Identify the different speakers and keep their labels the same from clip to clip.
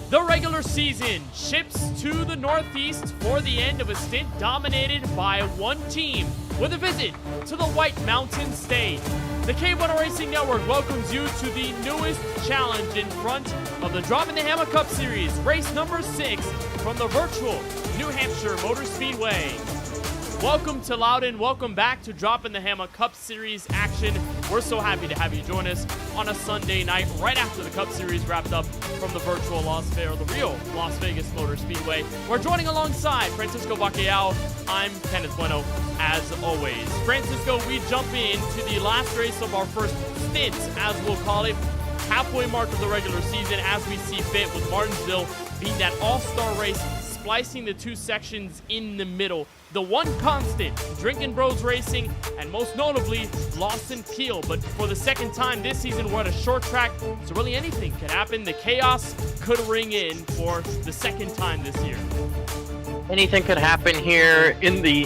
Speaker 1: The regular season shifts to the Northeast for the end of a stint dominated by one team with a visit to the White Mountain State. The KBueno Racing Network welcomes you to the newest challenge in front of the Droppin the Hammah Cup Series, race number 6 from the virtual New Hampshire Motor Speedway. Welcome to Loudon. Welcome back to Droppin the Hammah Cup Series action. We're so happy to have you join us on a Sunday night right after the Cup Series wrapped up from the virtual the real Las Vegas Motor Speedway. We're joining alongside Francisco Bacalhau. I'm Kenneth Bueno, as always. Francisco, we jump into the last race of our first stint, as we'll call it, halfway mark of the regular season as we see fit, with Martinsville being that all-star race, splicing the two sections in the middle. The one constant, Drinkin' Bros Racing, and most notably, Lawson Peel. But for the second time this season, we're at a short track, so really anything could happen. The chaos could ring in for the second time this year.
Speaker 2: Anything could happen here in the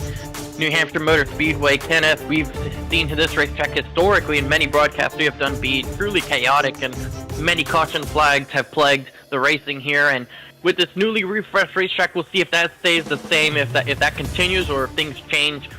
Speaker 2: New Hampshire Motor Speedway, Kenneth. We've seen this racetrack historically, and many broadcasts we have done be truly chaotic, and many caution flags have plagued the racing here. And with this newly refreshed racetrack, we'll see if that stays the same, if that continues, or if things change.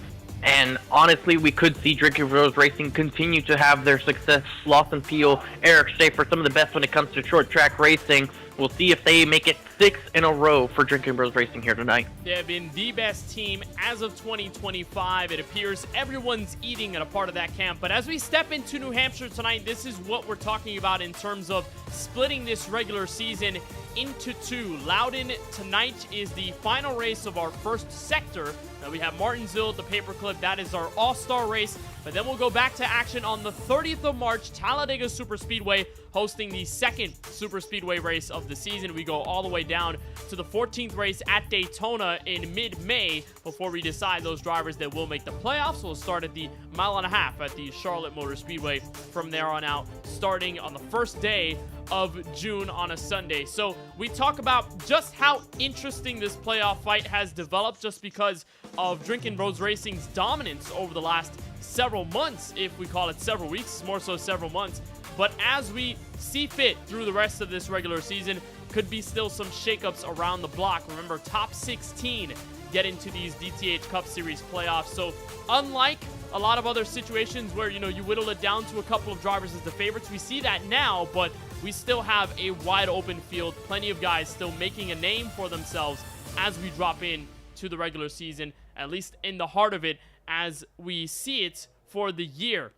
Speaker 2: And honestly, we could see Drinkin' Bros Racing continue to have their success. Lawson Peel, Eric Schaefer, some of the best when it comes to short track racing. We'll see if they make it 6 in a row for Drinkin' Bros Racing here tonight.
Speaker 1: They have been the best team as of 2025. It appears everyone's eating at a part of that camp. But as we step into New Hampshire tonight, this is what we're talking about in terms of splitting this regular season into two. Loudon tonight is the final race of our first sector. Now we have Martinsville at the paperclip. That is our all-star race. But then we'll go back to action on the 30th of March, Talladega Superspeedway hosting the second Superspeedway race of the season. We go all the way down to the 14th race at Daytona in mid-May before we decide those drivers that will make the playoffs. We'll start at the mile and a half at the Charlotte Motor Speedway from there on out, starting on the first day of June on a Sunday. So we talk about just how interesting this playoff fight has developed just because of Drinkin' Bros Racing's dominance over the last several months, if we call it several weeks, more so several months. But as we see fit through the rest of this regular season, could be still some shakeups around the block. Remember, top 16 get into these DTH Cup Series playoffs. So unlike a lot of other situations where, you whittle it down to a couple of drivers as the favorites, we see that now, but we still have a wide open field. Plenty of guys still making a name for themselves as we drop in to the regular season, at least in the heart of it, as we see it for the year.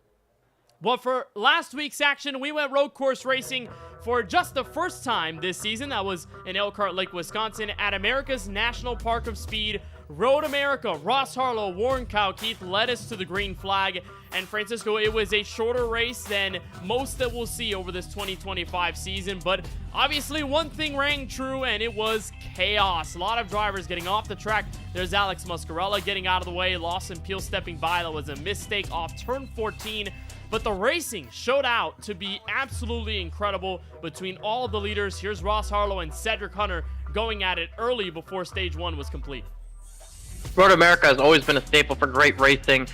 Speaker 1: Well, for last week's action, we went road course racing for just the first time this season. That was in Elkhart Lake, Wisconsin, at America's National Park of Speed, Road America. Ross Harlow, Warren Keith led us to the green flag. And Francisco, it was a shorter race than most that we'll see over this 2025 season. But obviously one thing rang true, and it was chaos. A lot of drivers getting off the track. There's Alex Muscarella getting out of the way. Lawson Peel stepping by. That was a mistake off turn 14. But the racing showed out to be absolutely incredible between all of the leaders. Here's Ross Harlow and Cedric Hunter going at it early before stage 1 was complete.
Speaker 2: Road America has always been a staple for great racing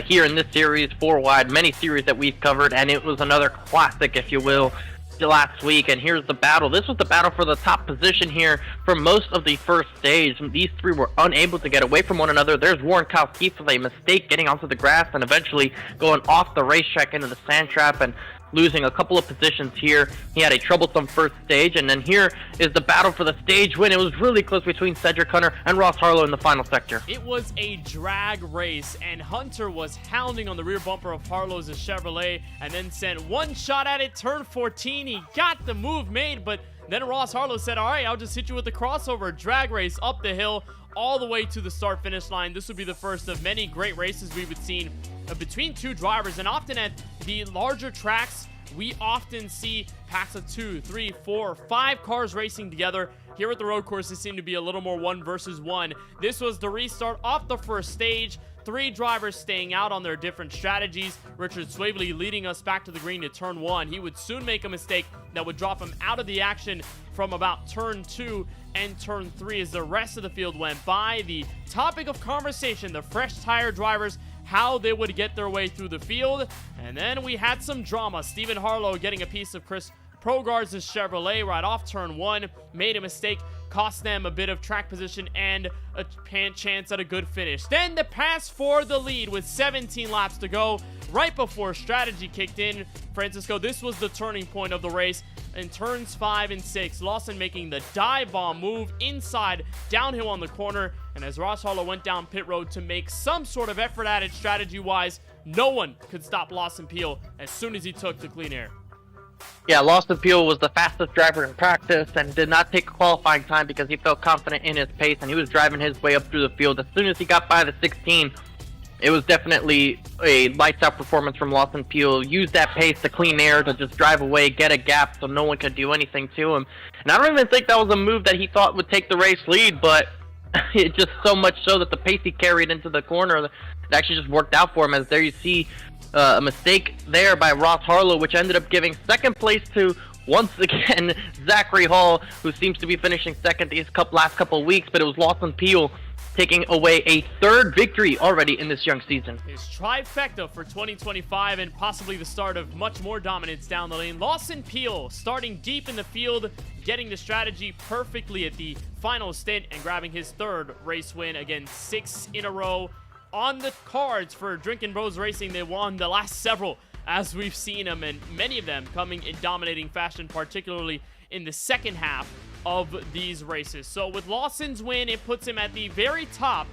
Speaker 2: here in this series, 4 wide, many series that we've covered, and it was another classic, if you will, last week. And here's the battle. This was the battle for the top position here for most of the first stage. These three were unable to get away from one another. There's Warren Keith with a mistake getting onto the grass and eventually going off the racetrack into the sand trap and losing a couple of positions here. He had a troublesome first stage, and then here is the battle for the stage win. It was really close between Cedric Hunter and Ross Harlow in the final sector.
Speaker 1: It was a drag race, and Hunter was hounding on the rear bumper of Harlow's Chevrolet and then sent one shot at it, turn 14. He got the move made, but then Ross Harlow said, all right, I'll just hit you with the crossover. Drag race up the hill all the way to the start-finish line. This would be the first of many great races we've seen between two drivers, and often at the larger tracks, we often see packs of 2, 3, 4, 5 cars racing together. Here at the road course, it seemed to be a little more 1 versus 1. This was the restart off the first stage. 3 drivers staying out on their different strategies. Richard Swavely leading us back to the green to turn 1. He would soon make a mistake that would drop him out of the action from about turn 2 and turn 3 as the rest of the field went by. The topic of conversation, the fresh tire drivers, how they would get their way through the field. And then we had some drama. Stephen Harlow getting a piece of Chris Progar's Chevrolet right off turn 1 made a mistake, cost them a bit of track position and a chance at a good finish. Then the pass for the lead with 17 laps to go, right before strategy kicked in. Francisco, this was the turning point of the race. In turns 5 and 6, Lawson making the dive bomb move inside, downhill on the corner, and as Ross Harlow went down pit road to make some sort of effort at it strategy-wise, no one could stop Lawson Peel as soon as he took the clean air.
Speaker 2: Yeah, Lawson Peel was the fastest driver in practice and did not take qualifying time because he felt confident in his pace, and he was driving his way up through the field. As soon as he got by the 16, it was definitely a lights-out performance from Lawson Peel. Used that pace to clean air to just drive away, get a gap so no one could do anything to him. And I don't even think that was a move that he thought would take the race lead, but it just so much so that the pace he carried into the corner, it actually just worked out for him. As there you see a mistake there by Ross Harlow, which ended up giving second place to, once again, Zachary Hall, who seems to be finishing second these last couple of weeks, but it was Lawson Peel taking away a third victory already in this young season.
Speaker 1: His trifecta for 2025 and possibly the start of much more dominance down the lane. Lawson Peel starting deep in the field, getting the strategy perfectly at the final stint and grabbing his third race win. Again, 6 in a row on the cards for Drinkin' Bros Racing. They won the last several, as we've seen them, and many of them coming in dominating fashion, particularly in the second half of these races. So with Lawson's win, it puts him at the very top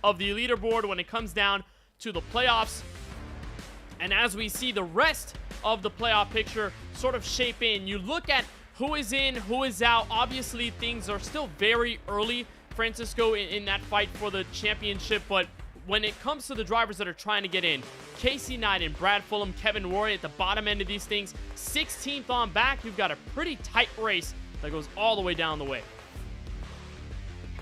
Speaker 1: of the leaderboard when it comes down to the playoffs. And as we see the rest of the playoff picture sort of shape in, you look at who is in, who is out. Obviously, things are still very early, Francisco, in that fight for the championship, but when it comes to the drivers that are trying to get in, Casey Knight and Brad Fulham, Kevin Rory at the bottom end of these things, 16th on back, you've got a pretty tight race that goes all the way down the way.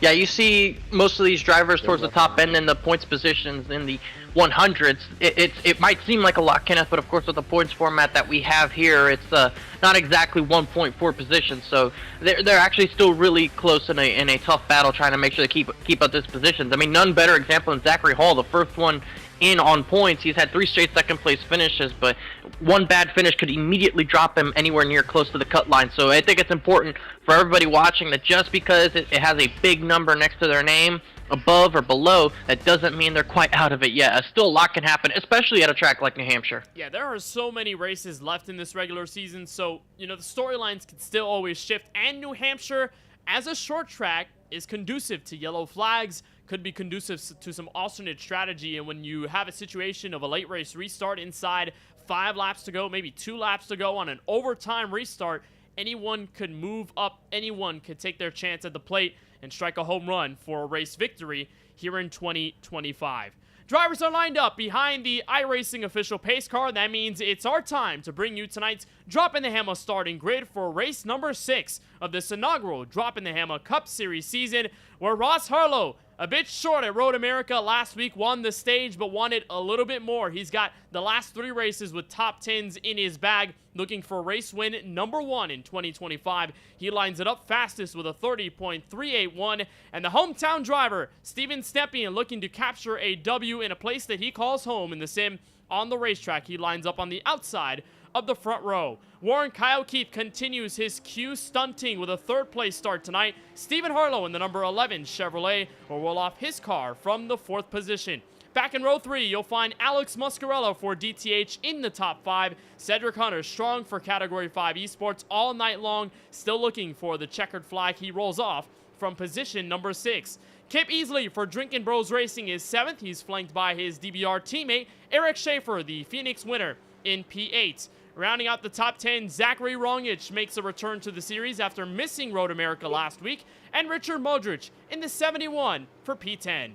Speaker 2: Yeah, you see most of these drivers towards the top end in the points positions in the 100s. It might seem like a lot, Kenneth, but of course with the points format that we have here, it's not exactly 1.4 positions. So they're actually still really close in a tough battle trying to make sure they keep up these positions. I mean, none better example than Zachary Hall, the first one in on points. He's had 3 straight second place finishes, but one bad finish could immediately drop him anywhere near close to the cut line. So I think it's important for everybody watching that just because it has a big number next to their name, above or below, that doesn't mean they're quite out of it yet. Still a lot can happen, especially at a track like New Hampshire.
Speaker 1: Yeah, there are so many races left in this regular season, so, the storylines can still always shift. And New Hampshire, as a short track, is conducive to yellow flags, could be conducive to some alternate strategy. And when you have a situation of a late race restart inside 5 laps to go, maybe 2 laps to go on an overtime restart, anyone could move up, anyone could take their chance at the plate and strike a home run for a race victory here in 2025. Drivers are lined up behind the iRacing official pace car. That means it's our time to bring you tonight's Droppin' the Hammah starting grid for race number 6 of this inaugural Droppin' the Hammah Cup Series season, where Ross Harlow, a bit short at Road America last week, won the stage, but wanted a little bit more. He's got the last 3 races with top 10s in his bag, looking for race win number 1 in 2025. He lines it up fastest with a 30.381, and the hometown driver, Steven Stepien, looking to capture a W in a place that he calls home in the sim on the racetrack. He lines up on the outside of the front row. Warren Kyle Keith continues his Q stunting with a 3rd place start tonight. Stephen Harlow in the number 11 Chevrolet will roll off his car from the 4th position. Back in row 3, you'll find Alex Muscarello for DTH in the top 5. Cedric Hunter strong for Category 5 Esports all night long, still looking for the checkered flag. He rolls off from position number 6. Kip Easley for Drinkin' Bros Racing is 7th. He's flanked by his DBR teammate, Eric Schaefer, the Phoenix winner, in P8. Rounding out the top 10, Zachary Rongich makes a return to the series after missing Road America last week, and Richard Modric in the 71 for P10.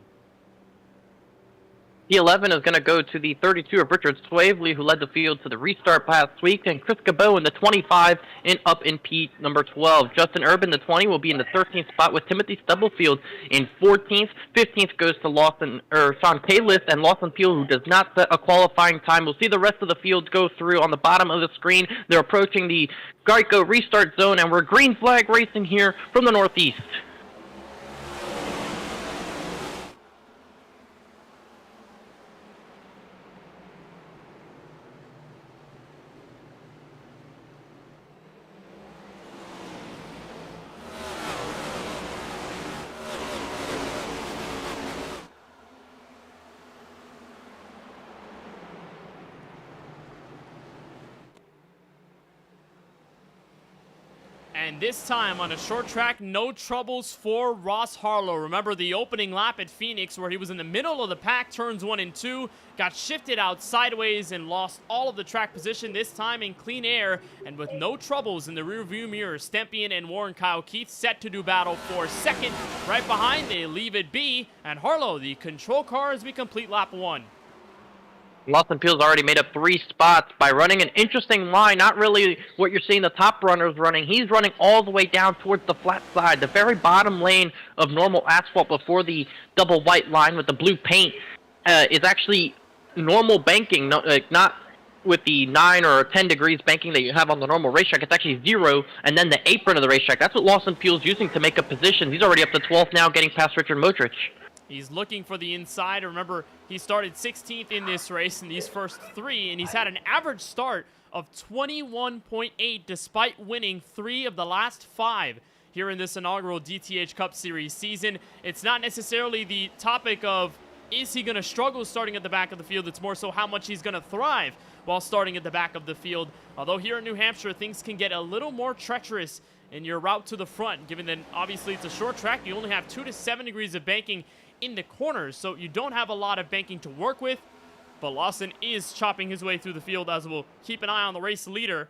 Speaker 2: The 11 is going to go to the 32 of Richard Swavely, who led the field to the restart last week, and Chris Cabot in the 25 and up in P number 12. Justin Urban, the 20, will be in the 13th spot with Timothy Stubblefield in 14th. 15th goes to Sean Kalis, and Lawson Peel, who does not set a qualifying time. We'll see the rest of the field go through on the bottom of the screen. They're approaching the Geico restart zone, and we're green flag racing here from the Northeast.
Speaker 1: And this time on a short track, no troubles for Ross Harlow. Remember the opening lap at Phoenix where he was in the middle of the pack, turns 1 and 2, got shifted out sideways and lost all of the track position, this time in clean air and with no troubles in the rear view mirror. Stempien and Warren Kyle Keith set to do battle for second. Right behind, they leave it be, and Harlow, the control car, as we complete lap 1.
Speaker 2: Lawson Peel's already made up 3 spots by running an interesting line, not really what you're seeing the top runners running. He's running all the way down towards the flat side, the very bottom lane of normal asphalt before the double white line with the blue paint is actually normal banking, not with the 9 or 10 degrees banking that you have on the normal racetrack. It's actually 0, and then the apron of the racetrack. That's what Lawson Peel's using to make up position. He's already up to 12th now, getting past Richard Modric.
Speaker 1: He's looking for the inside. Remember, he started 16th in this race in these first 3, and he's had an average start of 21.8 despite winning 3 of the last 5 here in this inaugural DTH Cup Series season. It's not necessarily the topic of is he going to struggle starting at the back of the field. It's more so how much he's going to thrive while starting at the back of the field. Although here in New Hampshire, things can get a little more treacherous in your route to the front, given that obviously it's a short track. You only have 2 to 7 degrees of banking in the corners, so you don't have a lot of banking to work with. But Lawson is chopping his way through the field, as we'll keep an eye on the race leader,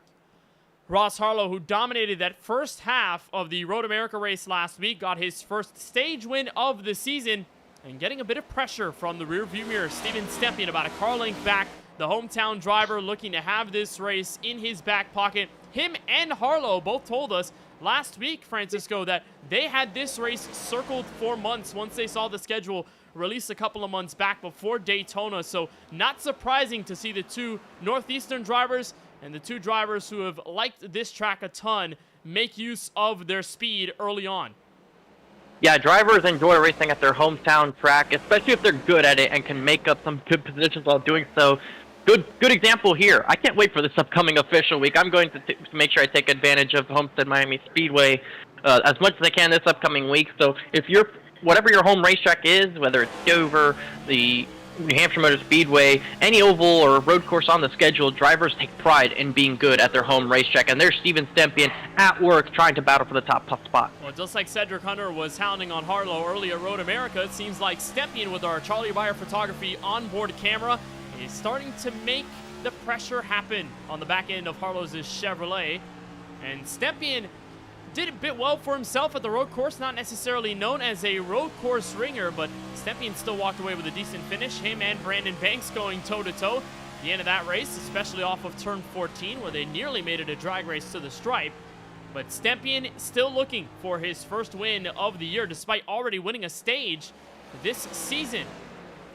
Speaker 1: Ross Harlow, who dominated that first half of the Road America race last week, got his first stage win of the season, and getting a bit of pressure from the rear view mirror. Steven Stempien about a car length back, the hometown driver looking to have this race in his back pocket. Him and Harlow both told us last week, Francisco, that they had this race circled for months once they saw the schedule released a couple of months back before Daytona. So not surprising to see the 2 Northeastern drivers and the 2 drivers who have liked this track a ton make use of their speed early on.
Speaker 2: Yeah, drivers enjoy racing at their hometown track, especially if they're good at it and can make up some good positions while doing so. Good example here. I can't wait for this upcoming official week. I'm going to make sure I take advantage of Homestead Miami Speedway as much as I can this upcoming week. So if you're, whatever your home racetrack is, whether it's Dover, the New Hampshire Motor Speedway, any oval or road course on the schedule, drivers take pride in being good at their home racetrack. And there's Steven Stempien at work trying to battle for the top spot.
Speaker 1: Well, just like Cedric Hunter was hounding on Harlow early at Road America, it seems like Stempien, with our Charlie Beyer Photography onboard camera, is starting to make the pressure happen on the back end of Harlow's Chevrolet. And Stempien did a bit well for himself at the road course, not necessarily known as a road course ringer, but Stempien still walked away with a decent finish. Him and Brandon Banks going toe-to-toe. The end of that race, especially off of turn 14, where they nearly made it a drag race to the stripe. But Stempien still looking for his first win of the year, despite already winning a stage this season.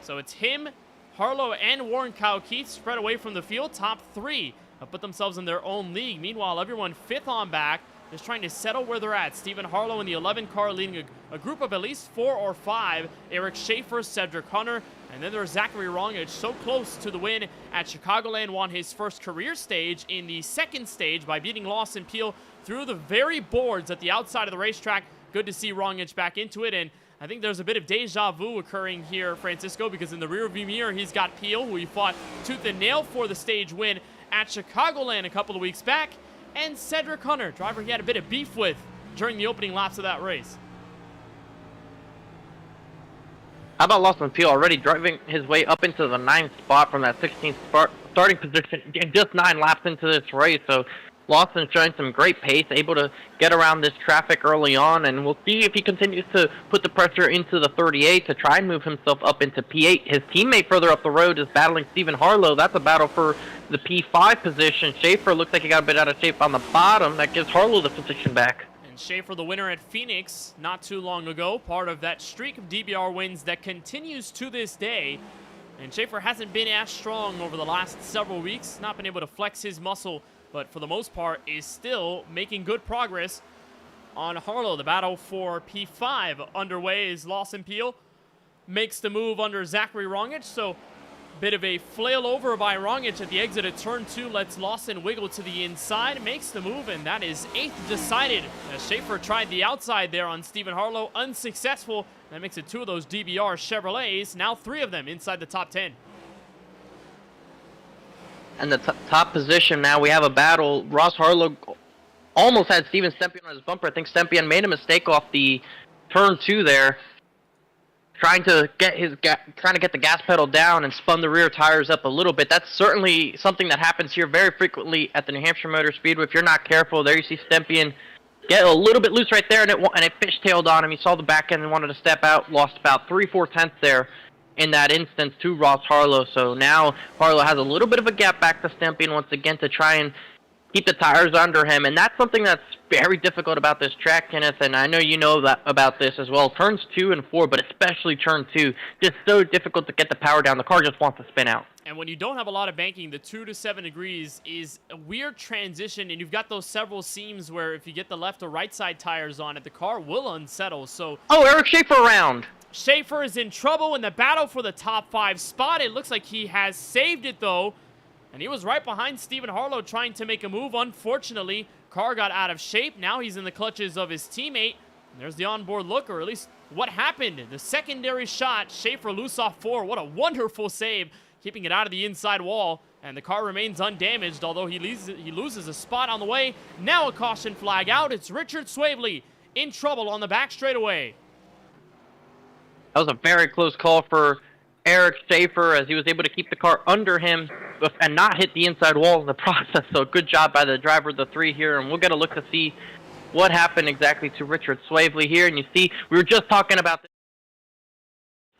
Speaker 1: So it's him, Harlow, and Warren Kyle Keith spread away from the field. Top 3 have put themselves in their own league. Meanwhile, everyone 5th on back, just trying to settle where they're at. Stephen Harlow in the 11 car leading a group of at least 4 or 5. Eric Schaefer, Cedric Hunter, and then there's Zachary Rongich, so close to the win at Chicagoland, won his first career stage in the second stage by beating Lawson Peel through the very boards at the outside of the racetrack. Good to see Rongich back into it, and I think there's a bit of deja vu occurring here, Francisco, because in the rearview mirror, he's got Peel, who he fought tooth and nail for the stage win at Chicagoland a couple of weeks back, and Cedric Hunter, driver he had a bit of beef with during the opening laps of that race.
Speaker 2: How about Lawson Peel already driving his way up into the 9th spot from that 16th starting position, just 9 laps into this race, so Lawson showing some great pace, able to get around this traffic early on, and we'll see if he continues to put the pressure into the 38 to try and move himself up into P8. His teammate further up the road is battling Stephen Harlow. That's a battle for the P5 position. Schaefer looks like he got a bit out of shape on the bottom. That gives Harlow the position back.
Speaker 1: And Schaefer, the winner at Phoenix not too long ago, part of that streak of DBR wins that continues to this day. And Schaefer hasn't been as strong over the last several weeks, not been able to flex his muscle, but for the most part is still making good progress on Harlow. The battle for P5 underway as Lawson Peel makes the move under Zachary Rongich. So bit of a flail over by Rongich at the exit of turn 2, lets Lawson wiggle to the inside, makes the move, and that is 8th decided. As Schaefer tried the outside there on Stephen Harlow, unsuccessful. That makes it 2 of those DBR Chevrolets, now 3 of them inside the top 10.
Speaker 2: And the top position now, we have a battle. Ross Harlow almost had Steven Stempien on his bumper. I think Stempien made a mistake off the turn 2 there, trying to get the gas pedal down and spun the rear tires up a little bit. That's certainly something that happens here very frequently at the New Hampshire Motor Speedway. If you're not careful, there you see Stempien get a little bit loose right there, and it fishtailed on him. He saw the back end and wanted to step out, lost about 3/4 tenths there in that instance to Ross Harlow. So now Harlow has a little bit of a gap back to Stempien once again to try and keep the tires under him, and that's something that's very difficult about this track, Kenneth, and I know you know that about this as well. Turns 2 and 4, but especially turn 2, just so difficult to get the power down. The car just wants to spin out.
Speaker 1: And when you don't have a lot of banking, the 2 to 7 degrees is a weird transition, and you've got those several seams where if you get the left or right side tires on it, the car will unsettle. So
Speaker 2: Eric Schaefer around.
Speaker 1: Schaefer is in trouble in the battle for the top 5 spot. It looks like he has saved it, though. And he was right behind Stephen Harlow trying to make a move. Unfortunately, car got out of shape. Now he's in the clutches of his teammate. And there's the onboard look, or at least what happened. The secondary shot, Schaefer loose off 4. What a wonderful save, keeping it out of the inside wall. And the car remains undamaged, although he loses a spot on the way. Now a caution flag out. It's Richard Swavely in trouble on the back straightaway.
Speaker 2: That was a very close call for Eric Schaefer, as he was able to keep the car under him and not hit the inside wall in the process. So good job by the driver of the 3 here, and we'll get a look to see what happened exactly to Richard Swavely here. And you see, we were just talking about this.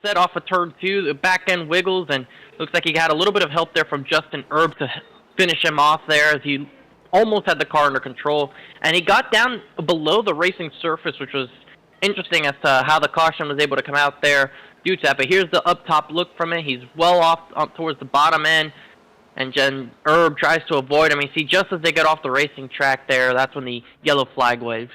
Speaker 2: Set off a turn 2, the back end wiggles, and looks like he had a little bit of help there from Justin Erb to finish him off there, as he almost had the car under control. And he got down below the racing surface, which was interesting as to how the caution was able to come out there due to that. But here's the up top look from it. He's well off towards the bottom end, and Jen Erb tries to avoid him. You see, just as they get off the racing track there, that's when the yellow flag waves.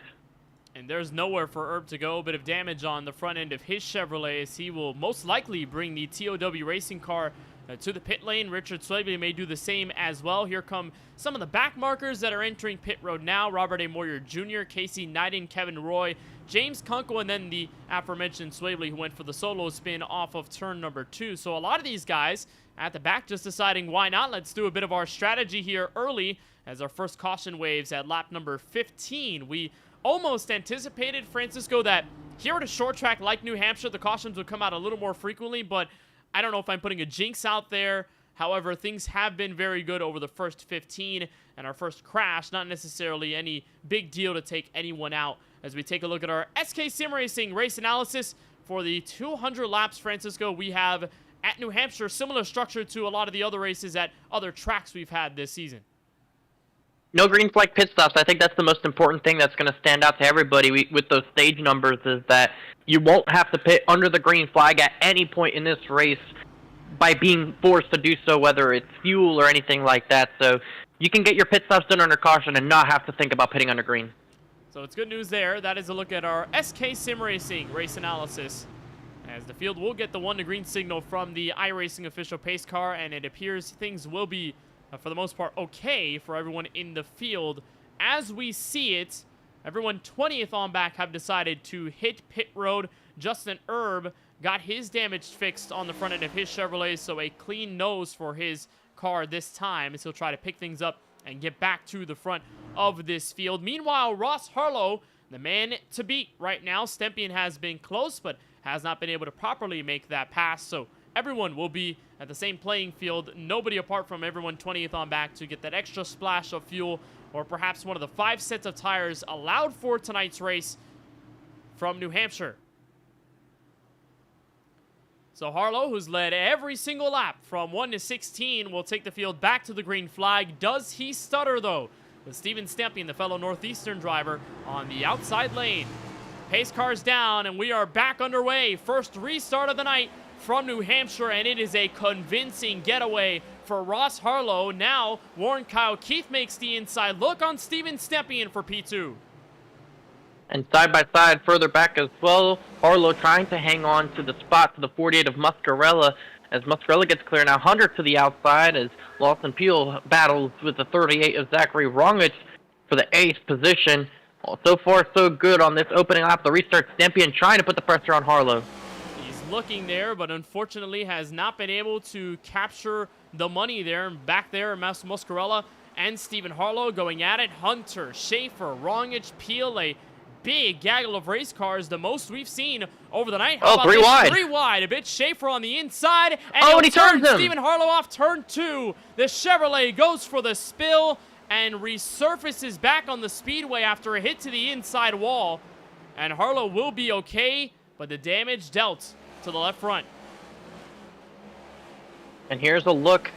Speaker 1: And there's nowhere for Erb to go. A bit of damage on the front end of his Chevrolet, as he will most likely bring the TOW racing car to the pit lane. Richard Swavely may do the same as well. Here come some of the back markers that are entering pit road now. Robert A. Moyer Jr., Casey Knighton, Kevin Roy, James Kunkel, and then the aforementioned Swavely, who went for the solo spin off of turn number 2. So a lot of these guys at the back just deciding, why not? Let's do a bit of our strategy here early as our first caution waves at lap number 15. We almost anticipated, Francisco, that here at a short track like New Hampshire, the cautions would come out a little more frequently, but I don't know if I'm putting a jinx out there. However, things have been very good over the first 15, and our first crash, not necessarily any big deal to take anyone out. As we take a look at our SK Sim Racing race analysis for the 200 laps, Francisco, we have at New Hampshire similar structure to a lot of the other races at other tracks we've had this season.
Speaker 2: No green flag pit stops. I think that's the most important thing that's going to stand out to everybody with those stage numbers, is that you won't have to pit under the green flag at any point in this race by being forced to do so, whether it's fuel or anything like that. So you can get your pit stops done under caution and not have to think about pitting under green.
Speaker 1: So it's good news there. That is a look at our SK Sim Racing race analysis, as the field will get the 1 to green signal from the iRacing official pace car, and it appears things will be for the most part okay for everyone in the field. As we see it, everyone 20th on back have decided to hit pit road. Justin Erb got his damage fixed on the front end of his Chevrolet, so a clean nose for his car this time, as he'll try to pick things up and get back to the front of this field. Meanwhile, Ross Harlow, the man to beat right now. Stempien has been close, but has not been able to properly make that pass, so everyone will be at the same playing field. Nobody apart from everyone 20th on back to get that extra splash of fuel, or perhaps one of the 5 sets of tires allowed for tonight's race from New Hampshire. So Harlow, who's led every single lap from 1 to 16, will take the field back to the green flag. Does he stutter, though, with Steven Stempien, the fellow Northeastern driver, on the outside lane? Pace car's down, and we are back underway. First restart of the night from New Hampshire, and it is a convincing getaway for Ross Harlow. Now, Warren Kyle Keith makes the inside look on Steven Stempien for P2.
Speaker 2: And side by side, further back as well, Harlow trying to hang on to the spot to the 48 of Muscarella, as Muscarella gets clear now. 100 to the outside as Lawson Peel battles with the 38 of Zachary Rongich for the 8th position. Well, so far, so good on this opening lap. The restart, Stempien trying to put the pressure on Harlow.
Speaker 1: He's looking there, but unfortunately has not been able to capture the money there. Back there, Muscarella and Stephen Harlow going at it. Hunter, Schaefer, Rongich, Peel, a big gaggle of race cars, the most we've seen over the night.
Speaker 2: How about 3 wide.
Speaker 1: 3 wide, a bit Schaefer on the inside,
Speaker 2: and he turns him.
Speaker 1: Stephen Harlow off turn 2. The Chevrolet goes for the spill and resurfaces back on the speedway after a hit to the inside wall. And Harlow will be okay, but the damage dealt to the left front.
Speaker 2: And here's a look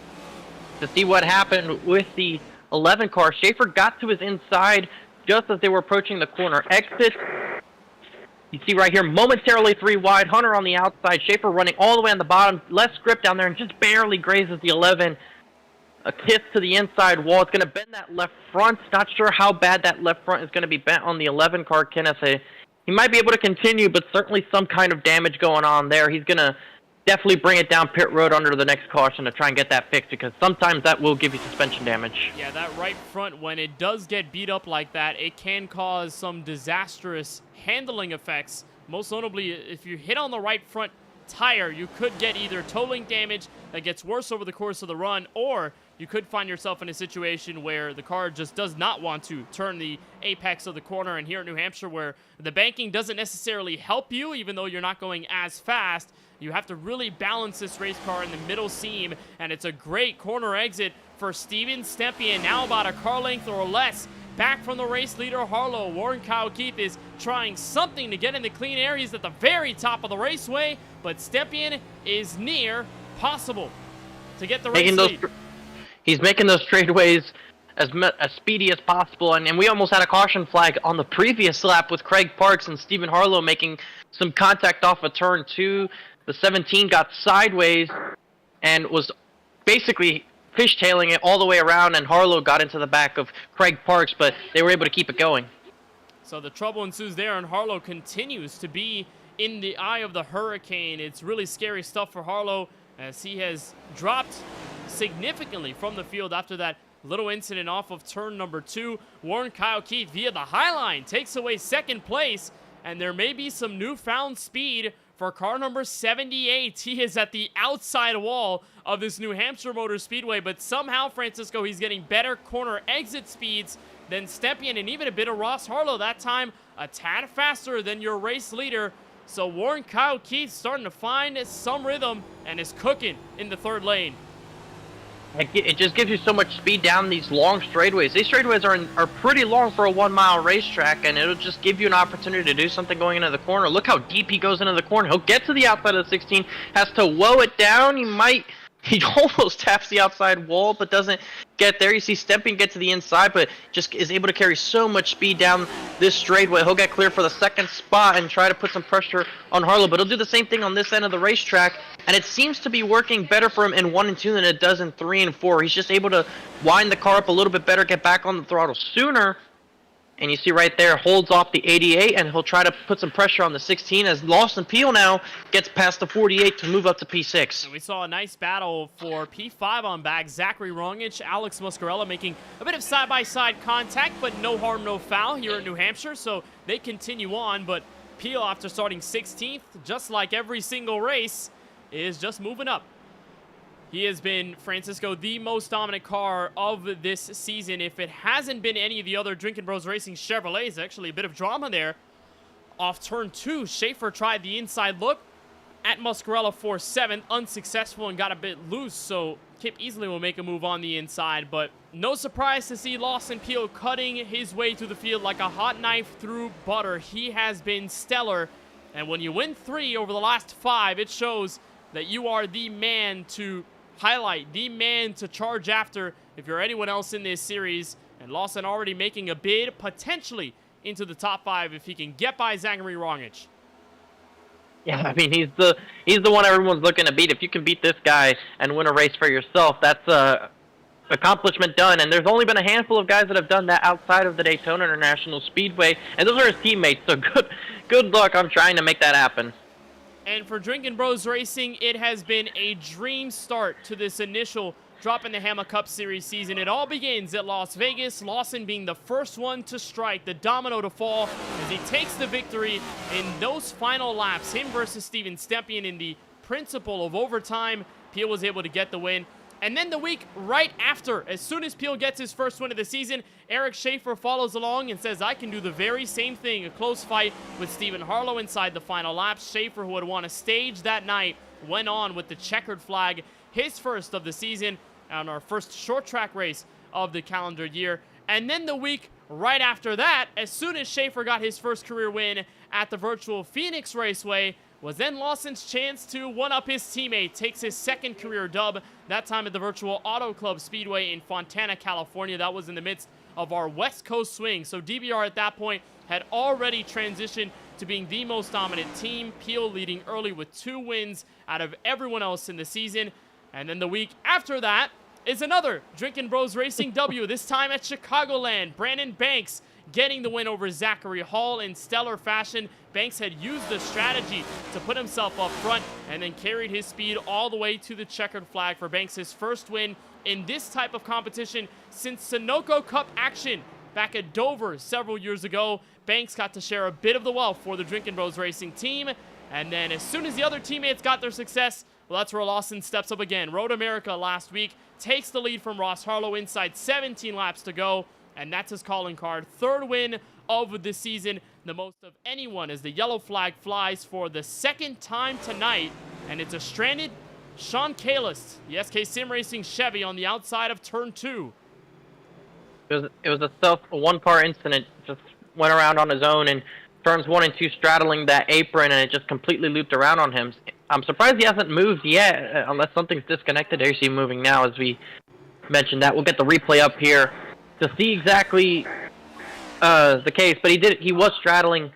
Speaker 2: to see what happened with the 11 car. Schaefer got to his inside just as they were approaching the corner exit. You see right here, momentarily 3 wide. Hunter on the outside. Schaefer running all the way on the bottom. Less grip down there and just barely grazes the 11. A kiss to the inside wall. It's going to bend that left front. Not sure how bad that left front is going to be bent on the 11 car, Kenneth. He might be able to continue, but certainly some kind of damage going on there. He's going to definitely bring it down pit road under the next caution to try and get that fixed, because sometimes that will give you suspension damage.
Speaker 1: Yeah, that right front, when it does get beat up like that, it can cause some disastrous handling effects. Most notably, if you hit on the right front tire, you could get either toe link damage that gets worse over the course of the run, or you could find yourself in a situation where the car just does not want to turn the apex of the corner. And here in New Hampshire, where the banking doesn't necessarily help you, even though you're not going as fast, you have to really balance this race car in the middle seam. And it's a great corner exit for Steven Stempien, now about a car length or less back from the race leader Harlow. Warren Kyle Keith is trying something to get in the clean air. He's at the very top of the raceway, but Stempien is near possible to get the race lead.
Speaker 2: He's making those straightaways as speedy as possible, and we almost had a caution flag on the previous lap with Craig Parks and Stephen Harlow making some contact off of turn 2. The 17 got sideways and was basically fishtailing it all the way around, and Harlow got into the back of Craig Parks, but they were able to keep it going.
Speaker 1: So the trouble ensues there, and Harlow continues to be in the eye of the hurricane. It's really scary stuff for Harlow, as he has dropped significantly from the field after that little incident off of turn number 2. Warren Kyle Keith via the high line takes away second place, and there may be some newfound speed for car number 78. He is at the outside wall of this New Hampshire Motor Speedway, but somehow, Francisco, he's getting better corner exit speeds than Stempien, and even a bit of Ross Harlow, that time a tad faster than your race leader. So Warren Kyle Keith starting to find some rhythm and is cooking in the third lane.
Speaker 2: It just gives you so much speed down these long straightaways. These straightaways are pretty long for a 1-mile racetrack, and it'll just give you an opportunity to do something going into the corner. Look how deep he goes into the corner. He'll get to the outside of the 16, has to woe it down. He almost taps the outside wall, but doesn't get there. You see Stempien get to the inside, but just is able to carry so much speed down this straightaway. He'll get clear for the second spot and try to put some pressure on Harlow, but he'll do the same thing on this end of the racetrack, and it seems to be working better for him in 1 and 2 than it does in 3 and 4. He's just able to wind the car up a little bit better, get back on the throttle sooner. And you see right there, holds off the 88, and he'll try to put some pressure on the 16 as Lawson Peel now gets past the 48 to move up to P6.
Speaker 1: And we saw a nice battle for P5 on back. Zachary Rongich, Alex Muscarella making a bit of side-by-side contact, but no harm, no foul here in New Hampshire, so they continue on. But Peel, after starting 16th, just like every single race, is just moving up. He has been, Francisco, the most dominant car of this season. If it hasn't been any of the other Drinkin' Bros Racing Chevrolets, actually a bit of drama there. Off turn 2, Schaefer tried the inside look at Muscarella for 7th, unsuccessful and got a bit loose, so Kip easily will make a move on the inside, but no surprise to see Lawson Peel cutting his way through the field like a hot knife through butter. He has been stellar, and when you win 3 over the last 5, it shows that you are the man to highlight, the man to charge after if you're anyone else in this series. And Lawson already making a bid potentially into the top 5 if he can get by Zachary Rongich.
Speaker 2: Yeah, I mean, he's the one everyone's looking to beat. If you can beat this guy and win a race for yourself, that's a accomplishment done. And there's only been a handful of guys that have done that outside of the Daytona International Speedway, and those are his teammates. So good luck on trying to make that happen.
Speaker 1: And for Drinkin' Bros Racing, it has been a dream start to this initial Droppin' the Hammah Cup Series season. It all begins at Las Vegas, Lawson being the first one to strike, the domino to fall, as he takes the victory in those final laps. Him versus Steven Stempien in the principle of overtime. Peel was able to get the win. And then the week right after, as soon as Peel gets his first win of the season, Eric Schaefer follows along and says, I can do the very same thing. A close fight with Stephen Harlow inside the final laps. Schaefer, who had won a stage that night, went on with the checkered flag, his first of the season, on our first short track race of the calendar year. And then the week right after that, as soon as Schaefer got his first career win at the virtual Phoenix Raceway, was then Lawson's chance to one-up his teammate, takes his second career dub, that time at the virtual Auto Club Speedway in Fontana, California. That was in the midst of our West Coast swing. So DBR at that point had already transitioned to being the most dominant team. Peel leading early with 2 wins out of everyone else in the season. And then the week after that is another Drinkin' Bros Racing W, this time at Chicagoland. Brandon Banks getting the win over Zachary Hall in stellar fashion. Banks had used the strategy to put himself up front and then carried his speed all the way to the checkered flag for Banks' his first win in this type of competition since Sunoco Cup action back at Dover several years ago. Banks got to share a bit of the wealth for the Drinkin' Bros Racing team. And then as soon as the other teammates got their success, well, that's where Lawson steps up again. Road America last week takes the lead from Ross Harlow inside 17 laps to go. And that's his calling card. 3rd win of the season, the most of anyone, as the yellow flag flies for the 2nd time tonight. And it's a stranded Sean Kalis, the SK Sim Racing Chevy, on the outside of turn 2.
Speaker 2: It was a one-car incident. Just went around on his own, and turns 1 and 2 straddling that apron, and it just completely looped around on him. I'm surprised he hasn't moved yet, unless something's disconnected. There you see him moving now, as we mentioned that. We'll get the replay up here to see exactly the case, but he was straddling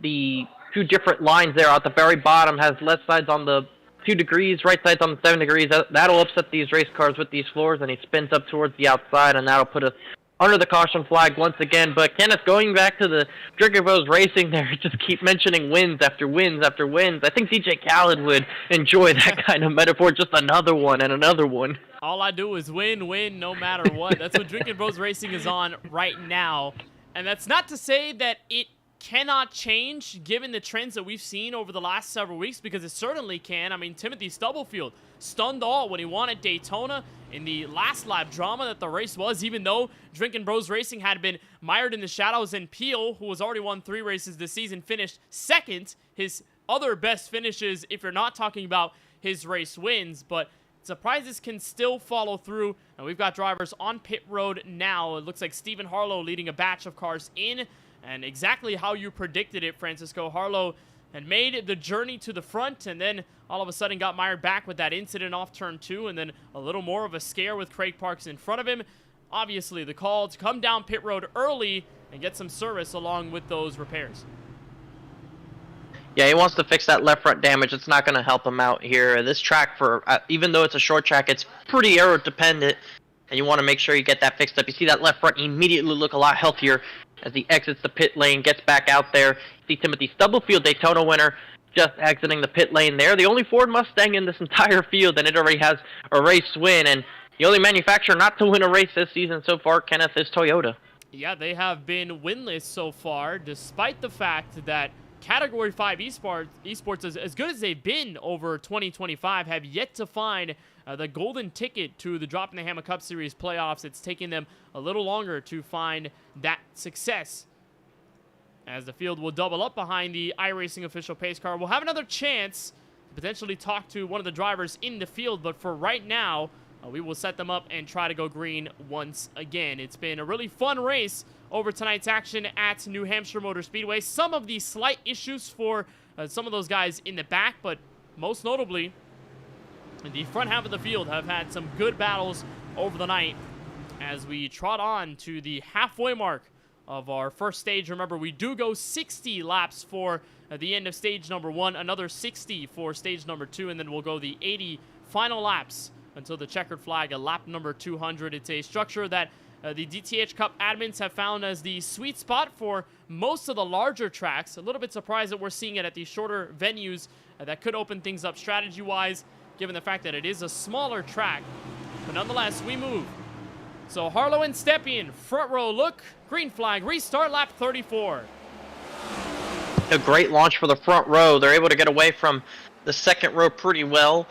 Speaker 2: the 2 different lines there at the very bottom. Has left sides on the 2 degrees, right sides on the 7 degrees. That'll upset these race cars with these floors, and he spins up towards the outside, and that'll put us under the caution flag once again. But Kenneth, going back to the Drinkin' Bros Racing there, just keep mentioning wins after wins after wins. I think DJ Khaled would enjoy that kind of metaphor. Just another one and another one.
Speaker 1: All I do is win, no matter what. That's what Drinkin' Bros Racing is on right now. And that's not to say that it cannot change given the trends that we've seen over the last several weeks, because it certainly can. I mean, Timothy Stubblefield stunned all when he won at Daytona in the last lap drama that the race was, even though Drinkin' Bros Racing had been mired in the shadows, and Peel, who has already won 3 races this season, finished 2nd. His other best finishes, if you're not talking about his race wins, but surprises can still follow through, and we've got drivers on pit road now. It looks like Stephen Harlow leading a batch of cars in, and exactly how you predicted it, Francisco. Harlow had made the journey to the front, and then all of a sudden got mired back with that incident off turn 2, and then a little more of a scare with Craig Parks in front of him. Obviously, the call to come down pit road early and get some service along with those repairs.
Speaker 2: Yeah, he wants to fix that left front damage. It's not going to help him out here. This track, even though it's a short track, it's pretty aero dependent, and you want to make sure you get that fixed up. You see that left front immediately look a lot healthier as he exits the pit lane, gets back out there. You see Timothy Stubblefield, Daytona winner, just exiting the pit lane there. The only Ford Mustang in this entire field, and it already has a race win. And the only manufacturer not to win a race this season so far, Kenneth, is Toyota.
Speaker 1: Yeah, they have been winless so far, despite the fact that Category 5 esports, as good as they've been over 2025, have yet to find the golden ticket to the Droppin' the Hammah Cup Series playoffs. It's taken them a little longer to find that success, as the field will double up behind the iRacing official pace car. We'll have another chance to potentially talk to one of the drivers in the field, but for right now, we will set them up and try to go green once again. It's been a really fun race over tonight's action at New Hampshire Motor Speedway. Some of the slight issues for some of those guys in the back, but most notably, the front half of the field have had some good battles over the night as we trot on to the halfway mark of our first stage. Remember, we do go 60 laps for the end of stage number 1, another 60 for stage number 2, and then we'll go the 80 final laps until the checkered flag at lap number 200. It's a structure that the DTH Cup admins have found as the sweet spot for most of the larger tracks. A little bit surprised that we're seeing it at these shorter venues that could open things up strategy-wise, given the fact that it is a smaller track. But nonetheless, we move. So Harlow and Stepien, front row look, green flag, restart lap 34.
Speaker 2: A great launch for the front row. They're able to get away from the second row pretty well,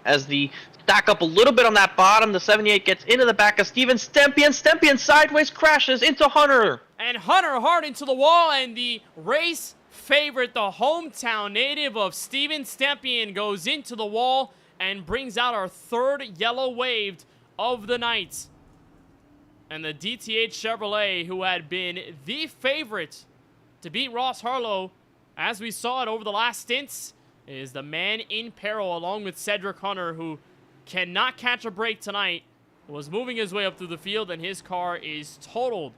Speaker 2: as the stack up a little bit on that bottom. The 78 gets into the back of Steven Stempian. Stempian sideways crashes into Hunter.
Speaker 1: And Hunter hard into the wall, and the race favorite, the hometown native of Steven Stempian, goes into the wall and brings out our third yellow wave of the night. And the DTH Chevrolet, who had been the favorite to beat Ross Harlow, as we saw it over the last stints, is the man in peril, along with Cedric Hunter, who cannot catch a break tonight, was moving his way up through the field, and his car is totaled.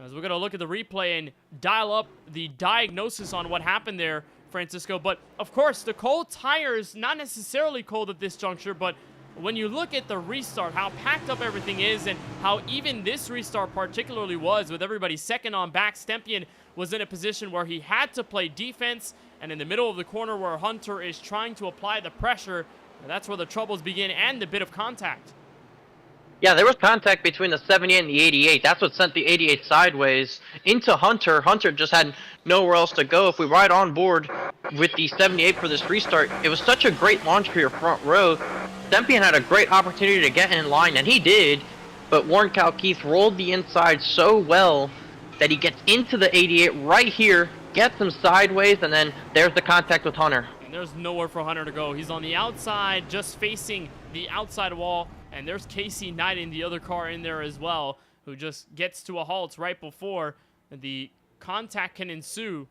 Speaker 1: As we're going to look at the replay and dial up the diagnosis on what happened there, Francisco. But, of course, the cold tires, not necessarily cold at this juncture, but when you look at the restart, how packed up everything is, and how even this restart particularly was, with everybody second on back, Stempian was in a position where he had to play defense, and in the middle of the corner where Hunter is trying to apply the pressure, that's where the troubles begin, and the bit of contact.
Speaker 2: Yeah, there was contact between the 78 and the 88. That's what sent the 88 sideways into Hunter. Hunter just had nowhere else to go. If we ride on board with the 78 for this restart, it was such a great launch for your front row. Stempian had a great opportunity to get in line, and he did, but Warren Keith rolled the inside so well that he gets into the 88 right here, gets him sideways, and then there's the contact with Hunter.
Speaker 1: And there's nowhere for Hunter to go. He's on the outside, just facing the outside wall. And there's Casey Knight in the other car in there as well, who just gets to a halt right before the contact can ensue.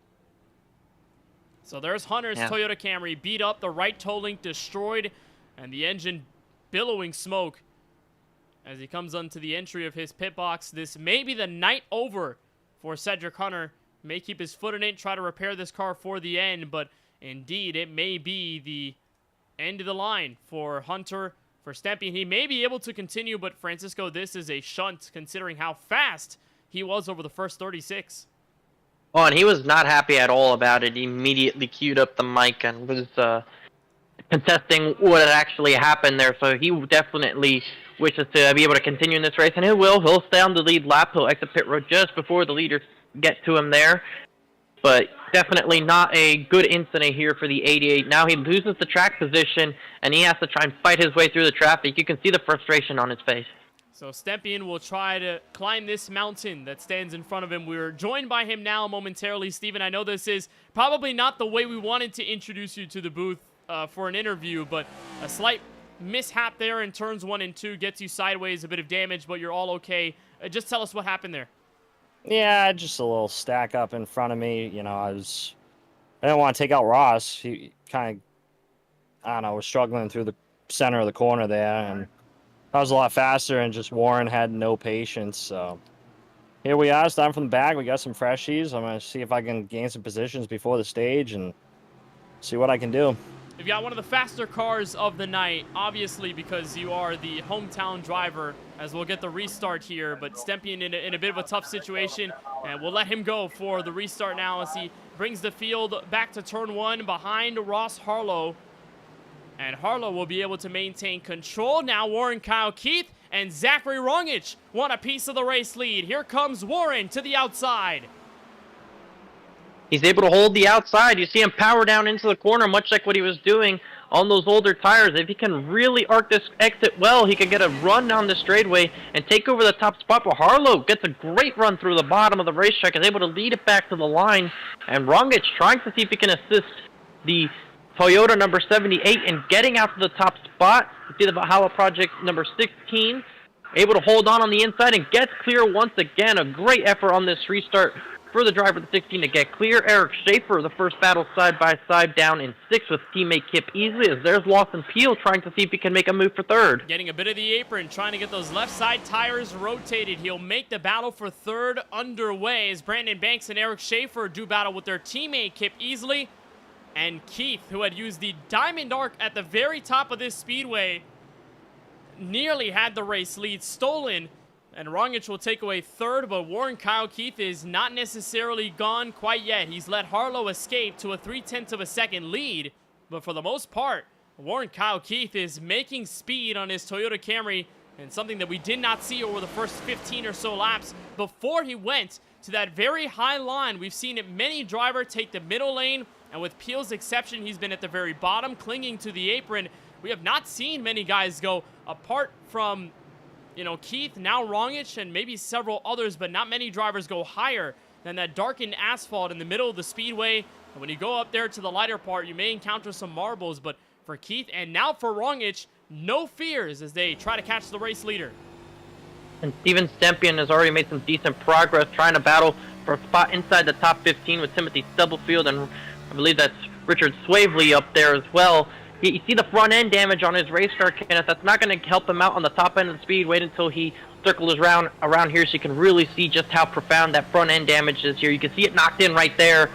Speaker 1: So there's Hunter's Toyota Camry, beat up, the right toe link destroyed, and the engine billowing smoke as he comes onto the entry of his pit box. This may be the night over for Cedric Hunter. May keep his foot in it, try to repair this car for the end, but indeed it may be the end of the line for Hunter. For Stempian, he may be able to continue, but Francisco, this is a shunt considering how fast he was over the first 36.
Speaker 2: Oh, and he was not happy at all about it. He immediately queued up the mic and was contesting what had actually happened there. So he definitely wishes to be able to continue in this race, and he will. He'll stay on the lead lap. He'll exit pit road just before the leaders get to him there. But definitely not a good incident here for the 88. Now he loses the track position, and he has to try and fight his way through the traffic. You can see the frustration on his face.
Speaker 1: So Stempian will try to climb this mountain that stands in front of him. We're joined by him now momentarily. Steven, I know this is probably not the way we wanted to introduce you to the booth for an interview, but a slight mishap there in turns 1 and 2 gets you sideways, a bit of damage, but you're all okay. Just tell us what happened there.
Speaker 3: Yeah, just a little stack up in front of me. You know, I didn't want to take out Ross. He kind of, I don't know, was struggling through the center of the corner there, and I was a lot faster, and just Warren had no patience. So here we are, starting from the back. We got some freshies. I'm going to see if I can gain some positions before the stage and see what I can do.
Speaker 1: You've got one of the faster cars of the night, obviously, because you are the hometown driver, as we'll get the restart here. But Stempian in a bit of a tough situation, and we'll let him go for the restart now as he brings the field back to turn 1 behind Ross Harlow. And Harlow will be able to maintain control. Now Warren Keith and Zachary Rongich want a piece of the race lead. Here comes Warren to the outside.
Speaker 2: He's able to hold the outside. You see him power down into the corner, much like what he was doing on those older tires. If he can really arc this exit well, he can get a run down the straightaway and take over the top spot. But Harlow gets a great run through the bottom of the racetrack, is able to lead it back to the line. And Rongich trying to see if he can assist the Toyota number 78 in getting out to the top spot. You see the Hammah project number 16, able to hold on the inside and gets clear once again. A great effort on this restart for the driver of the 16 to get clear. Eric Schaefer, the first battle side by side, down in 6th with teammate Kip Easley, as there's Lawson Peel trying to see if he can make a move for 3rd.
Speaker 1: Getting a bit of the apron, trying to get those left side tires rotated. He'll make the battle for 3rd underway as Brandon Banks and Eric Schaefer do battle with their teammate Kip Easley. And Keith, who had used the Diamond Arc at the very top of this speedway, nearly had the race lead stolen. And Rongich will take away 3rd, but Warren Keith is not necessarily gone quite yet. He's let Harlow escape to a 0.3 of a second lead. But for the most part, Warren Keith is making speed on his Toyota Camry, and something that we did not see over the first 15 or so laps before he went to that very high line. We've seen many drivers take the middle lane, and with Peel's exception, he's been at the very bottom, clinging to the apron. we have not seen many guys go, apart from, Keith, now Rongich, and maybe several others, but not many drivers go higher than that darkened asphalt in the middle of the speedway. And when you go up there to the lighter part, you may encounter some marbles, but for Keith and now for Rongich, no fears as they try to catch the race leader.
Speaker 2: And Steven Stempien has already made some decent progress trying to battle for a spot inside the top 15 with Timothy Stubblefield, and I believe that's Richard Swavely up there as well. You see the front end damage on his race car, Kenneth. That's not going to help him out on the top end of the speed. Wait until he circles around here so you can really see just how profound that front end damage is here. You can see it knocked in right there.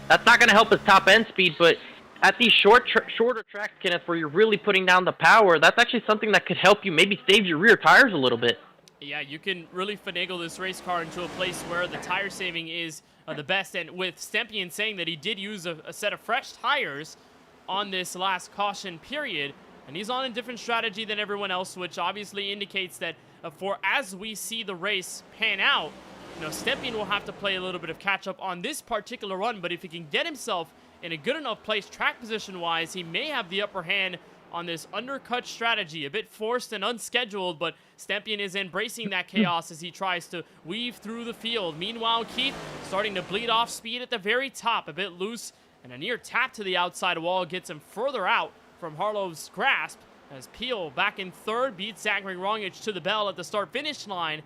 Speaker 2: That's not going to help his top end speed, but at these shorter tracks, Kenneth, where you're really putting down the power, that's actually something that could help you maybe save your rear tires a little bit.
Speaker 1: Yeah, you can really finagle this race car into a place where the tire saving is the best. And with Stempien saying that he did use a set of fresh tires on this last caution period, and he's on a different strategy than everyone else, which obviously indicates that for as we see the race pan out, Stempien will have to play a little bit of catch up on this particular run. But if he can get himself in a good enough place track position wise, he may have the upper hand on this undercut strategy. A bit forced and unscheduled, but Stempien is embracing that chaos as he tries to weave through the field. Meanwhile, Keith starting to bleed off speed at the very top, a bit loose, and a near tap to the outside wall gets him further out from Harlow's grasp as Peel back in third beats Zachary Rongich to the bell at the start-finish line,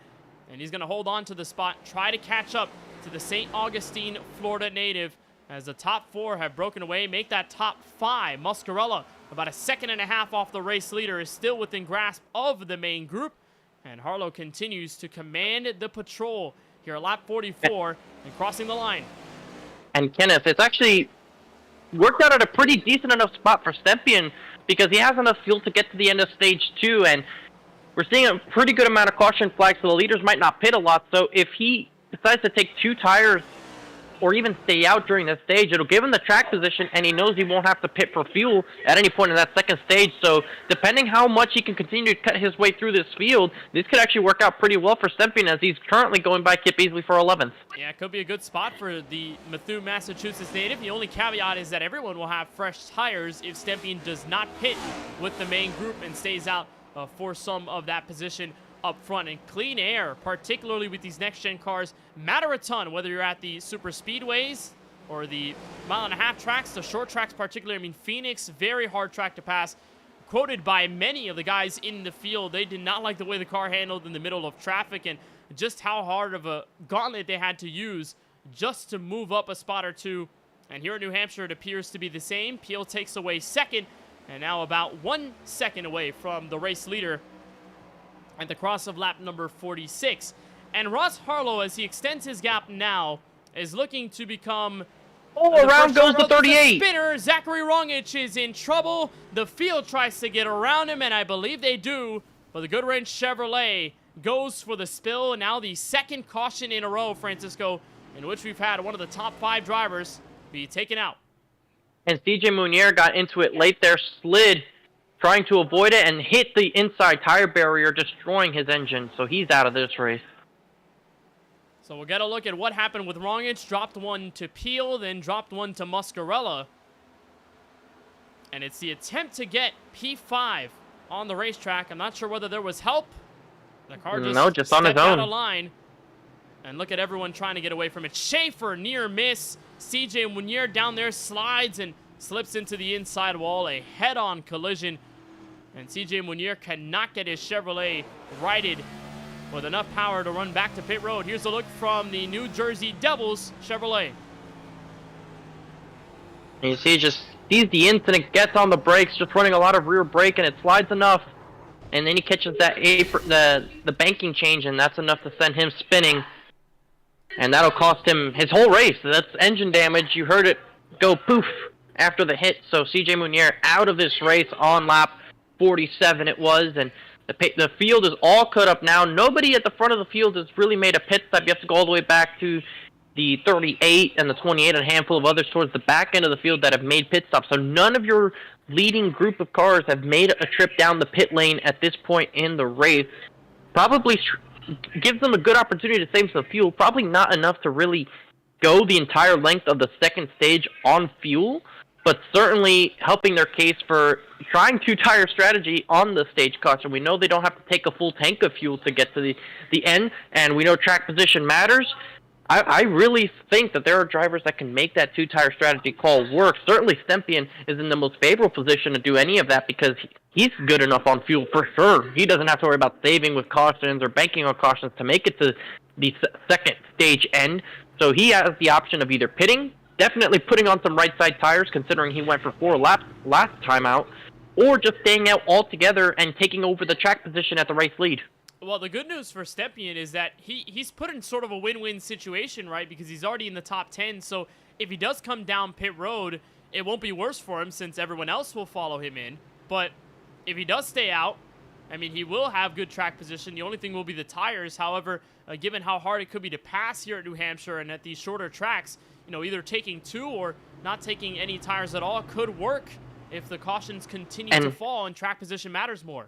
Speaker 1: and he's going to hold on to the spot, try to catch up to the St. Augustine, Florida native as the top four have broken away, make that top five. Muscarella, about a second and a half off the race leader, is still within grasp of the main group, and Harlow continues to command the patrol here at lap 44 and crossing the line.
Speaker 2: And Kenneth, it's actually worked out at a pretty decent enough spot for Stempien because he has enough fuel to get to the end of stage 2, and we're seeing a pretty good amount of caution flags, so the leaders might not pit a lot. So if he decides to take 2 tires or even stay out during that stage, it'll give him the track position, and he knows he won't have to pit for fuel at any point in that second stage. So depending how much he can continue to cut his way through this field, this could actually work out pretty well for Stempien as he's currently going by Kip Beasley for 11th.
Speaker 1: Yeah, it could be a good spot for the Methuen, Massachusetts native. The only caveat is that everyone will have fresh tires if Stempien does not pit with the main group and stays out for some of that position up front. And clean air, particularly with these next-gen cars, matter a ton, whether you're at the super speedways or the mile-and-a-half tracks, the short tracks particularly. I mean, Phoenix, very hard track to pass. Quoted by many of the guys in the field, they did not like the way the car handled in the middle of traffic and just how hard of a gauntlet they had to use just to move up a spot or two. And here in New Hampshire, it appears to be the same. Peel takes away second, and now about 1 second away from the race leader at the cross of lap number 46. And Ross Harlow, as he extends his gap now, is looking to become...
Speaker 2: around goes the 38.
Speaker 1: Spinner. Zachary Rongich is in trouble. The field tries to get around him, and I believe they do. But the Goodwrench Chevrolet goes for the spill. And now the second caution in a row, Francisco, in which we've had one of the top 5 drivers be taken out.
Speaker 2: And CJ Munier got into it late there, slid, trying to avoid it, and hit the inside tire barrier, destroying his engine. So he's out of this race.
Speaker 1: So we'll get a look at what happened with Rongich. Dropped one to Peel, then dropped one to Muscarella. And it's the attempt to get P5 on the racetrack. I'm not sure whether there was help. The car just
Speaker 2: on his own.
Speaker 1: out of line. And look at everyone trying to get away from it. Schaefer, near miss. CJ Munier down there slides and slips into the inside wall. A head-on collision. And CJ Munier cannot get his Chevrolet righted with enough power to run back to pit road. Here's a look from the New Jersey Devils Chevrolet.
Speaker 2: And you see, just sees the incident, gets on the brakes, just running a lot of rear brake, and it slides enough. And then he catches that the banking change, and that's enough to send him spinning. And that'll cost him his whole race. That's engine damage. You heard it go poof after the hit. So CJ Munier out of this race on lap 47 it was, and the field is all cut up now. Nobody at the front of the field has really made a pit stop. You have to go all the way back to the 38 and the 28 and a handful of others towards the back end of the field that have made pit stops. So none of your leading group of cars have made a trip down the pit lane at this point in the race. Probably gives them a good opportunity to save some fuel. Probably not enough to really go the entire length of the second stage on fuel, but certainly helping their case for trying two-tire strategy on the stage caution. We know they don't have to take a full tank of fuel to get to the end, and we know track position matters. I really think that there are drivers that can make that two-tire strategy call work. Certainly Stempien is in the most favorable position to do any of that because he's good enough on fuel for sure. He doesn't have to worry about saving with cautions or banking on cautions to make it to the second stage end. So he has the option of either pitting, definitely putting on some right-side tires considering he went for 4 laps last time out, or just staying out altogether and taking over the track position at the race lead.
Speaker 1: Well, the good news for Stempien is that he's put in sort of a win-win situation, right? Because he's already in the top 10, so if he does come down pit road, it won't be worse for him since everyone else will follow him in. But if he does stay out, I mean, he will have good track position. The only thing will be the tires. However, given how hard it could be to pass here at New Hampshire and at these shorter tracks, you know, either taking 2 or not taking any tires at all could work if the cautions continue to fall and track position matters more.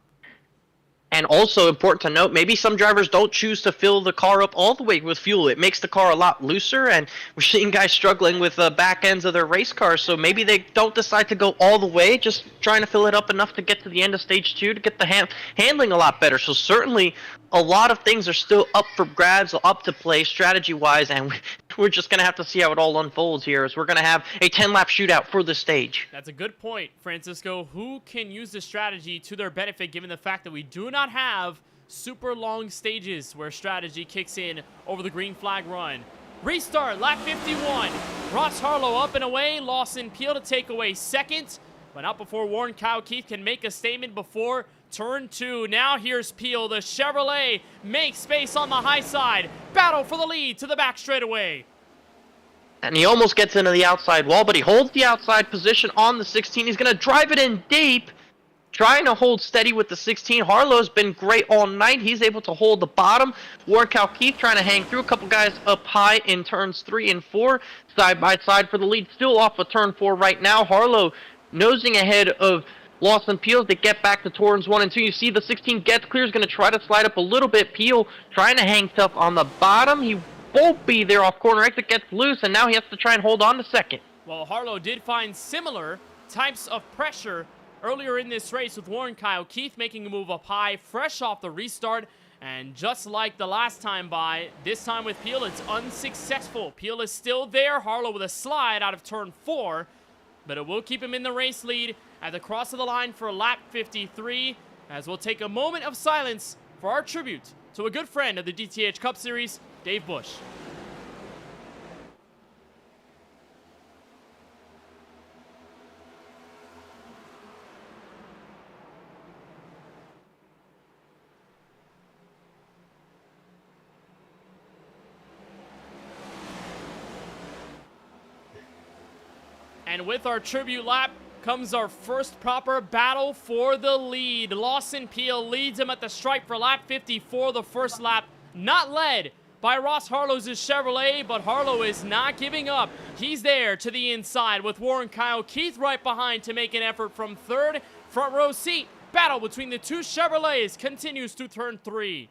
Speaker 2: And also important to note, maybe some drivers don't choose to fill the car up all the way with fuel. It makes the car a lot looser, and we're seeing guys struggling with the back ends of their race cars, so maybe they don't decide to go all the way, just trying to fill it up enough to get to the end of stage 2 to get the handling a lot better. So certainly a lot of things are still up for grabs, up to play strategy-wise, and we're just going to have to see how it all unfolds here, as we're going to have a 10-lap shootout for the stage.
Speaker 1: That's a good point, Francisco. Who can use this strategy to their benefit, given the fact that we do not have super long stages where strategy kicks in over the green flag run? Restart, lap 51. Ross Harlow up and away. Lawson Peel to take away second, but not before Warren Kyle Keith can make a statement before turn 2. Now here's Peel. The Chevrolet makes space on the high side. Battle for the lead to the back straightaway.
Speaker 2: And he almost gets into the outside wall, but he holds the outside position on the 16. He's going to drive it in deep, trying to hold steady with the 16. Harlow's been great all night. He's able to hold the bottom. Warren Kyle Keith trying to hang through. A couple guys up high in turns 3 and 4, side by side for the lead. Still off of turn 4 right now. Harlow nosing ahead of Lawson Peel to get back to turns 1 and 2. You see the 16 gets clear. Is going to try to slide up a little bit. Peel trying to hang tough on the bottom. He won't be there off corner exit, gets loose, and now he has to try and hold on to second.
Speaker 1: Well, Harlow did find similar types of pressure earlier in this race with Warren Kyle Keith making a move up high, fresh off the restart, and just like the last time by, this time with Peel, it's unsuccessful. Peel is still there. Harlow with a slide out of turn 4, but it will keep him in the race lead at the cross of the line for lap 53, as we'll take a moment of silence for our tribute to a good friend of the DTH Cup Series, Dave Bush. And with our tribute lap comes our first proper battle for the lead. Lawson Peel leads him at the stripe for lap 54, the first lap not led by Ross Harlow's Chevrolet, but Harlow is not giving up. He's there to the inside with Warren Kyle Keith right behind to make an effort from third. Front row seat. Battle between the two Chevrolets continues to turn 3.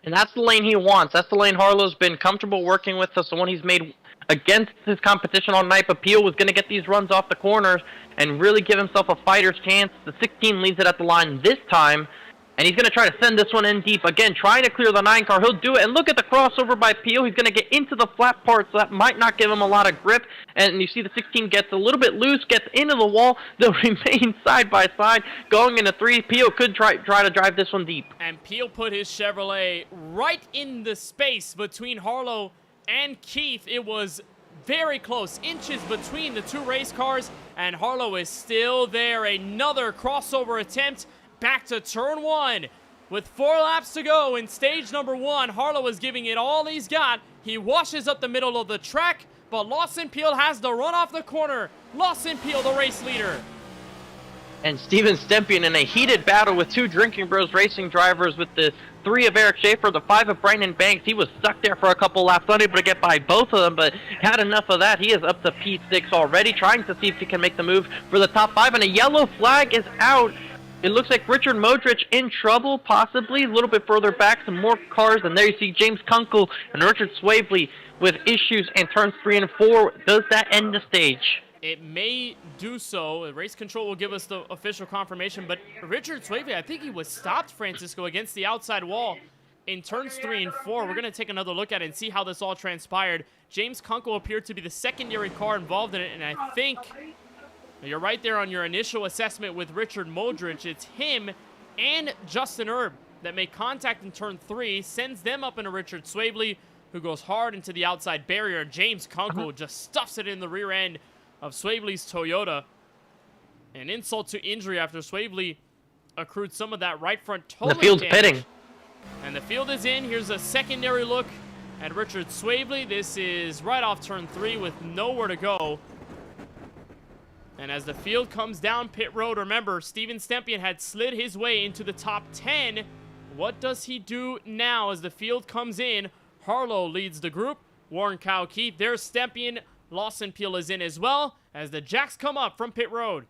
Speaker 2: And that's the lane he wants. That's the lane Harlow's been comfortable working with. That's the one he's made against his competition all night. But Peel was going to get these runs off the corners and really give himself a fighter's chance. The 16 leads it at the line this time. And he's going to try to send this one in deep. Again, trying to clear the 9 car. He'll do it. And look at the crossover by Peel. He's going to get into the flat part, so that might not give him a lot of grip. And you see the 16 gets a little bit loose, gets into the wall. They'll remain side by side. Going into 3, Peel could try to drive this one deep.
Speaker 1: And Peel put his Chevrolet right in the space between Harlow and Keith. It was very close, inches between the two race cars. And Harlow is still there. Another crossover attempt. Back to turn 1. With 4 laps to go in stage number 1, Harlow is giving it all he's got. He washes up the middle of the track, but Lawson Peel has the run off the corner. Lawson Peel, the race leader.
Speaker 2: And Steven Stempien in a heated battle with 2 Drinking Bros Racing drivers, with the 3 of Eric Schaefer, the 5 of Brandon Banks. He was stuck there for a couple laps, unable to get by both of them, but had enough of that. He is up to P6 already, trying to see if he can make the move for the top 5, and a yellow flag is out. It looks like Richard Modric in trouble, possibly. A little bit further back, some more cars. And there you see James Kunkel and Richard Swavely with issues in turns 3 and 4. Does that end the stage?
Speaker 1: It may do so. Race control will give us the official confirmation, but Richard Swavely, I think he was stopped, Francisco, against the outside wall in turns 3 and 4. We're going to take another look at it and see how this all transpired. James Kunkel appeared to be the secondary car involved in it, and I think you're right there on your initial assessment with Richard Modric. It's him and Justin Erb that make contact in turn 3, sends them up into Richard Swavely, who goes hard into the outside barrier. James Kunkel just stuffs it in the rear end of Swavely's Toyota. An insult to injury after Swavely accrued some of that right front tolling
Speaker 2: The field's
Speaker 1: damage.
Speaker 2: pitting.
Speaker 1: And the field is in. Here's a secondary look at Richard Swavely. This is right off turn 3 with nowhere to go. And as the field comes down pit road, remember, Steven Stempien had slid his way into the top 10. What does he do now as the field comes in? Harlow leads the group. Warren Kyle Keith. There's Stempien. Lawson Peel is in as well as the Jacks come up from pit road.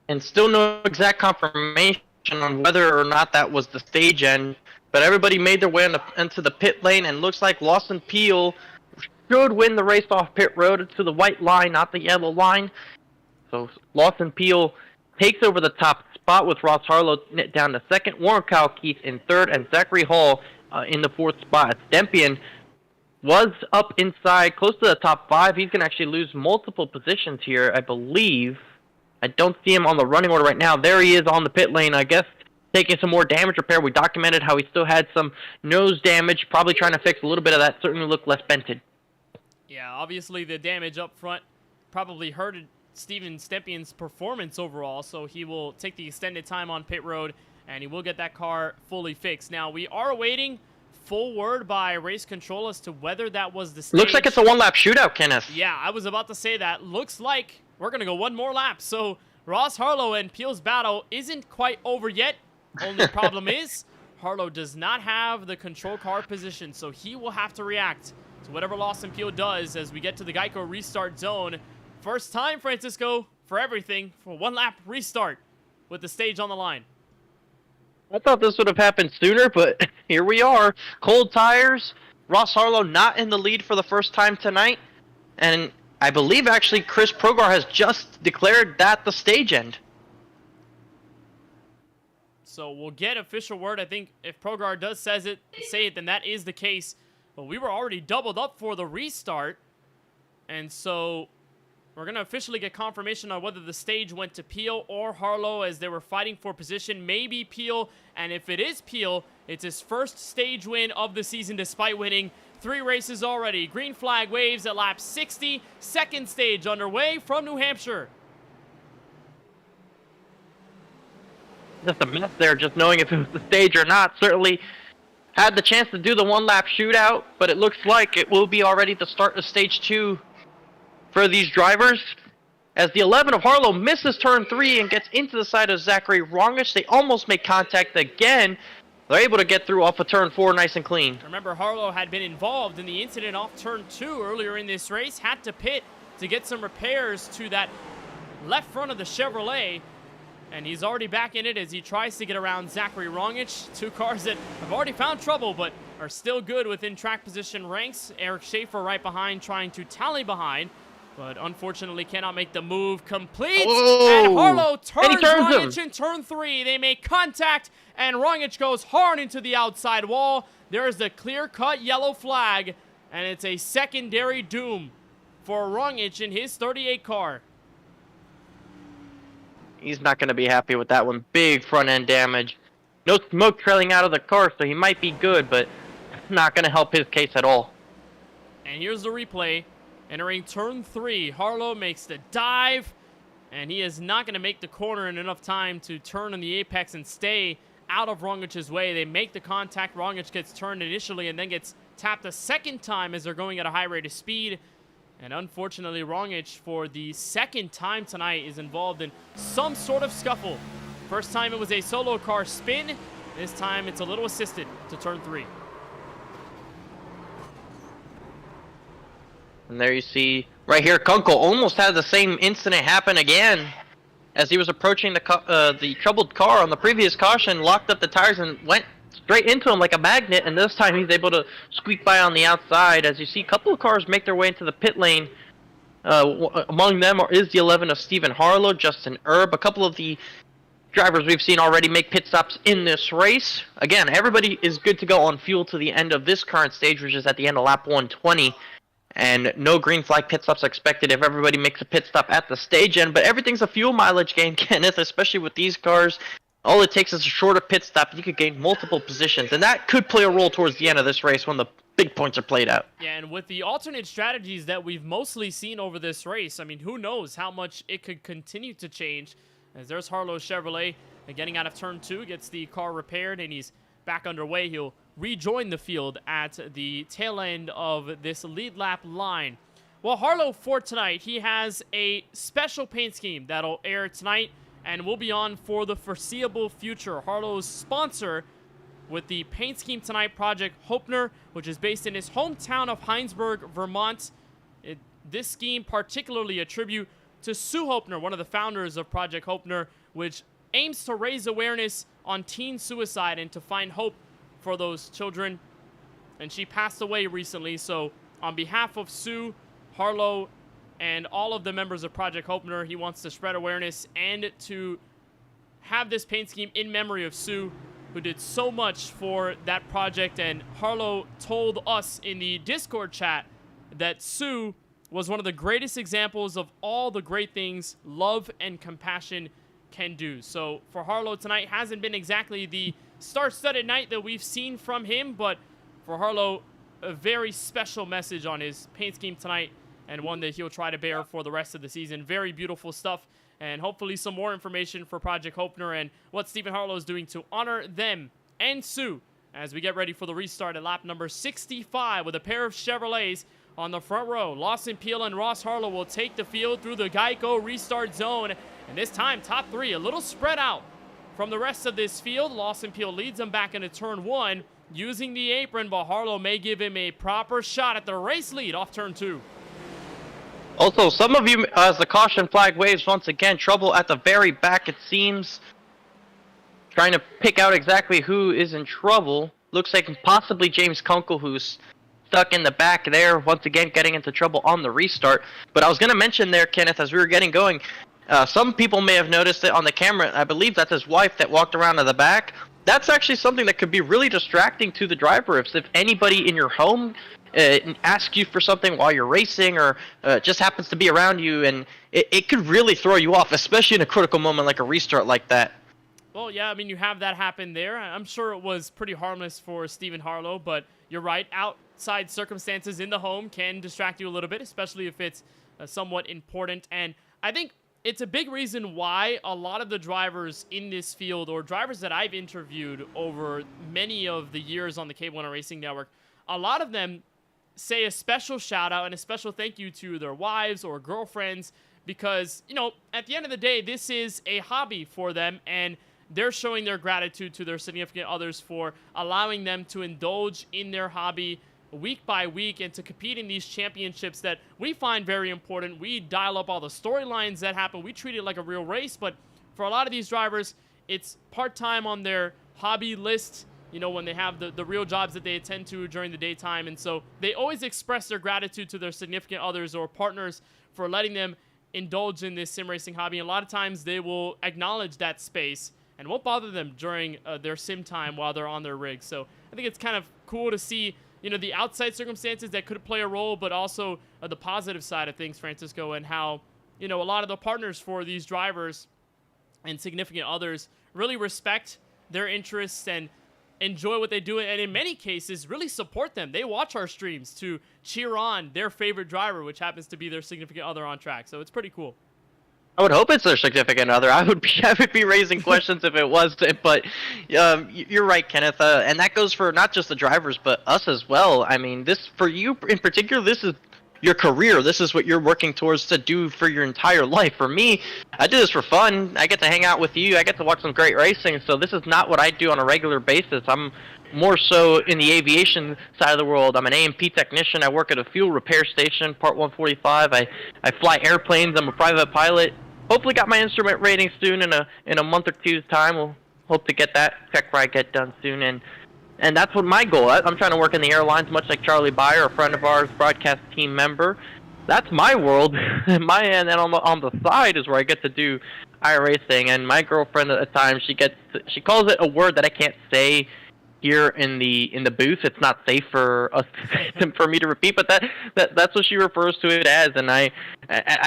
Speaker 2: And still no exact confirmation on whether or not that was the stage end, but everybody made their way into the pit lane, and looks like Lawson Peel should win the race off pit road to the white line, not the yellow line. So Lawson Peel takes over the top spot with Ross Harlow down to second, Warren Kyle Keith in third, and Zachary Hall in the fourth spot. Stempien was up inside, close to the top 5. He's going to actually lose multiple positions here, I believe. I don't see him on the running order right now. There he is on the pit lane, I guess, taking some more damage repair. We documented how he still had some nose damage, probably trying to fix a little bit of that. Certainly looked less bented.
Speaker 1: Yeah, obviously the damage up front probably hurted Steven Stempien's performance overall, so he will take the extended time on pit road, and he will get that car fully fixed. Now, we are awaiting full word by race control as to whether that was the stage.
Speaker 2: Looks like it's a one-lap shootout, Kenneth.
Speaker 1: Yeah, I was about to say that. Looks like we're going to go one more lap. So Ross Harlow and Peel's battle isn't quite over yet. Only problem is Harlow does not have the control car position, so he will have to react to whatever Lawson Peel does as we get to the Geico restart zone. First time, Francisco, for everything, for one lap restart with the stage on the line.
Speaker 2: I thought this would have happened sooner, but here we are. Cold tires. Ross Harlow not in the lead for the first time tonight. And I believe, actually, Chris Progar has just declared that the stage end.
Speaker 1: So we'll get official word. I think if Progar does say it, then that is the case. But we were already doubled up for the restart. And so we're going to officially get confirmation on whether the stage went to Peel or Harlow as they were fighting for position. Maybe Peel, and if it is Peel, it's his first stage win of the season despite winning 3 races already. Green flag waves at lap 60. Second stage underway from New Hampshire.
Speaker 2: Just a mess there, just knowing if it was the stage or not. Certainly had the chance to do the one-lap shootout, but it looks like it will be already the start of stage 2 for these drivers. As the 11 of Harlow misses turn 3 and gets into the side of Zachary Rongish, they almost make contact again. They're able to get through off of turn 4 nice and clean.
Speaker 1: Remember, Harlow had been involved in the incident off turn 2 earlier in this race, had to pit to get some repairs to that left front of the Chevrolet, and he's already back in it as he tries to get around Zachary Rongish. 2 cars that have already found trouble but are still good within track position ranks. Eric Schaefer right behind, trying to tally behind, but unfortunately cannot make the move complete.
Speaker 2: Oh,
Speaker 1: and Harlow turns Rongish
Speaker 2: him
Speaker 1: in turn 3. They make contact, and Rongish goes hard into the outside wall. There's the clear-cut yellow flag, and it's a secondary doom for Rongish in his 38 car.
Speaker 2: He's not going to be happy with that one. Big front-end damage. No smoke trailing out of the car, so he might be good, but not going to help his case at all.
Speaker 1: And here's the replay. Entering turn 3, Harlow makes the dive, and he is not going to make the corner in enough time to turn on the apex and stay out of Rongic's way. They make the contact. Rongic gets turned initially and then gets tapped a second time as they're going at a high rate of speed. And unfortunately, Rongic, for the second time tonight, is involved in some sort of scuffle. First time it was a solo car spin. This time it's a little assisted to turn 3.
Speaker 2: And there you see, right here, Kunkel almost had the same incident happen again as he was approaching the troubled car on the previous caution, locked up the tires and went straight into him like a magnet, and this time he's able to squeak by on the outside. As you see, a couple of cars make their way into the pit lane. Among them is the 11 of Stephen Harlow, Justin Erb, a couple of the drivers we've seen already make pit stops in this race. Again, everybody is good to go on fuel to the end of this current stage, which is at the end of lap 120. And no green flag pit stops expected if everybody makes a pit stop at the stage end. But everything's a fuel mileage gain, Kenneth, especially with these cars. All it takes is a shorter pit stop. You could gain multiple positions, and that could play a role towards the end of this race when the big points are played out.
Speaker 1: Yeah, and with the alternate strategies that we've mostly seen over this race, I mean, who knows how much it could continue to change. As there's Harlow Chevrolet getting out of turn 2, gets the car repaired, and he's back underway. He'll rejoin the field at the tail end of this lead lap line. Well, Harlow, for tonight, he has a special paint scheme that'll air tonight and will be on for the foreseeable future. Harlow's sponsor with the paint scheme tonight, Project Hopner, which is based in his hometown of Heinsberg, Vermont. This scheme particularly a tribute to Sue Hopner, one of the founders of Project Hopner, which aims to raise awareness on teen suicide and to find hope for those children. And she passed away recently, so on behalf of Sue, Harlow, and all of the members of Project Hopner, he wants to spread awareness and to have this paint scheme in memory of Sue, who did so much for that project. And Harlow told us in the Discord chat that Sue was one of the greatest examples of all the great things love and compassion can do. So for Harlow tonight, hasn't been exactly the star-studded night that we've seen from him, but for Harlow, a very special message on his paint scheme tonight, and one that he'll try to bear for the rest of the season. Very beautiful stuff, and hopefully some more information for Project Hopner and what Stephen Harlow is doing to honor them and Sue as we get ready for the restart at lap number 65 with a pair of Chevrolets on the front row. Lawson Peel and Ross Harlow will take the field through the Geico restart zone, and this time top 3 a little spread out from the rest of this field. Lawson Peel leads them back into turn 1 using the apron, but Harlow may give him a proper shot at the race lead off turn 2.
Speaker 2: Also, some of you, as the caution flag waves once again, trouble at the very back, it seems. Trying to pick out exactly who is in trouble. Looks like possibly James Kunkel, who's stuck in the back there, once again getting into trouble on the restart. But I was going to mention there, Kenneth, as we were getting going, some people may have noticed it on the camera. I believe that's his wife that walked around to the back. That's actually something that could be really distracting to the driver. If anybody in your home asks you for something while you're racing, or just happens to be around you, and it could really throw you off, especially in a critical moment like a restart like that.
Speaker 1: Well, yeah, I mean, you have that happen there. I'm sure it was pretty harmless for Stephen Harlow, but you're right. Outside circumstances in the home can distract you a little bit, especially if it's somewhat important. And I think it's a big reason why a lot of the drivers in this field, or drivers that I've interviewed over many of the years on the KBueno Racing Network, a lot of them say a special shout out and a special thank you to their wives or girlfriends, because, you know, at the end of the day, this is a hobby for them, and they're showing their gratitude to their significant others for allowing them to indulge in their hobby week by week and to compete in these championships that we find very important. We dial up all the storylines that happen. We treat it like a real race, but for a lot of these drivers, it's part-time on their hobby list, you know, when they have the real jobs that they attend to during the daytime. And so they always express their gratitude to their significant others or partners for letting them indulge in this sim racing hobby. And a lot of times they will acknowledge that space and won't bother them during their sim time while they're on their rig. So I think it's kind of cool to see, you know, the outside circumstances that could play a role, but also the positive side of things, Francisco, and how, you know, a lot of the partners for these drivers and significant others really respect their interests and enjoy what they do, and in many cases really support them. They watch our streams to cheer on their favorite driver, which happens to be their significant other on track. So it's pretty cool.
Speaker 2: I would hope it's their significant other. I would be raising questions if it was, but you're right, Kenneth, and that goes for not just the drivers, but us as well. I mean, this, for you in particular, this is your career. This is what you're working towards to do for your entire life. For me, I do this for fun. I get to hang out with you. I get to watch some great racing, so this is not what I do on a regular basis. I'm more so in the aviation side of the world. I'm an A&P technician. I work at a fuel repair station, Part 145. I fly airplanes. I'm a private pilot. Hopefully got my instrument rating soon in a month or two's time. We'll hope to get that tech ride get done soon. And And that's what my goal. I'm trying to work in the airlines, much like Charlie Byer, a friend of ours, broadcast team member. That's my world. My end, and on the side is where I get to do iRacing. And my girlfriend at the time, she calls it a word that I can't say here in the booth. It's not safe for us for me to repeat, but that's what she refers to it as. And I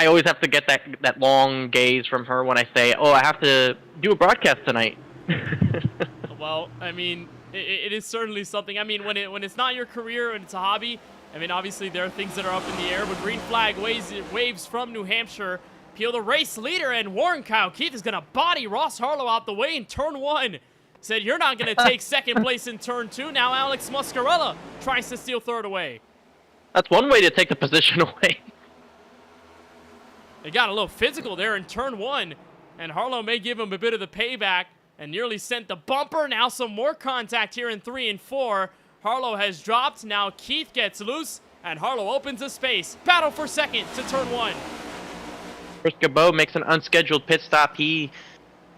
Speaker 2: always have to get that long gaze from her when I say, "Oh, I have to do a broadcast tonight."
Speaker 1: Well, I mean, it is certainly something. I mean, when it's not your career and it's a hobby, I mean, obviously there are things that are up in the air, but green flag waves from New Hampshire. Peel, the race leader, and Warren Kyle Keith is going to body Ross Harlow out the way in turn 1. Said, you're not going to take second place in turn 2. Now Alex Muscarella tries to steal third away.
Speaker 2: That's one way to take the position away.
Speaker 1: It got a little physical there in turn 1, and Harlow may give him a bit of the payback and nearly sent the bumper. Now some more contact here in 3 and 4. Harlow has dropped. Now Keith gets loose, and Harlow opens a space. Battle for second to turn 1.
Speaker 2: Chris Cabot makes an unscheduled pit stop. He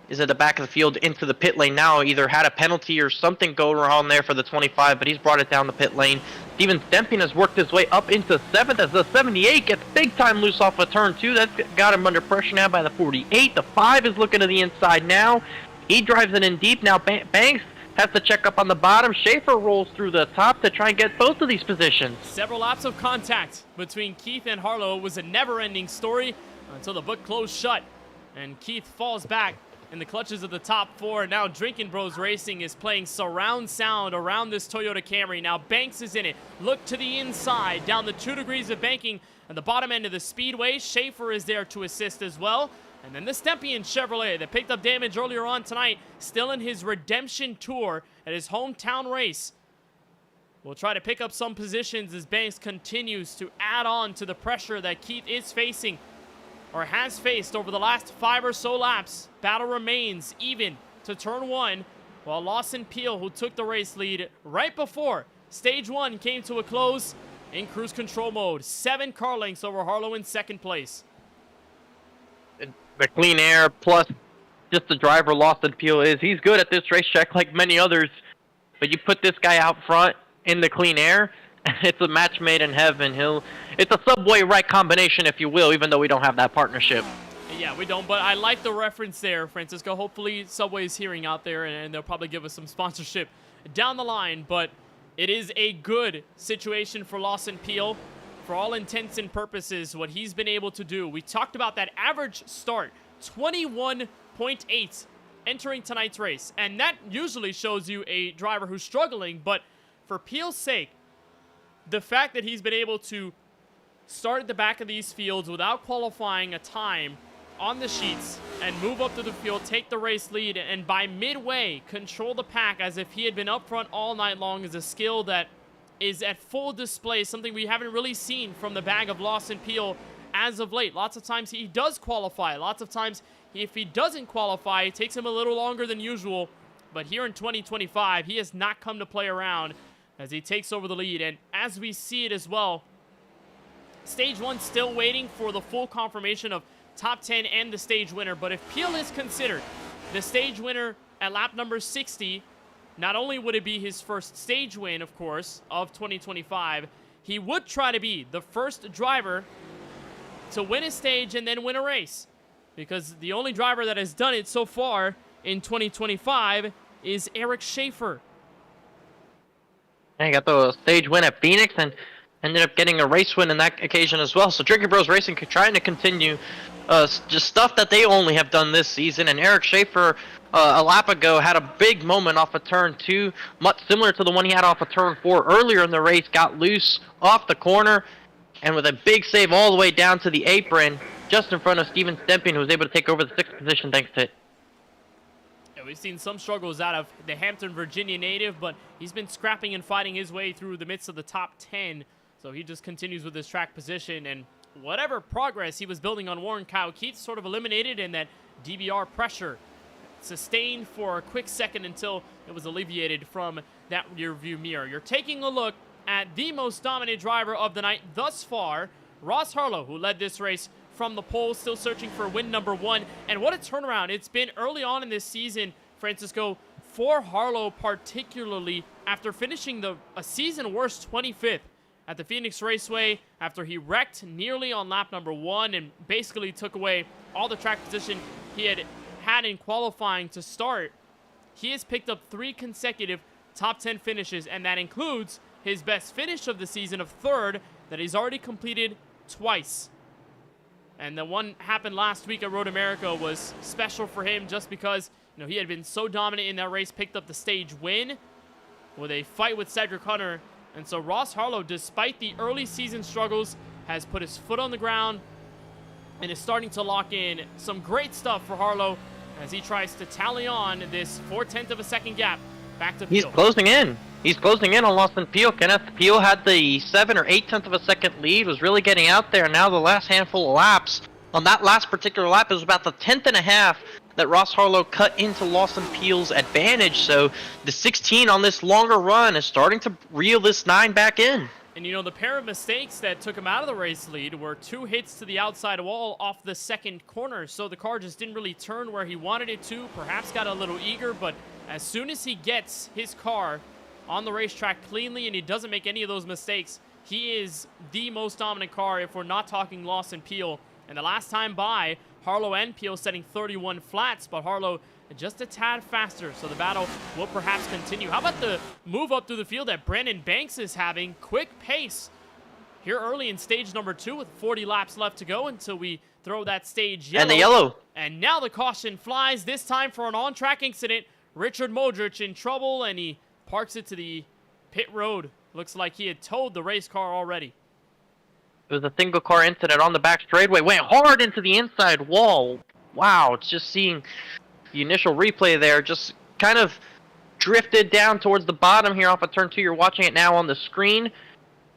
Speaker 2: is at the back of the field into the pit lane now. Either had a penalty or something go wrong there for the 25, but he's brought it down the pit lane. Steven Stemping has worked his way up into 7th as the 78 gets big time loose off of turn 2. That's got him under pressure now by the 48. The 5 is looking to the inside now. He drives it in deep. Now Banks has to check up on the bottom. Schaefer rolls through the top to try and get both of these positions.
Speaker 1: Several laps of contact between Keith and Harlow. It was a never-ending story until the book closed shut, and Keith falls back in the clutches of the top 4. Now Drinking Bros Racing is playing surround sound around this Toyota Camry. Now Banks is in it. Look to the inside, down the 2 degrees of banking at the bottom end of the speedway. Schaefer is there to assist as well. And then the Stempian Chevrolet that picked up damage earlier on tonight, still in his redemption tour at his hometown race, will try to pick up some positions as Banks continues to add on to the pressure that Keith is facing, or has faced over the last 5 or so laps. Battle remains even to turn 1, while Lawson Peel, who took the race lead right before stage 1 came to a close, in cruise control mode. 7 car lengths over Harlow in second place.
Speaker 2: The clean air plus just the driver Lawson Peel he's good at this racetrack like many others, but you put this guy out front in the clean air, it's a match made in heaven. It's a subway right combination, if you will, even though we don't have that partnership.
Speaker 1: Yeah, we don't, but I like the reference there, Francisco. Hopefully Subway's hearing out there, and they'll probably give us some sponsorship down the line, but it is a good situation for Lawson Peel. For all intents and purposes, what he's been able to do. We talked about that average start, 21.8 entering tonight's race. And that usually shows you a driver who's struggling, but for Peel's sake, the fact that he's been able to start at the back of these fields without qualifying a time on the sheets and move up to the field, take the race lead, and by midway control the pack as if he had been up front all night long is a skill that is at full display, something we haven't really seen from the bag of Lawson Peel as of late. Lots of times he does qualify. Lots of times, if he doesn't qualify, it takes him a little longer than usual. But here in 2025, he has not come to play around as he takes over the lead. And as we see it as well, stage 1 still waiting for the full confirmation of top 10 and the stage winner. But if Peel is considered the stage winner at lap number 60, not only would it be his first stage win, of course, of 2025, he would try to be the first driver to win a stage and then win a race. Because the only driver that has done it so far in 2025 is Eric Schaefer.
Speaker 2: He got the stage win at Phoenix and ended up getting a race win in that occasion as well. So Drinking Bros Racing trying to continue just stuff that they only have done this season. And Eric Schaefer, a lap ago, had a big moment off of turn 2, much similar to the one he had off of turn 4 earlier in the race. Got loose off the corner, and with a big save all the way down to the apron, just in front of Steven Stemping, who was able to take over the 6th position thanks to it.
Speaker 1: Yeah, we've seen some struggles out of the Hampton, Virginia native, but he's been scrapping and fighting his way through the midst of the top 10. So he just continues with his track position, and whatever progress he was building on Warren Kyle Keith sort of eliminated, and that DBR pressure sustained for a quick second until it was alleviated from that rear view mirror. You're taking a look at the most dominant driver of the night thus far, Ross Harlow, who led this race from the pole, still searching for win number 1. And what a turnaround it's been early on in this season, Francisco. for Harlow, particularly after finishing a season worst 25th at the Phoenix Raceway after he wrecked nearly on lap number 1 and basically took away all the track position he had in qualifying to start. He has picked up 3 consecutive top 10 finishes, and that includes his best finish of the season of 3rd that he's already completed twice. And the one happened last week at Road America was special for him just because, you know, he had been so dominant in that race, picked up the stage win with a fight with Cedric Hunter. And so Ross Harlow, despite the early season struggles, has put his foot on the ground and is starting to lock in some great stuff for Harlow as he tries to tally on this 0.4 of a second gap back to Peel.
Speaker 2: He's closing in. He's closing in on Lawson Peel. Kenneth Peel had the 7 or 8 of a second lead, was really getting out there. Now the last handful of laps, on that last particular lap, it was about the 10th that Ross Harlow cut into Lawson Peel's advantage. So the 16 on this longer run is starting to reel this 9 back in.
Speaker 1: And, you know, the pair of mistakes that took him out of the race lead were 2 hits to the outside wall off the second corner. So the car just didn't really turn where he wanted it to, perhaps got a little eager. But as soon as he gets his car on the racetrack cleanly and he doesn't make any of those mistakes, he is the most dominant car if we're not talking Lawson Peel. And the last time by, Harlow and Peel setting 31 flats, but Harlow just a tad faster, so the battle will perhaps continue. How about the move up through the field that Brandon Banks is having? Quick pace here early in stage number 2 with 40 laps left to go until we throw that stage yellow.
Speaker 2: And the yellow.
Speaker 1: And now the caution flies, this time for an on-track incident. Richard Modric in trouble, and he parks it to the pit road. Looks like he had towed the race car already.
Speaker 2: It was a single car incident on the back straightaway. Went hard into the inside wall. Wow, it's just seeing the initial replay there. Just kind of drifted down towards the bottom here off of turn 2. You're watching it now on the screen.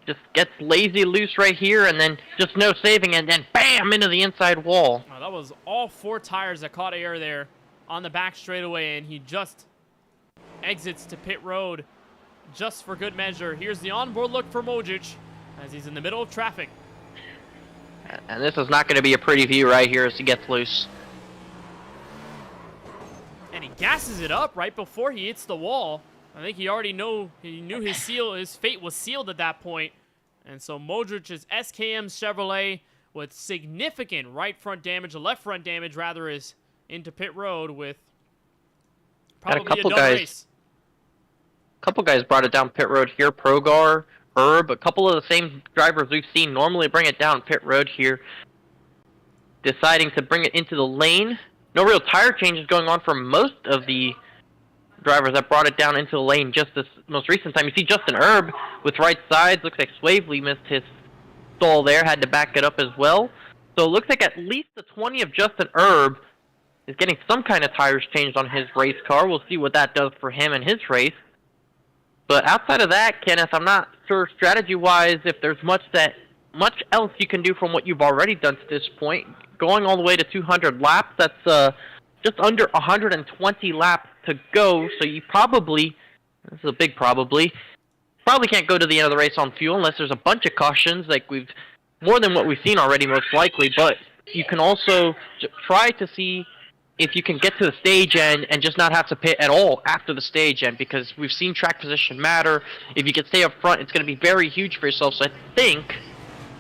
Speaker 2: Just gets lazy loose right here, and then just no saving, and then bam, into the inside wall.
Speaker 1: Oh, that was all 4 tires that caught air there on the back straightaway, and he just exits to pit road just for good measure. Here's the onboard look for Modric as he's in the middle of traffic.
Speaker 2: And this is not going to be a pretty view right here as he gets loose.
Speaker 1: And he gasses it up right before he hits the wall. I think he already knew his fate was sealed at that point. And so Modric's SKM Chevrolet with significant left front damage rather, is into pit road with probably a done race.
Speaker 2: A couple guys brought it down pit road here. Progar, Herb, a couple of the same drivers we've seen normally bring it down pit road here, deciding to bring it into the lane. No real tire changes going on for most of the drivers that brought it down into the lane just this most recent time. You see Justin Herb with right sides. Looks like Swavely missed his stall there, had to back it up as well. So it looks like at least the 20 of Justin Herb is getting some kind of tires changed on his race car. We'll see what that does for him in his race. But outside of that, Kenneth, I'm not sure strategy-wise if there's much else you can do from what you've already done to this point. Going all the way to 200 laps, that's just under 120 laps to go, so you probably, this is a big probably can't go to the end of the race on fuel unless there's a bunch of cautions, like more than what we've seen already most likely, but you can also try to see if you can get to the stage end and just not have to pit at all after the stage end, because we've seen track position matter. If you can stay up front, it's going to be very huge for yourself. So I think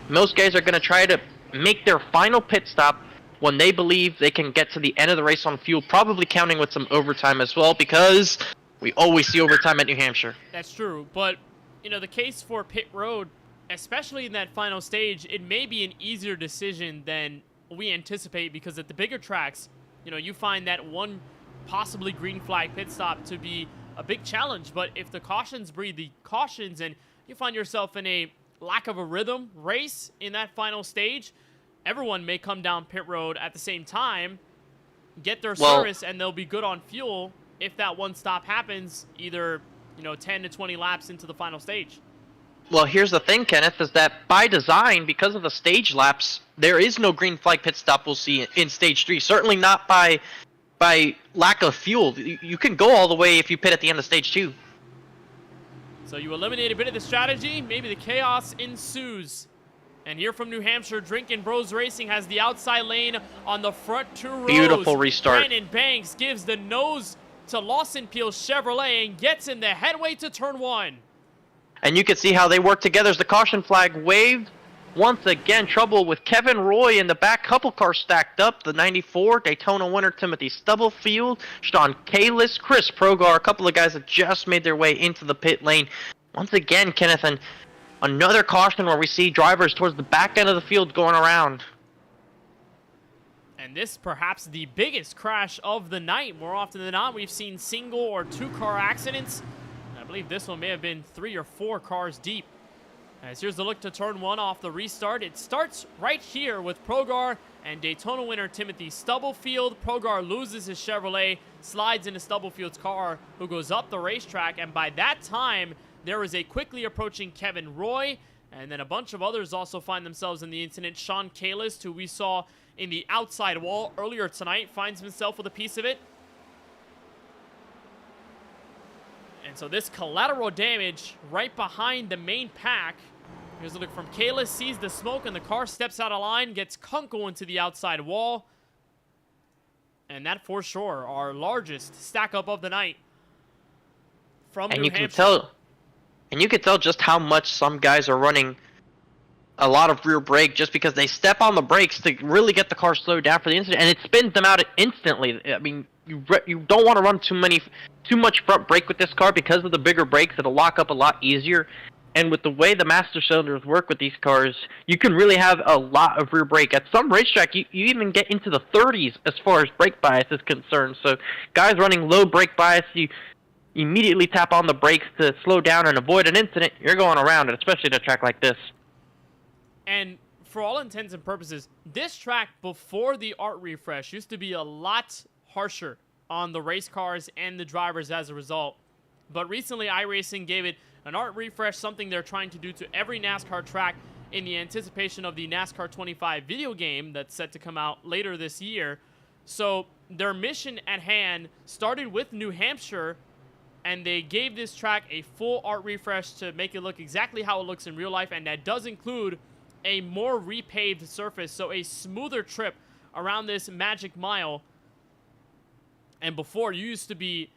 Speaker 2: most guys are going to try to make their final pit stop when they believe they can get to the end of the race on fuel, probably counting with some overtime as well, because we always see overtime at New Hampshire.
Speaker 1: That's true, but you know, the case for pit road, especially in that final stage, it may be an easier decision than we anticipate, because at the bigger tracks, you know, you find that one possibly green flag pit stop to be a big challenge. But if the cautions breed the cautions and you find yourself in a lack of a rhythm race in that final stage, everyone may come down pit road at the same time, get their service, and they'll be good on fuel if that one stop happens either, you know, 10 to 20 laps into the final stage.
Speaker 2: Well, here's the thing, Kenneth, is that by design, because of the stage laps, there is no green flag pit stop we'll see in Stage 3. Certainly not by lack of fuel. You can go all the way if you pit at the end of Stage 2.
Speaker 1: So you eliminate a bit of the strategy, maybe the chaos ensues. And here from New Hampshire, Drinkin' Bros Racing has the outside lane on the front 2 rows.
Speaker 2: Beautiful restart.
Speaker 1: Brandon Banks gives the nose to Lawson Peel's Chevrolet and gets in the headway to turn 1.
Speaker 2: And you can see how they work together as the caution flag waved. Once again, trouble with Kevin Roy in the back. Couple cars stacked up. The 94 Daytona winner Timothy Stubblefield, Sean Kalis, Chris Progar, a couple of guys that just made their way into the pit lane. Once again, Kenneth, and another caution where we see drivers towards the back end of the field going around.
Speaker 1: And this perhaps the biggest crash of the night. More often than not, we've seen single or 2-car accidents. I believe this one may have been 3 or 4 cars deep. As here's the look to turn 1 off the restart. It starts right here with Progar and Daytona winner Timothy Stubblefield. Progar loses his Chevrolet, slides into Stubblefield's car, who goes up the racetrack. And by that time, there is a quickly approaching Kevin Roy. And then a bunch of others also find themselves in the incident. Sean Kalis, who we saw in the outside wall earlier tonight, finds himself with a piece of it. And so this collateral damage right behind the main pack. Here's a look from Kalis, sees the smoke, and the car steps out of line, gets Kunkel into the outside wall. And that, for sure, our largest stack-up of the night from New Hampshire.
Speaker 2: And you can tell just how much some guys are running a lot of rear brake just because they step on the brakes to really get the car slowed down for the incident, and it spins them out instantly. I mean, you don't want to run too much front brake with this car because of the bigger brakes. It'll lock up a lot easier. And with the way the master cylinders work with these cars, you can really have a lot of rear brake. At some racetrack, you even get into the 30s as far as brake bias is concerned. So guys running low brake bias, you immediately tap on the brakes to slow down and avoid an incident. You're going around it, especially at a track like this.
Speaker 1: And for all intents and purposes, this track before the art refresh used to be a lot harsher on the race cars and the drivers as a result. But recently, iRacing gave it an art refresh, something they're trying to do to every NASCAR track in the anticipation of the NASCAR 25 video game that's set to come out later this year. So their mission at hand started with New Hampshire, and they gave this track a full art refresh to make it look exactly how it looks in real life, and that does include a more repaved surface, so a smoother trip around this magic mile. And before, you used to be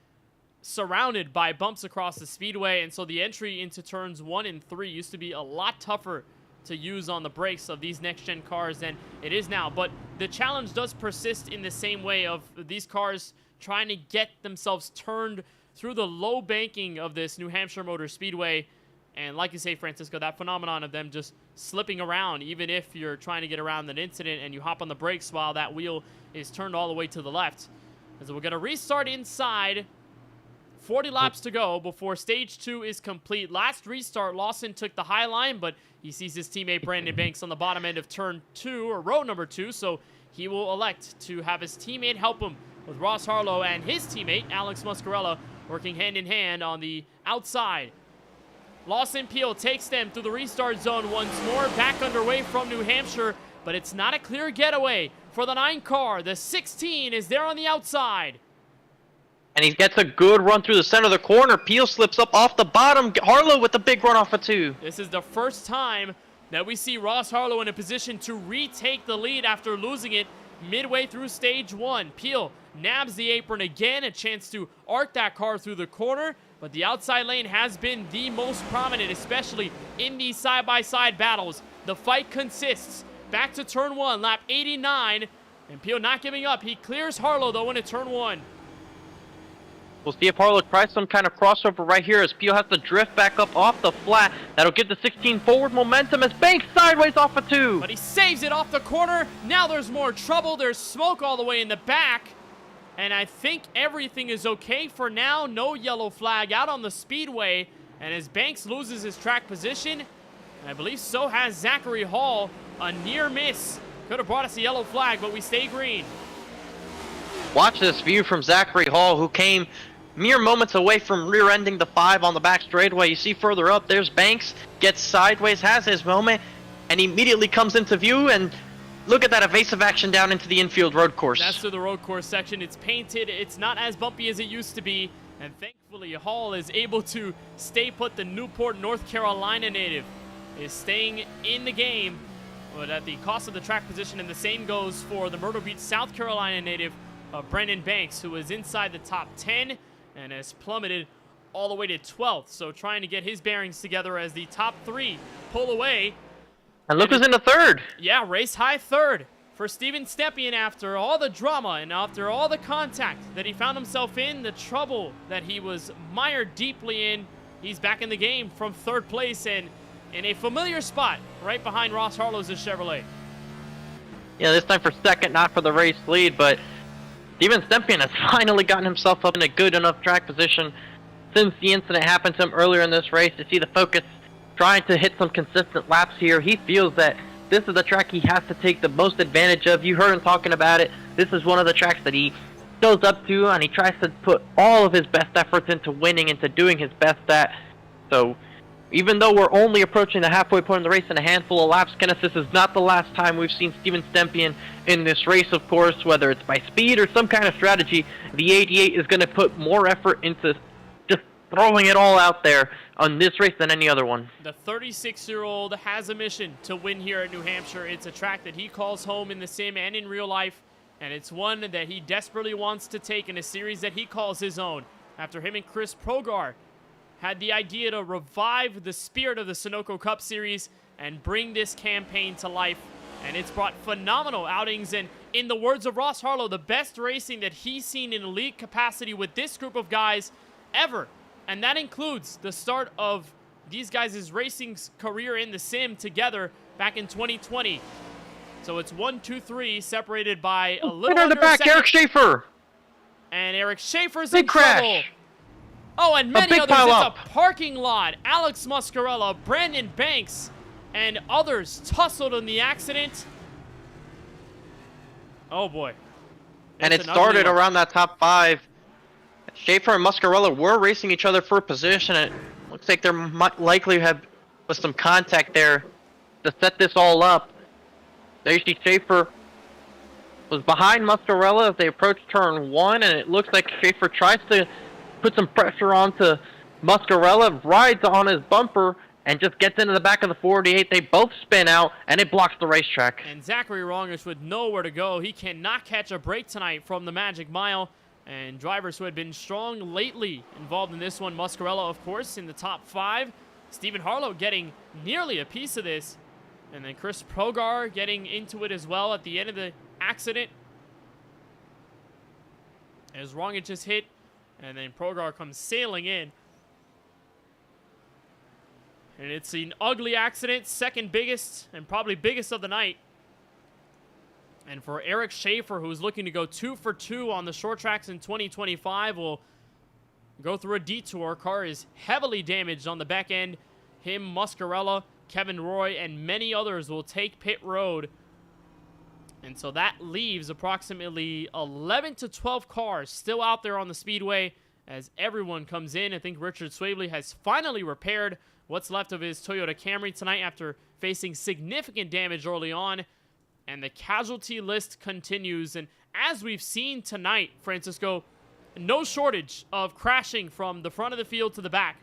Speaker 1: surrounded by bumps across the speedway, and so the entry into turns 1 and 3 used to be a lot tougher to use on the brakes of these next-gen cars than it is now. But the challenge does persist in the same way of these cars trying to get themselves turned through the low banking of this New Hampshire Motor Speedway. And like you say, Francisco, that phenomenon of them just slipping around, even if you're trying to get around an incident and you hop on the brakes while that wheel is turned all the way to the left. And so we're going to restart inside. 40 laps to go before stage 2 is complete. Last restart, Lawson took the high line, but he sees his teammate Brandon Banks on the bottom end of turn 2, or row number 2, so he will elect to have his teammate help him with Ross Harlow and his teammate, Alex Muscarella, working hand in hand on the outside. Lawson Peel takes them through the restart zone once more, back underway from New Hampshire, but it's not a clear getaway for the 9 car. The 16 is there on the outside.
Speaker 2: And he gets a good run through the center of the corner. Peel slips up off the bottom. Harlow with a big run off of 2.
Speaker 1: This is the first time that we see Ross Harlow in a position to retake the lead after losing it midway through stage 1. Peel nabs the apron again, a chance to arc that car through the corner, but the outside lane has been the most prominent, especially in these side-by-side battles. The fight consists. Back to turn 1, lap 89, and Peel not giving up. He clears Harlow, though, into turn 1.
Speaker 2: We'll see if Harlow tries some kind of crossover right here as Peel has to drift back up off the flat. That'll give the 16 forward momentum as Banks sideways off of 2.
Speaker 1: But he saves it off the corner. Now there's more trouble. There's smoke all the way in the back. And I think everything is okay for now. No yellow flag out on the speedway. And as Banks loses his track position, and I believe so has Zachary Hall, a near miss. Could have brought us a yellow flag, but we stay green.
Speaker 2: Watch this view from Zachary Hall, who came mere moments away from rear-ending the 5 on the back straightaway. You see further up, there's Banks, gets sideways, has his moment, and immediately comes into view, and look at that evasive action down into the infield road course.
Speaker 1: That's through the road course section. It's painted. It's not as bumpy as it used to be, and thankfully Hall is able to stay put. The Newport, North Carolina native is staying in the game, but at the cost of the track position, and the same goes for the Myrtle Beach, South Carolina native, Brendan Banks, who was inside the top 10 and has plummeted all the way to 12th. So trying to get his bearings together as the top 3 pull away.
Speaker 2: And look who's in the third.
Speaker 1: Yeah, race high third for Steven Stepien after all the drama and after all the contact that he found himself in, the trouble that he was mired deeply in. He's back in the game from third place and in a familiar spot right behind Ross Harlow's Chevrolet.
Speaker 2: Yeah, this time for second, not for the race lead, but Steven Stepien has finally gotten himself up in a good enough track position since the incident happened to him earlier in this race to see the focus trying to hit some consistent laps here. He feels that this is the track he has to take the most advantage of. You heard him talking about it. This is one of the tracks that he shows up to, and he tries to put all of his best efforts into winning, into doing his best at. So even though we're only approaching the halfway point in the race in a handful of laps, Kenneth, this is not the last time we've seen Steven Stepien in this race, of course, whether it's by speed or some kind of strategy. The 88 is going to put more effort into just throwing it all out there on this race than any other one.
Speaker 1: The 36-year-old has a mission to win here at New Hampshire. It's a track that he calls home in the sim and in real life, and it's one that he desperately wants to take in a series that he calls his own. After him and Chris Progar had the idea to revive the spirit of the Sunoco Cup Series and bring this campaign to life, and it's brought phenomenal outings, and in the words of Ross Harlow, the best racing that he's seen in elite capacity with this group of guys ever. And that includes the start of these guys' racing career in the sim together back in 2020. So it's 1, 2, 3, separated by a little
Speaker 2: in the back,
Speaker 1: second.
Speaker 2: Eric Schaefer.
Speaker 1: And Eric Schaefer's
Speaker 2: Big
Speaker 1: in
Speaker 2: crash.
Speaker 1: trouble. Oh, and many
Speaker 2: big
Speaker 1: others.
Speaker 2: pile
Speaker 1: It's
Speaker 2: up.
Speaker 1: a parking lot. Alex Muscarella, Brandon Banks, and others tussled in the accident. Oh, boy.
Speaker 2: And it
Speaker 1: It's an ugly
Speaker 2: started
Speaker 1: one.
Speaker 2: around that top 5. Schaefer and Muscarella were racing each other for position, and it looks like there might likely was some contact there to set this all up. There you see Schaefer was behind Muscarella as they approached turn 1, and it looks like Schaefer tries to put some pressure onto Muscarella, rides on his bumper, and just gets into the back of the 48. They both spin out, and it blocks the racetrack.
Speaker 1: And Zachary Rongish with nowhere to go. He cannot catch a break tonight from the Magic Mile. And drivers who had been strong lately involved in this one. Muscarella, of course, in the top 5. Stephen Harlow getting nearly a piece of this. And then Chris Progar getting into it as well at the end of the accident. As Rongish just hit. And then Progar comes sailing in. And it's an ugly accident. Second biggest and probably biggest of the night. And for Eric Schaefer, who's looking to go 2 for 2 on the short tracks in 2025, will go through a detour. Car is heavily damaged on the back end. Him, Muscarella, Kevin Roy, and many others will take pit road. And so that leaves approximately 11 to 12 cars still out there on the speedway as everyone comes in. I think Richard Swabley has finally repaired what's left of his Toyota Camry tonight after facing significant damage early on. And the casualty list continues. And as we've seen tonight, Francisco, no shortage of crashing from the front of the field to the back.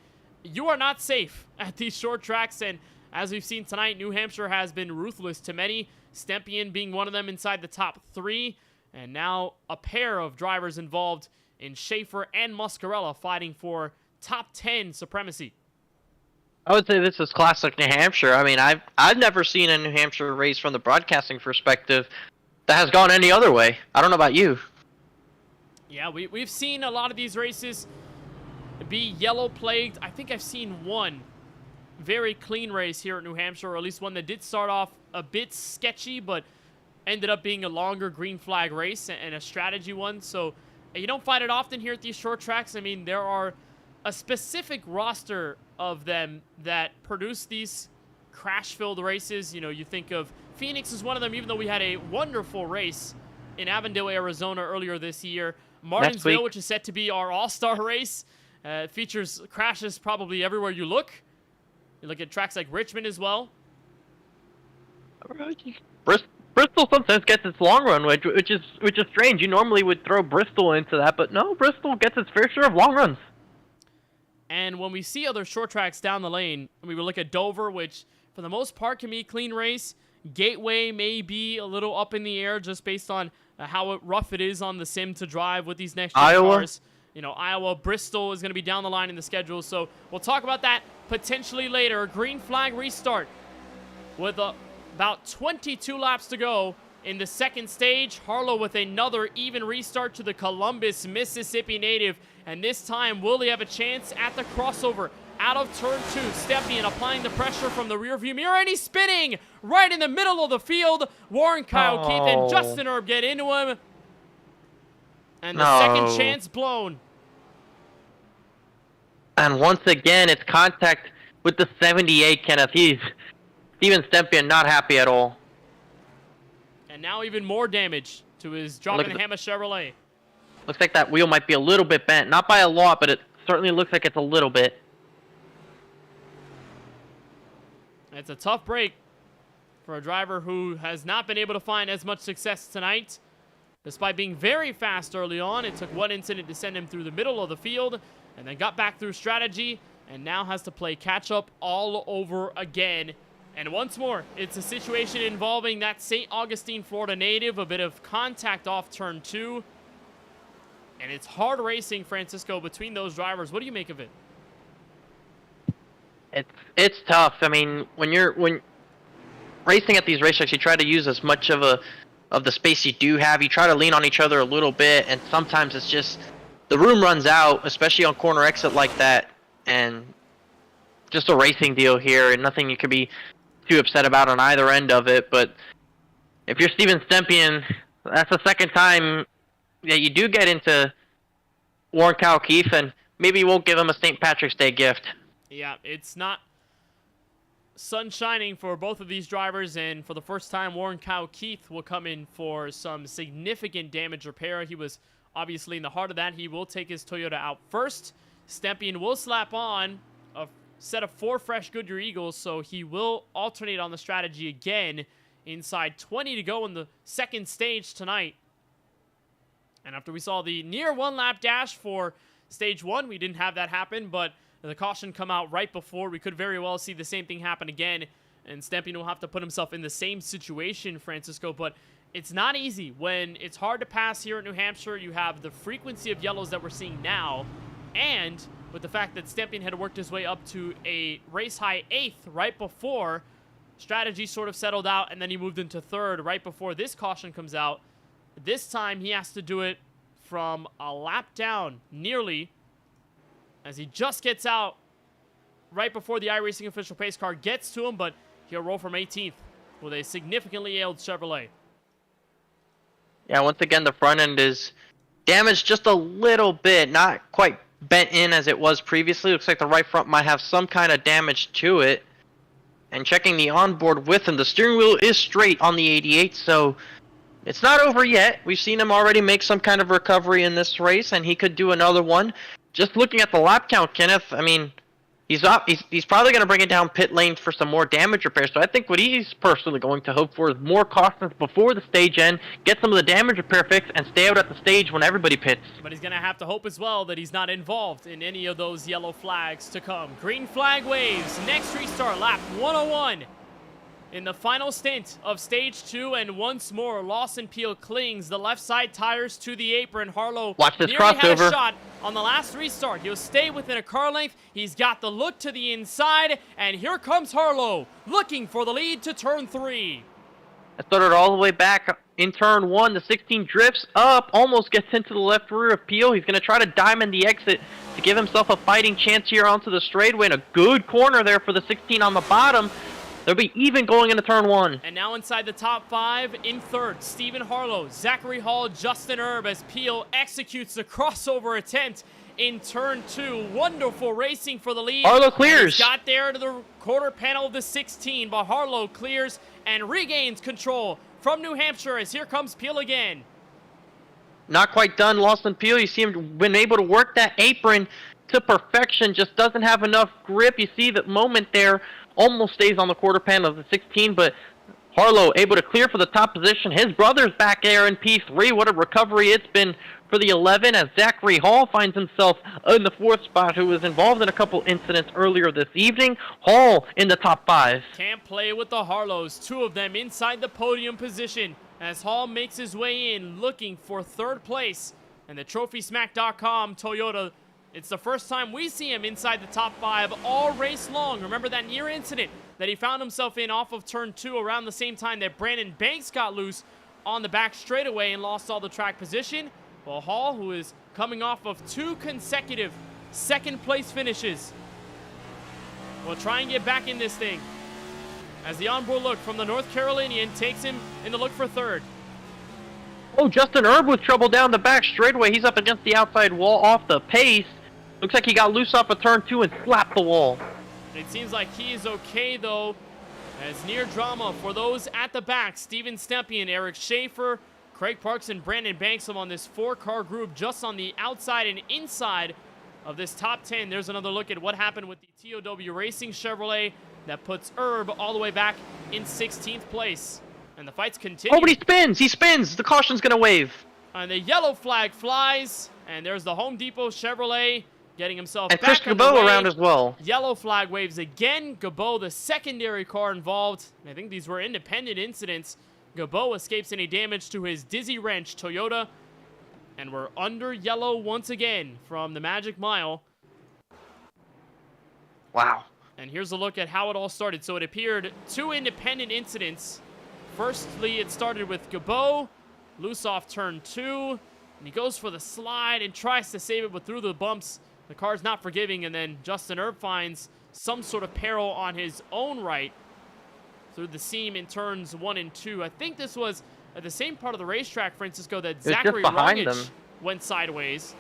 Speaker 1: You are not safe at these short tracks. And as we've seen tonight, New Hampshire has been ruthless to many. Stepien being one of them inside the top 3. And now a pair of drivers involved in Schaefer and Muscarella fighting for top 10 supremacy.
Speaker 2: I would say this is classic New Hampshire. I mean, I've never seen a New Hampshire race from the broadcasting perspective that has gone any other way. I don't know about you.
Speaker 1: Yeah, we've seen a lot of these races be yellow plagued. I think I've seen one very clean race here at New Hampshire, or at least one that did start off a bit sketchy, but ended up being a longer green flag race and a strategy one. So you don't find it often here at these short tracks. I mean, there are a specific roster of them that produce these crash-filled races. You know, you think of Phoenix is one of them, even though we had a wonderful race in Avondale, Arizona earlier this year. Martinsville, which is set to be our all-star race, features crashes probably everywhere you look. You look at tracks like Richmond as well.
Speaker 2: Bristol sometimes gets its long run, which is strange. You normally would throw Bristol into that, but no, Bristol gets its fair share of long runs.
Speaker 1: And when we see other short tracks down the lane, we would look at Dover, which for the most part can be a clean race. Gateway may be a little up in the air just based on how rough it is on the sim to drive with these next gen
Speaker 2: Iowa.
Speaker 1: cars. You know, Iowa, Bristol is going to be down the line in the schedule, so we'll talk about that potentially later. Green flag restart with about 22 laps to go in the second stage. Harlow with another even restart to the Columbus, Mississippi native, and this time will he have a chance at the crossover out of turn 2. Stepien applying the pressure from the rearview mirror, and he's spinning right in the middle of the field. Warren Kyle Keith and Justin Erb get into him. And the second chance blown.
Speaker 2: And once again, it's contact with the 78, Kenneth. Steven Stepien not happy at all.
Speaker 1: And now even more damage to his Droppin Hammah Chevrolet.
Speaker 2: Looks like that wheel might be a little bit bent. Not by a lot, but it certainly looks like it's a little bit.
Speaker 1: It's a tough break for a driver who has not been able to find as much success tonight. Despite being very fast early on, it took one incident to send him through the middle of the field, and then got back through strategy, and now has to play catch-up all over again. And once more, it's a situation involving that St. Augustine, Florida native, a bit of contact off turn 2. And it's hard racing, Francisco, between those drivers. What do you make of it?
Speaker 2: It's tough. I mean, when racing at these racetracks, you try to use as much of the space you do have. You try to lean on each other a little bit, and sometimes it's just the room runs out, especially on corner exit like that. And just a racing deal here, and nothing you could be too upset about on either end of it. But if you're Steven Stepien, that's the second time that you do get into Warren Kyle Keith, and maybe you won't give him a St. Patrick's Day gift.
Speaker 1: Yeah, it's not sun shining for both of these drivers, and for the first time, Warren Kyle Keith will come in for some significant damage repair. He was obviously in the heart of that. He will take his Toyota out first. Stepien will slap on a set of 4 fresh Goodyear Eagles, so he will alternate on the strategy again. Inside 20 to go in the second stage tonight. And after we saw the near one-lap dash for stage 1, we didn't have that happen, but the caution come out right before. We could very well see the same thing happen again, and Stepien will have to put himself in the same situation, Francisco. But it's not easy when it's hard to pass here in New Hampshire. You have the frequency of yellows that we're seeing now, and with the fact that Stepien had worked his way up to a race-high 8th right before, strategy sort of settled out, and then he moved into 3rd right before this caution comes out. This time, he has to do it from a lap down, nearly, as he just gets out right before the iRacing official pace car gets to him, but he'll roll from 18th with a significantly ailed Chevrolet.
Speaker 2: Yeah, once again, the front end is damaged just a little bit, not quite bent in as it was previously. Looks like the right front might have some kind of damage to it. And checking the onboard with him, the steering wheel is straight on the 88, so it's not over yet. We've seen him already make some kind of recovery in this race, and he could do another one. Just looking at the lap count, Kenneth, I mean, he's probably going to bring it down pit lane for some more damage repairs. So I think what he's personally going to hope for is more cautions before the stage end, get some of the damage repair fixed, and stay out at the stage when everybody pits.
Speaker 1: But he's going to have to hope as well that he's not involved in any of those yellow flags to come. Green flag waves. Next restart, lap 101. In the final stint of stage 2, and once more, Lawson Peel clings the left side tires to the apron. Harlow
Speaker 2: Watch this
Speaker 1: nearly had a
Speaker 2: crossover.
Speaker 1: shot on the last restart. He'll stay within a car length. He's got the look to the inside, and here comes Harlow, looking for the lead to turn 3.
Speaker 2: I started all the way back in turn 1. The 16 drifts up, almost gets into the left rear of Peel. He's going to try to diamond the exit to give himself a fighting chance here onto the straightaway, and a good corner there for the 16 on the bottom. They'll be even going into turn 1.
Speaker 1: And now inside the top 5, in 3rd, Stephen Harlow, Zachary Hall, Justin Erb, as Peel executes the crossover attempt in turn 2. Wonderful racing for the lead.
Speaker 2: Harlow clears.
Speaker 1: He's got there to the quarter panel of the 16, but Harlow clears and regains control from New Hampshire as here comes Peel again.
Speaker 2: Not quite done, Lawson Peel. You see him been able to work that apron to perfection, just doesn't have enough grip. You see that moment there, almost stays on the quarter panel of the 16, but Harlow able to clear for the top position. His brother's back there in P3. What a recovery it's been for the 11, as Zachary Hall finds himself in the 4th spot, who was involved in a couple incidents earlier this evening. Hall in the top 5.
Speaker 1: Can't play with the Harlows. 2 of them inside the podium position. as Hall makes his way in looking for third place. And the TrophySmack.com Toyota, it's the first time we see him inside the top 5 all race long. Remember that near incident that he found himself in off of turn 2 around the same time that Brandon Banks got loose on the back straightaway and lost all the track position? Well, Hall, who is coming off of 2 consecutive second place finishes, will try and get back in this thing as the onboard look from the North Carolinian takes him in the look for third.
Speaker 2: Oh, Justin Erb with trouble down the back straightaway. He's up against the outside wall off the pace. Looks like he got loose off of turn 2 and slapped the wall.
Speaker 1: It seems like he is okay, though, as near drama for those at the back. Steven Stempian, Eric Schaefer, Craig Parks, and Brandon Banksam on this 4-car group just on the outside and inside of this top 10. There's another look at what happened with the TOW Racing Chevrolet that puts Erb all the way back in 16th place. And the fights continue.
Speaker 2: Oh, but he spins! He spins! The caution's gonna wave.
Speaker 1: And the yellow flag flies, and there's the Home Depot Chevrolet getting himself
Speaker 2: And
Speaker 1: back
Speaker 2: Chris Gabot around as well.
Speaker 1: Yellow flag waves again. Gabot, the secondary car involved. I think these were independent incidents. Gabot escapes any damage to his Dizzy Wrench Toyota. And we're under yellow once again from the Magic Mile.
Speaker 2: Wow.
Speaker 1: And here's a look at how it all started. So it appeared 2 independent incidents. Firstly, it started with Gabot, loose off turn 2, and he goes for the slide and tries to save it, but through the bumps, the car's not forgiving, and then Justin Erb finds some sort of peril on his own right through the seam in turns 1 and 2. I think this was at the same part of the racetrack, Francisco, that Zachary Rungich went sideways,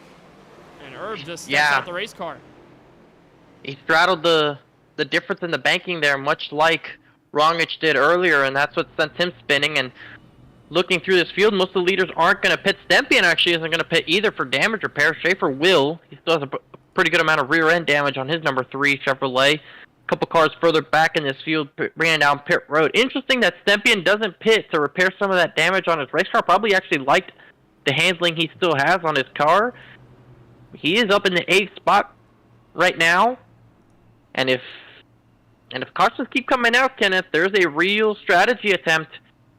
Speaker 1: and Erb just steps out the race car.
Speaker 2: He straddled the difference in the banking there, much like Rongich did earlier, and that's what sent him spinning. And looking through this field, most of the leaders aren't going to pit. Stempian actually isn't going to pit either for damage repair. Schaefer will. He still has a pretty good amount of rear-end damage on his number 3 Chevrolet. A couple cars further back in this field, bringing down pit road. Interesting that Stempian doesn't pit to repair some of that damage on his race car. Probably actually liked the handling he still has on his car. He is up in the 8th spot right now, and if cautions keep coming out, Kenneth, there's a real strategy attempt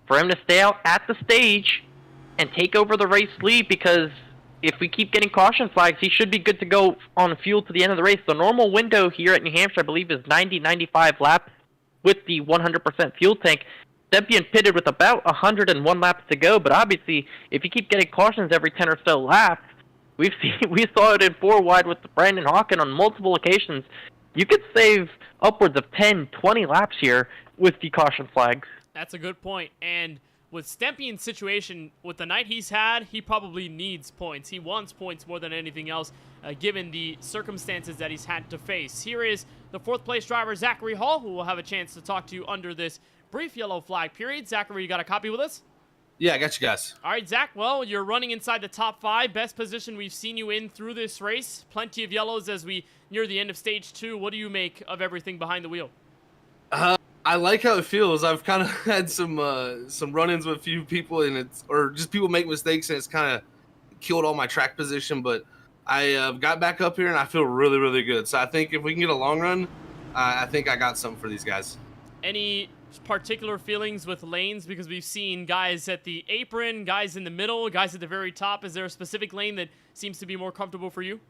Speaker 2: for him to stay out at the stage and take over the race lead, because if we keep getting caution flags, he should be good to go on fuel to the end of the race. The normal window here at New Hampshire, I believe, is 90-95 laps with the 100% fuel tank. Stempian pitted with about 101 laps to go, but obviously, if you keep getting cautions every 10 or so laps, we saw it in 4 wide with Brandon Hawken on multiple occasions. You could save upwards of 10, 20 laps here with the caution flags.
Speaker 1: That's a good point. And with Stempian's situation, with the night he's had, he probably needs points. He wants points more than anything else, given the circumstances that he's had to face. Here is the 4th place driver, Zachary Hall, who will have a chance to talk to you under this brief yellow flag period. Zachary, you got a copy with us?
Speaker 4: Yeah, I got you guys.
Speaker 1: All right, Zach. Well, you're running inside the top 5. Best position we've seen you in through this race. Plenty of yellows as we near the end of stage 2. What do you make of everything behind the wheel?
Speaker 4: I like how it feels. I've kind of had some run-ins with a few people, and or just people make mistakes, and it's kind of killed all my track position. But I got back up here, and I feel really, really good. So I think if we can get a long run, I think I got something for these guys.
Speaker 1: Any particular feelings with lanes, because we've seen guys at the apron, guys in the middle, guys at the very top? Is there a specific lane that seems to be more comfortable for you?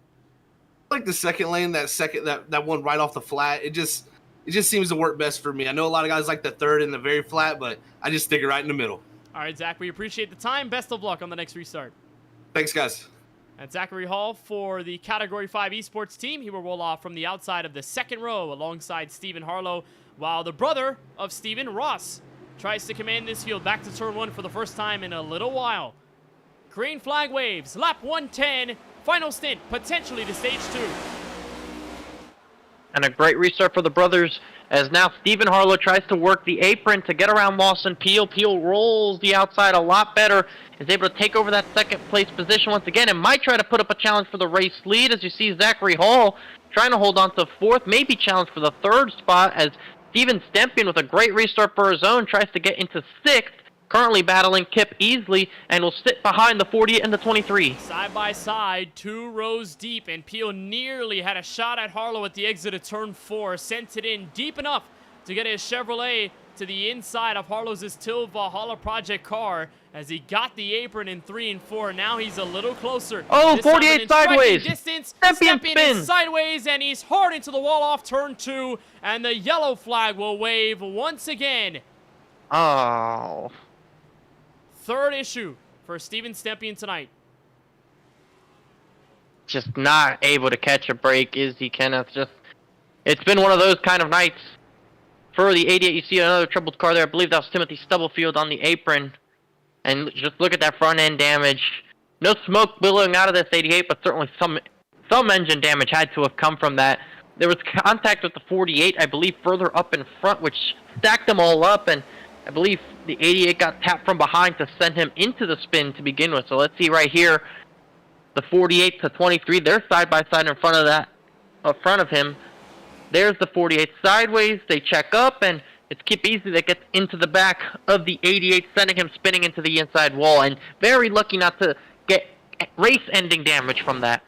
Speaker 4: Like the second lane, that one right off the flat, it just seems to work best for me. I know a lot of guys like the third and the very flat, but I just stick it right in the middle.
Speaker 1: All right, Zach, we appreciate the time. Best of luck on the next restart.
Speaker 4: Thanks, guys.
Speaker 1: That's Zachary Hall for the Category 5 esports team. He will roll off from the outside of the second row alongside Stephen Harlow, while the brother of Stephen, Ross, tries to command this field back to turn 1 for the first time in a little while. Green flag waves, lap 110, final stint, potentially to stage 2.
Speaker 2: And a great restart for the brothers, as now Stephen Harlow tries to work the apron to get around Lawson Peel. Peel rolls the outside a lot better, is able to take over that second place position once again, and might try to put up a challenge for the race lead, as you see Zachary Hall trying to hold on to 4th, maybe challenge for the 3rd spot, as Steven Stempian, with a great restart for his own, tries to get into 6th, currently battling Kip Easley, and will sit behind the 40 and the 23.
Speaker 1: Side by side, 2 rows deep, and Peel nearly had a shot at Harlow at the exit of turn 4, sent it in deep enough to get his Chevrolet to the inside of Harlow's Till Valhalla Project car as he got the apron in 3 and 4. Now he's a little closer.
Speaker 2: Oh,
Speaker 1: This time
Speaker 2: 48
Speaker 1: within striking
Speaker 2: sideways.
Speaker 1: distance.
Speaker 2: Stepien
Speaker 1: Stepien
Speaker 2: spin.
Speaker 1: is sideways, and he's hard into the wall off turn 2, and the yellow flag will wave once again.
Speaker 2: Oh.
Speaker 1: Third issue for Steven Stepien tonight.
Speaker 2: Just not able to catch a break, is he, Kenneth? It's been one of those kind of nights. For the 88, you see another troubled car there. I believe that was Timothy Stubblefield on the apron. And just look at that front end damage. No smoke billowing out of this 88, but certainly some engine damage had to have come from that. There was contact with the 48, I believe, further up in front, which stacked them all up. And I believe the 88 got tapped from behind to send him into the spin to begin with. So let's see right here. The 48 to 23, they're side by side in front of that, up front of him. There's the 48 sideways. They check up, and it's Kip Easley that gets into the back of the 88, sending him spinning into the inside wall. And very lucky not to get race-ending damage from that.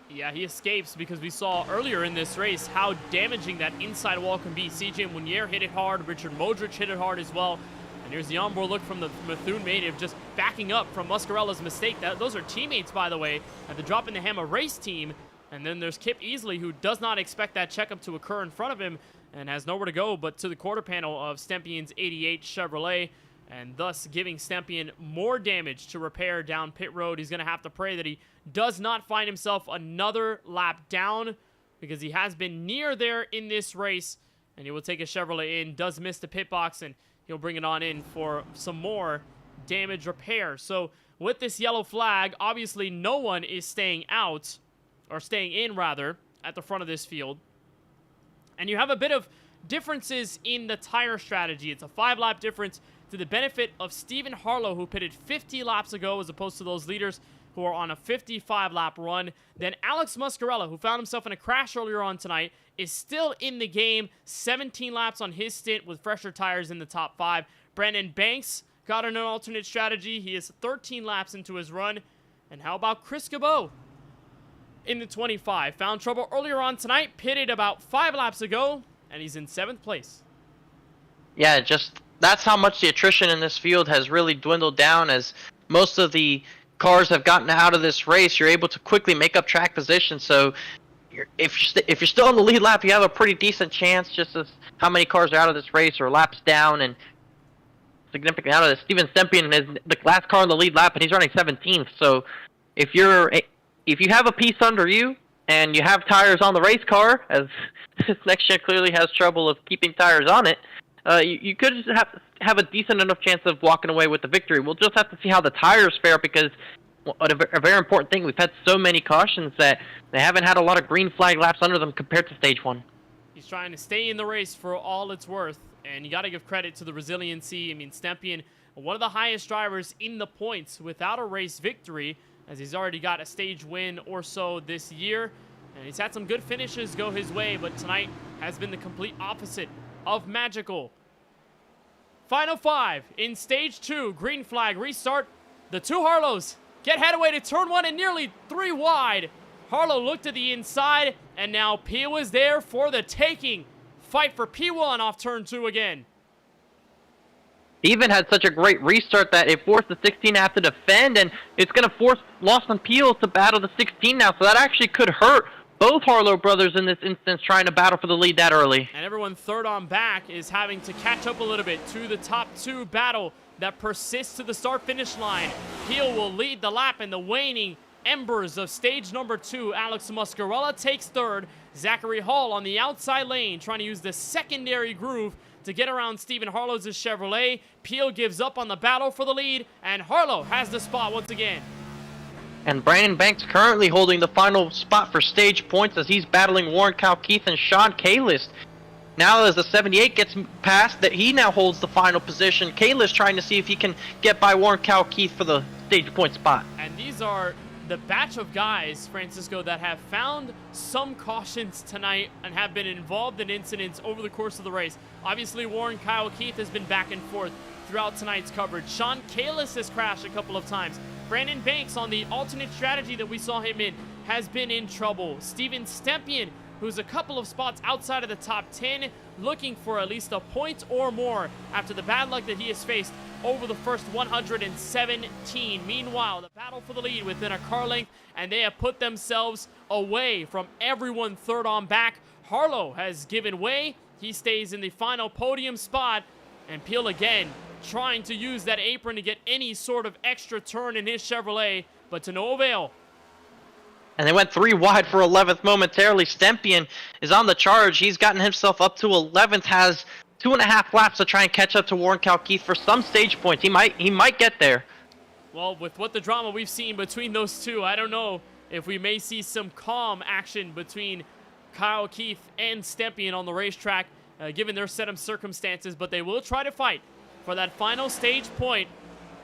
Speaker 1: Yeah, he escapes because we saw earlier in this race how damaging that inside wall can be. CJ Munier hit it hard. Richard Modric hit it hard as well. And here's the onboard look from the Methuen native, just backing up from Muscarella's mistake. Those are teammates, by the way, at the Droppin the Hammah race team. And then there's Kip Easley, who does not expect that checkup to occur in front of him and has nowhere to go but to the quarter panel of Stempien's 88 Chevrolet, and thus giving Stempien more damage to repair down pit road. He's going to have to pray that he does not find himself another lap down, because he has been near there in this race, and he will take a Chevrolet in, does miss the pit box, and he'll bring it on in for some more damage repair. So with this yellow flag, obviously no one is staying out, or staying in rather, at the front of this field. And you have a bit of differences in the tire strategy. It's a 5-lap difference to the benefit of Stephen Harlow, who pitted 50 laps ago, as opposed to those leaders who are on a 55-lap run. Then Alex Muscarella, who found himself in a crash earlier on tonight, is still in the game. 17 laps on his stint with fresher tires in the top 5. Brandon Banks got an alternate strategy. He is 13 laps into his run. And how about Chris Cabot in the 25? Found trouble earlier on tonight, pitted about 5 laps ago, and he's in 7th place.
Speaker 2: Yeah, just that's how much the attrition in this field has really dwindled down. As most of the cars have gotten out of this race, you're able to quickly make up track position. So if you're still on the lead lap, you have a pretty decent chance, just as how many cars are out of this race or laps down and significantly out of this. Steven Stempien is the last car on the lead lap, and he's running 17th. So if you have a piece under you and you have tires on the race car, as this next gen clearly has trouble of keeping tires on it, you could just have a decent enough chance of walking away with the victory. We'll just have to see how the tires fare, because a very important thing, we've had so many cautions that they haven't had a lot of green flag laps under them compared to stage 1.
Speaker 1: He's trying to stay in the race for all it's worth, and you got to give credit to the resiliency. I mean, Stempien, one of the highest drivers in the points without a race victory, as he's already got a stage win or so this year, and he's had some good finishes go his way, but tonight has been the complete opposite of magical. Final 5 in stage 2, green flag restart. The 2 Harlows get headway to turn 1 and nearly 3 wide. Harlow looked to the inside, and now P was there for the taking. Fight for P1 off turn 2 again.
Speaker 2: He even had such a great restart that it forced the 16 to have to defend, and it's going to force Lawson Peel to battle the 16 now, so that actually could hurt both Harlow brothers in this instance, trying to battle for the lead that early.
Speaker 1: And everyone third on back is having to catch up a little bit to the top 2 battle that persists to the start-finish line. Peel will lead the lap in the waning embers of stage number 2. Alex Muscarella takes 3rd. Zachary Hall on the outside lane, trying to use the secondary groove to get around Stephen Harlow's Chevrolet. Peel gives up on the battle for the lead, and Harlow has the spot once again.
Speaker 2: And Brandon Banks currently holding the final spot for stage points as he's battling Warren Keith and Sean Kalis. Now as the 78 gets past, that he now holds the final position. Kalis trying to see if he can get by Warren Keith for the stage point spot.
Speaker 1: And these are the batch of guys, Francisco, that have found some cautions tonight and have been involved in incidents over the course of the race. Obviously, Warren Keith has been back and forth throughout tonight's coverage. Sean Kalis has crashed a couple of times. Brandon Banks, on the alternate strategy that we saw him in, has been in trouble. Steven Stempien, who's a couple of spots outside of the top 10, looking for at least a point or more after the bad luck that he has faced over the first 117. Meanwhile, the battle for the lead within a car length, and they have put themselves away from everyone third on back. Harlow has given way. He stays in the final podium spot, and Peel again trying to use that apron to get any sort of extra turn in his Chevrolet, but to no avail.
Speaker 2: And they went 3 wide for 11th momentarily. Stempien is on the charge. He's gotten himself up to 11th, has 2.5 laps to try and catch up to Warren Kalkeith for some stage points. He might get there.
Speaker 1: Well, with what the drama we've seen between those two, I don't know if we may see some calm action between Kyle Keith and Stempien on the racetrack, given their set of circumstances, but they will try to fight for that final stage point.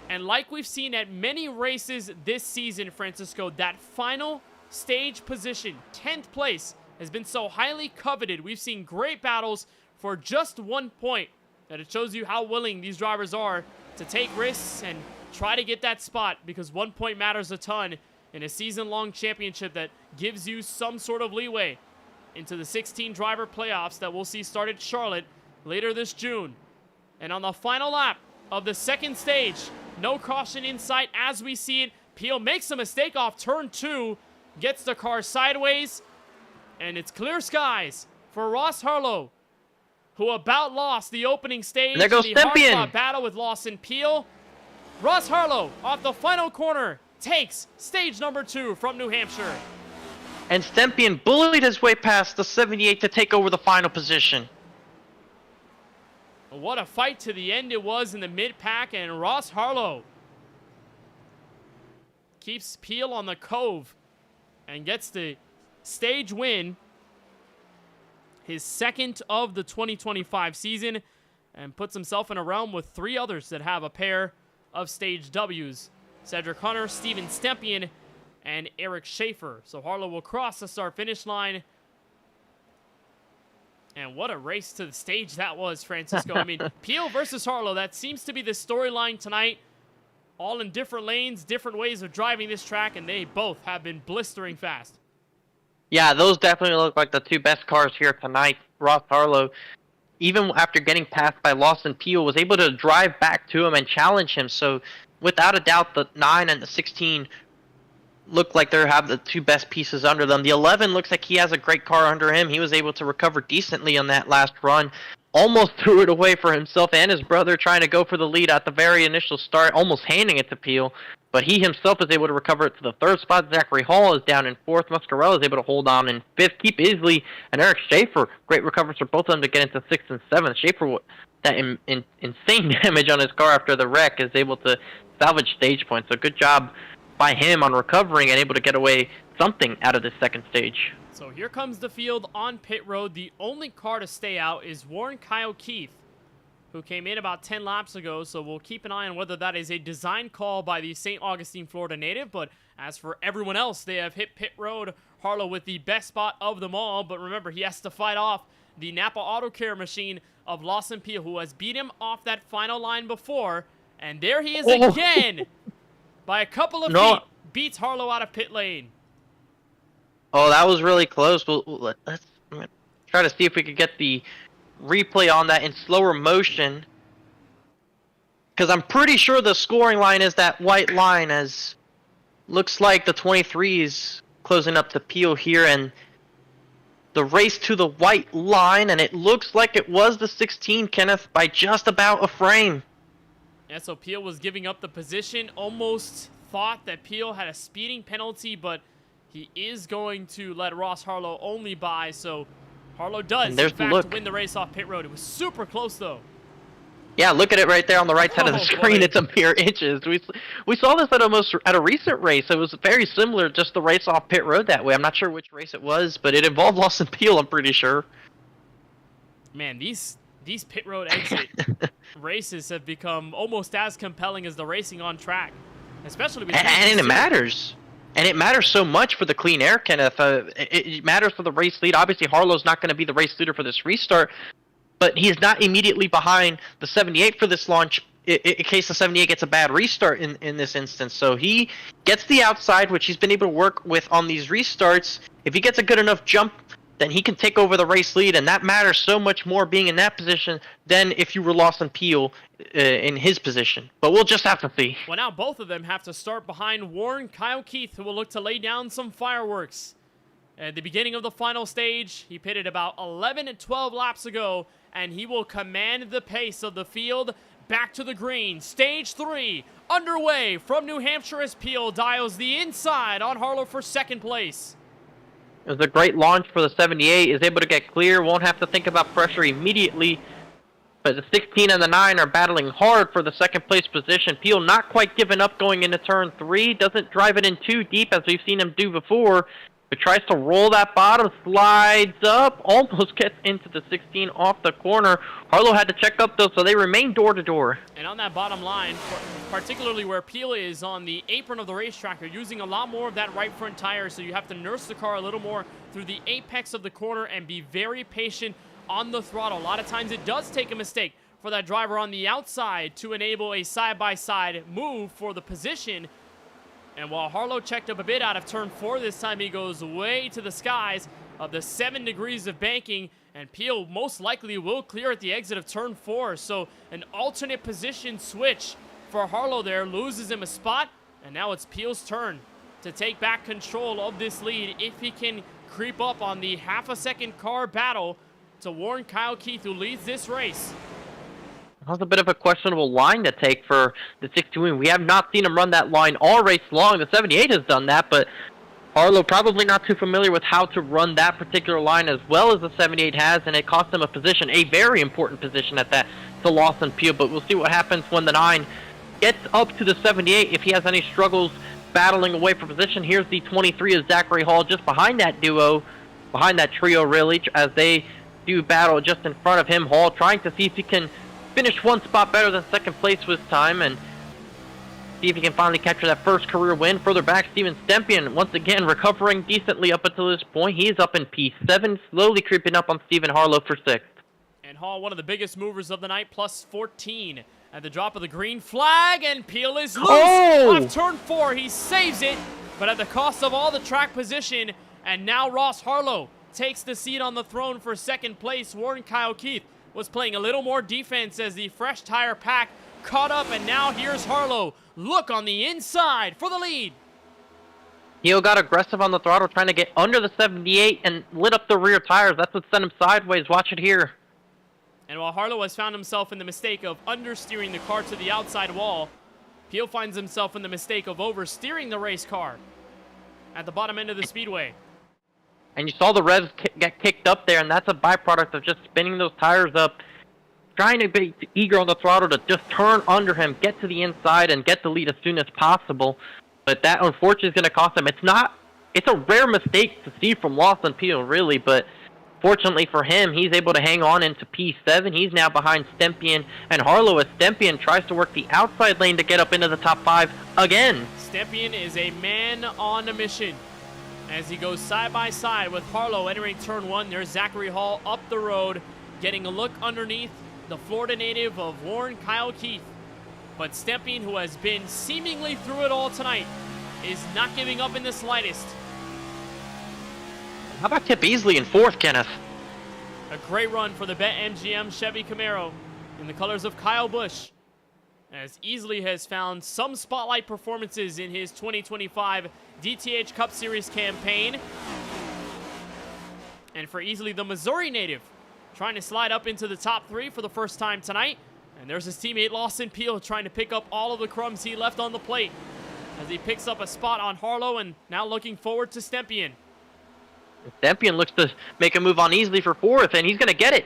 Speaker 1: And like we've seen at many races this season, Francisco, that final stage position, 10th place, has been so highly coveted. We've seen great battles for just 1 point, that it shows you how willing these drivers are to take risks and try to get that spot, because 1 point matters a ton in a season-long championship that gives you some sort of leeway into the 16 driver playoffs that we'll see start at Charlotte later this June. And on the final lap of the second stage, no caution in sight as we see it. Peel makes a mistake off turn 2, gets the car sideways, and it's clear skies for Ross Harlow, who about lost the opening stage
Speaker 2: there goes
Speaker 1: in the
Speaker 2: Stempien.
Speaker 1: hard-fought battle with Lawson Peel. Ross Harlow, off the final corner, takes stage number 2 from New Hampshire.
Speaker 2: And Stempien bullied his way past the 78 to take over the final position.
Speaker 1: What a fight to the end it was in the mid-pack, and Ross Harlow keeps Peel on the cove and gets the stage win, his second of the 2025 season, and puts himself in a realm with 3 others that have a pair of stage W's. Cedric Hunter, Steven Stempien, and Eric Schaefer. So Harlow will cross the start-finish line. And what a race to the stage that was, Francisco. I mean, Peel versus Harlow, that seems to be the storyline tonight. All in different lanes, different ways of driving this track, and they both have been blistering fast.
Speaker 2: Yeah, those definitely look like the 2 best cars here tonight. Ross Harlow, even after getting passed by Lawson Peel, was able to drive back to him and challenge him. So without a doubt, the 9 and the 16 look like they have the 2 best pieces under them. The 11 looks like he has a great car under him. He was able to recover decently on that last run. Almost threw it away for himself and his brother, trying to go for the lead at the very initial start, almost handing it to Peel. But he himself is able to recover it to the 3rd spot. Zachary Hall is down in 4th. Muscarella is able to hold on in 5th. Keep Isley and Eric Schaefer, great recovers for both of them to get into 6th and 7th. Schaefer, that insane damage on his car after the wreck, is able to salvage stage points. So good job by him on recovering and able to get away something out of this second stage.
Speaker 1: So here comes the field on pit road. The only car to stay out is Warren Kyle Keith, who came in about 10 laps ago, so we'll keep an eye on whether that is a design call by the St. Augustine, Florida native. But as for everyone else, they have hit pit road. Harlow with the best spot of them all, but remember, he has to fight off the Napa Auto Care machine of Lawson Peel, who has beat him off that final line before, and there he is again, by a couple of feet, beats Harlow out of pit lane.
Speaker 2: Oh, that was really close. Let's try to see if we could get the replay on that in slower motion, because I'm pretty sure the scoring line is that white line, as looks like the 23's closing up to Peel here, and the race to the white line, and it looks like it was the 16, Kenneth, by just about a frame.
Speaker 1: Yeah, so Peel was giving up the position, almost thought that Peel had a speeding penalty, but he is going to let Ross Harlow only by, so Harlow does, in fact, win the race off pit road. It was super close, though.
Speaker 2: Yeah, look at it right there on the right side of the screen.
Speaker 1: Boy.
Speaker 2: It's a mere inches. We saw this at a recent race. It was very similar, just the race off pit road that way. I'm not sure which race it was, but it involved Lawson Peel, I'm pretty sure.
Speaker 1: Man, these pit road exit races have become almost as compelling as the racing on track, especially between
Speaker 2: and it matters. And it matters so much for the clean air, Kenneth. It matters for the race lead. Obviously, Harlow's not going to be the race leader for this restart, but he's not immediately behind the 78 for this launch in case the 78 gets a bad restart in this instance. So he gets the outside, which he's been able to work with on these restarts. If he gets a good enough jump then he can take over the race lead, and that matters so much more being in that position than if you were Lawson Peel in his position. But we'll just have to see.
Speaker 1: Well, now both of them have to start behind Warren Kyle Keith, who will look to lay down some fireworks. At the beginning of the final stage, he pitted about 11 and 12 laps ago, and he will command the pace of the field back to the green. Stage 3 underway from New Hampshire as Peel dials the inside on Harlow for second place.
Speaker 2: It was a great launch for the 78, is able to get clear, won't have to think about pressure immediately. But the 16 and the 9 are battling hard for the second place position. Peel not quite giving up going into turn 3, doesn't drive it in too deep as we've seen him do before, but tries to roll that bottom, slides up, almost gets into the 16 off the corner. Harlow had to check up though, so they remain door to door.
Speaker 1: And on that bottom line, particularly where Peel is on the apron of the racetrack, you're using a lot more of that right front tire, so you have to nurse the car a little more through the apex of the corner and be very patient on the throttle. A lot of times it does take a mistake for that driver on the outside to enable a side-by-side move for the position. And while Harlow checked up a bit out of turn 4, this time he goes way to the skies of the 7 degrees of banking, and Peel most likely will clear at the exit of turn 4. So an alternate position switch for Harlow there, loses him a spot, and now it's Peel's turn to take back control of this lead if he can creep up on the half-a-second car battle to Warren Kyle Keith, who leads this race.
Speaker 2: That was a bit of a questionable line to take for the 62. We have not seen him run that line all race long. The 78 has done that, but Harlow probably not too familiar with how to run that particular line as well as the 78 has, and it cost him a position, a very important position at that, to Lawson Peel. But we'll see what happens when the 9 gets up to the 78, if he has any struggles battling away for position. Here's the 23 of Zachary Hall just behind that duo, behind that trio really, as they do battle just in front of him. Hall trying to see if he can finish one spot better than second place this time and see if he can finally capture that first career win. Further back, Steven Stempian once again recovering decently up until this point. He is up in P7, slowly creeping up on Stephen Harlow for 6th.
Speaker 1: And Hall, one of the biggest movers of the night, plus 14 at the drop of the green flag, and Peel is loose off turn 4. He saves it, but at the cost of all the track position. And now Ross Harlow takes the seat on the throne for second place. Warren Kyle Keith was playing a little more defense as the fresh tire pack caught up, and now here's Harlow. Look on the inside for the lead.
Speaker 2: Heel got aggressive on the throttle, trying to get under the 78 and lit up the rear tires. That's what sent him sideways. Watch it here.
Speaker 1: And while Harlow has found himself in the mistake of understeering the car to the outside wall, Peel finds himself in the mistake of oversteering the race car at the bottom end of the speedway.
Speaker 2: And you saw the revs get kicked up there, and that's a byproduct of just spinning those tires up, trying to be eager on the throttle to just turn under him, get to the inside, and get the lead as soon as possible. But that, unfortunately, is going to cost him. It's a rare mistake to see from Lawson Peel, really, but fortunately for him, he's able to hang on into P7. He's now behind Stempian and Harlow as Stempian tries to work the outside lane to get up into the top 5 again.
Speaker 1: Stempian is a man on a mission as he goes side by side with Harlow entering turn 1. There's Zachary Hall up the road, getting a look underneath the Florida native of Warren Kyle Keith. But Stempian, who has been seemingly through it all tonight, is not giving up in the slightest.
Speaker 2: How about Tip Easley in 4th, Kenneth?
Speaker 1: A great run for the BetMGM Chevy Camaro in the colors of Kyle Busch, as Easley has found some spotlight performances in his 2025 DTH Cup Series campaign. And for Easley, the Missouri native, trying to slide up into the top 3 for the first time tonight. And there's his teammate Lawson Peel trying to pick up all of the crumbs he left on the plate as he picks up a spot on Harlow, and now looking forward to Stempian.
Speaker 2: Stempian looks to make a move on Easley for 4th, and he's going to get it.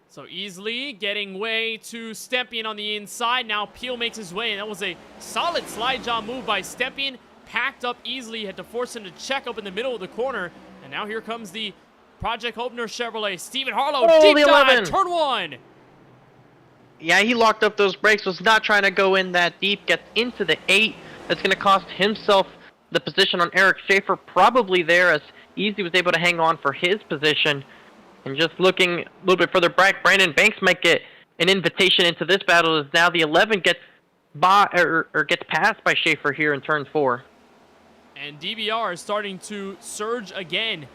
Speaker 1: So Easley getting way to Stempian on the inside. Now Peel makes his way, and that was a solid slide job move by Stempian. Packed up Easley, had to force him to check up in the middle of the corner. And now here comes the Project Hopner Chevrolet. Stephen Harlow, deep dive, turn 1.
Speaker 2: Yeah, he locked up those brakes, was not trying to go in that deep, gets into the 8. That's going to cost himself the position on Eric Schaefer, probably there, as Easley was able to hang on for his position. And just looking a little bit further back, Brandon Banks might get an invitation into this battle, as now the 11 gets by or gets passed by Schaefer here in turn 4.
Speaker 1: And DBR is starting to surge again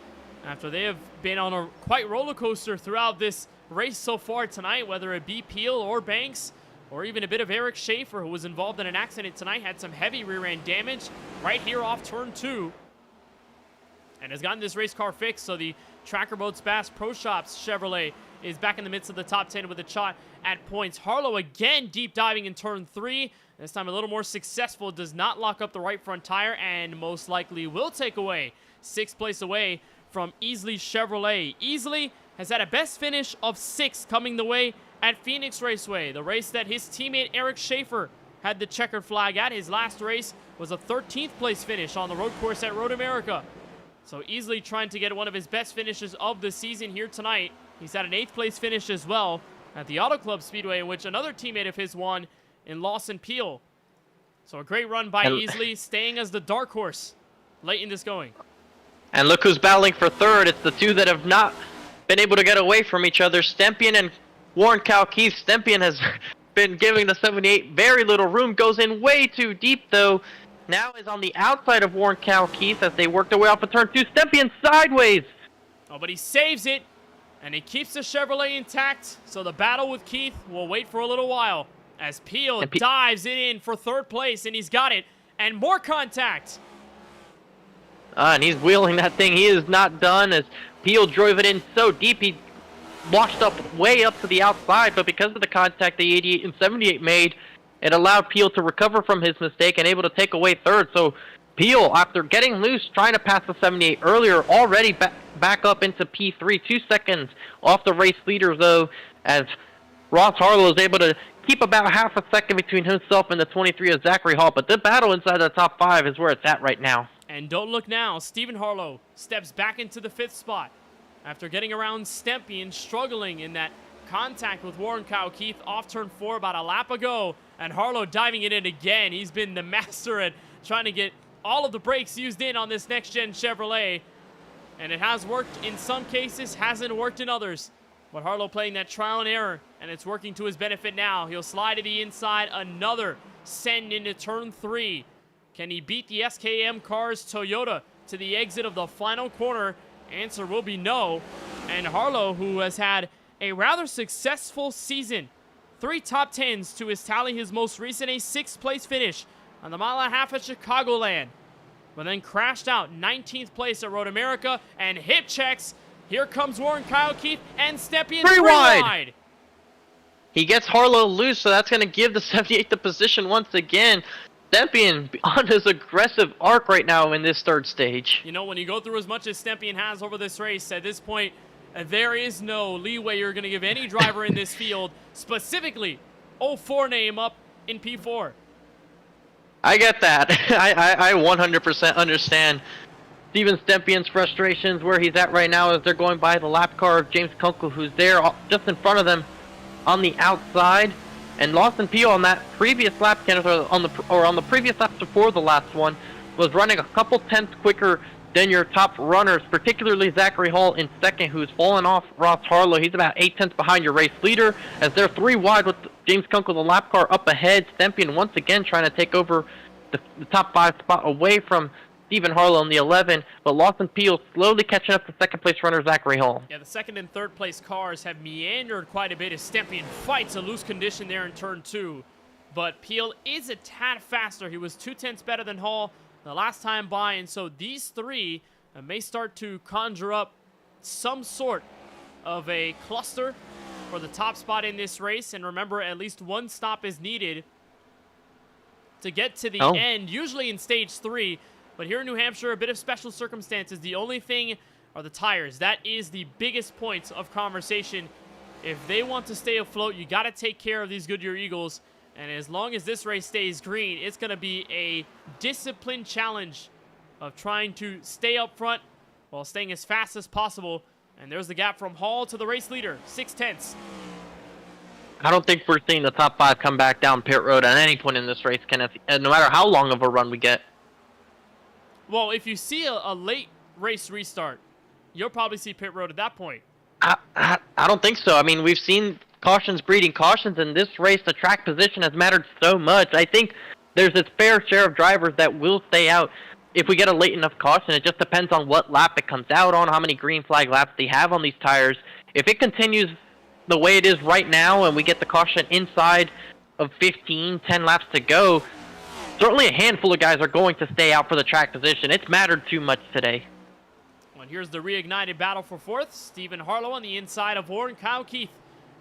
Speaker 1: after they have been on a quite roller coaster throughout this race so far tonight, whether it be Peel or Banks, or even a bit of Eric Schaefer, who was involved in an accident tonight, had some heavy rear end damage right here off turn 2, and has gotten this race car fixed. So the Tracker Boats Bass Pro Shops Chevrolet is back in the midst of the top 10 with a shot at points. Harlow again deep diving in turn 3. This time a little more successful. Does not lock up the right front tire, and most likely will take away 6th place away from Easley Chevrolet. Easley has had a best finish of 6th coming the way at Phoenix Raceway, the race that his teammate Eric Schaefer had the checkered flag at. His last race was a 13th place finish on the road course at Road America. So Easley trying to get one of his best finishes of the season here tonight. He's had an 8th place finish as well at the Auto Club Speedway, in which another teammate of his won in Lawson Peel. So a great run by Easley, staying as the dark horse late in this going.
Speaker 2: And look who's battling for 3rd. It's the two that have not been able to get away from each other, Stempian and Warren Keith. Stempian has been giving the 78 very little room, goes in way too deep though. Now is on the outside of Warren Keith as they work their way off of turn 2. Stempian sideways.
Speaker 1: Oh, but he saves it, and he keeps the Chevrolet intact. So the battle with Keith will wait for a little while as Peel dives it in for 3rd place, and he's got it. And more contact.
Speaker 2: And he's wheeling that thing. He is not done as Peel drove it in so deep. He washed up way up to the outside, but because of the contact the 88 and 78 made, it allowed Peel to recover from his mistake and able to take away 3rd. So Peel, after getting loose, trying to pass the 78 earlier, already back up into P3. 2 seconds off the race leader, though, as Ross Harlow is able to keep about half a second between himself and the 23 of Zachary Hall. But the battle inside the top 5 is where it's at right now.
Speaker 1: And don't look now, Stephen Harlow steps back into the 5th spot after getting around Stempian, struggling in that contact with Warren Keith off turn 4 about a lap ago. And Harlow diving it in again. He's been the master at trying to get all of the brakes used in on this next-gen Chevrolet. And it has worked in some cases, hasn't worked in others. But Harlow playing that trial and error, and it's working to his benefit now. He'll slide to the inside, another send into turn 3. Can he beat the SKM Cars Toyota to the exit of the final corner? Answer will be no. And Harlow, who has had a rather successful season, 3 top 10s to his tally, his most recent a 6th place finish on the mile and a half at Chicagoland, but then crashed out 19th place at Road America and hip checks. Here comes Warren Keith and Stempian 3 wide.
Speaker 2: He gets Harlow loose, so that's going to give the 78 the position once again. Stempian on his aggressive arc right now in this 3rd stage.
Speaker 1: You know, when you go through as much as Stempian has over this race, at this point, there is no leeway you're going to give any driver in this field, specifically 04 name up in P4.
Speaker 2: I get that. I 100% understand Steven Stempian's frustrations where he's at right now as they're going by the lap car of James Kunkel, who's there just in front of them on the outside. And Lawson Peel on that previous lap, Kenneth, on the previous lap before the last one, was running a couple tenths quicker than your top runners, particularly Zachary Hall in 2nd, who's fallen off Ross Harlow. He's about 8 tenths behind your race leader, as they're 3 wide with James Kunkel, the lap car, up ahead. Stempian once again trying to take over the top 5 spot away from Stephen Harlow in the 11, but Lawson Peel slowly catching up to 2nd place runner Zachary Hall.
Speaker 1: Yeah, the 2nd and 3rd place cars have meandered quite a bit as Stempian fights a loose condition there in turn 2. But Peel is a tad faster. He was 2 tenths better than Hall the last time by, and so these 3 may start to conjure up some sort of a cluster for the top spot in this race. And remember, at least 1 stop is needed to get to the end, usually in stage 3. But here in New Hampshire, a bit of special circumstances. The only thing are the tires. That is the biggest point of conversation. If they want to stay afloat, you got to take care of these Goodyear Eagles. And as long as this race stays green, it's going to be a disciplined challenge of trying to stay up front while staying as fast as possible. And there's the gap from Hall to the race leader, 6 tenths.
Speaker 2: I don't think we're seeing the top 5 come back down pit road at any point in this race, Kenneth, no matter how long of a run we get.
Speaker 1: Well, if you see a late race restart, you'll probably see pit road at that point.
Speaker 2: I don't think so. I mean, we've seen cautions breeding cautions. In this race, the track position has mattered so much. I think there's its fair share of drivers that will stay out if we get a late enough caution. It just depends on what lap it comes out on, how many green flag laps they have on these tires. If it continues the way it is right now and we get the caution inside of 10 laps to go, certainly a handful of guys are going to stay out for the track position. It's mattered too much today.
Speaker 1: Well, here's the reignited battle for fourth. Stephen Harlow on the inside of Warren, Kyle Keith.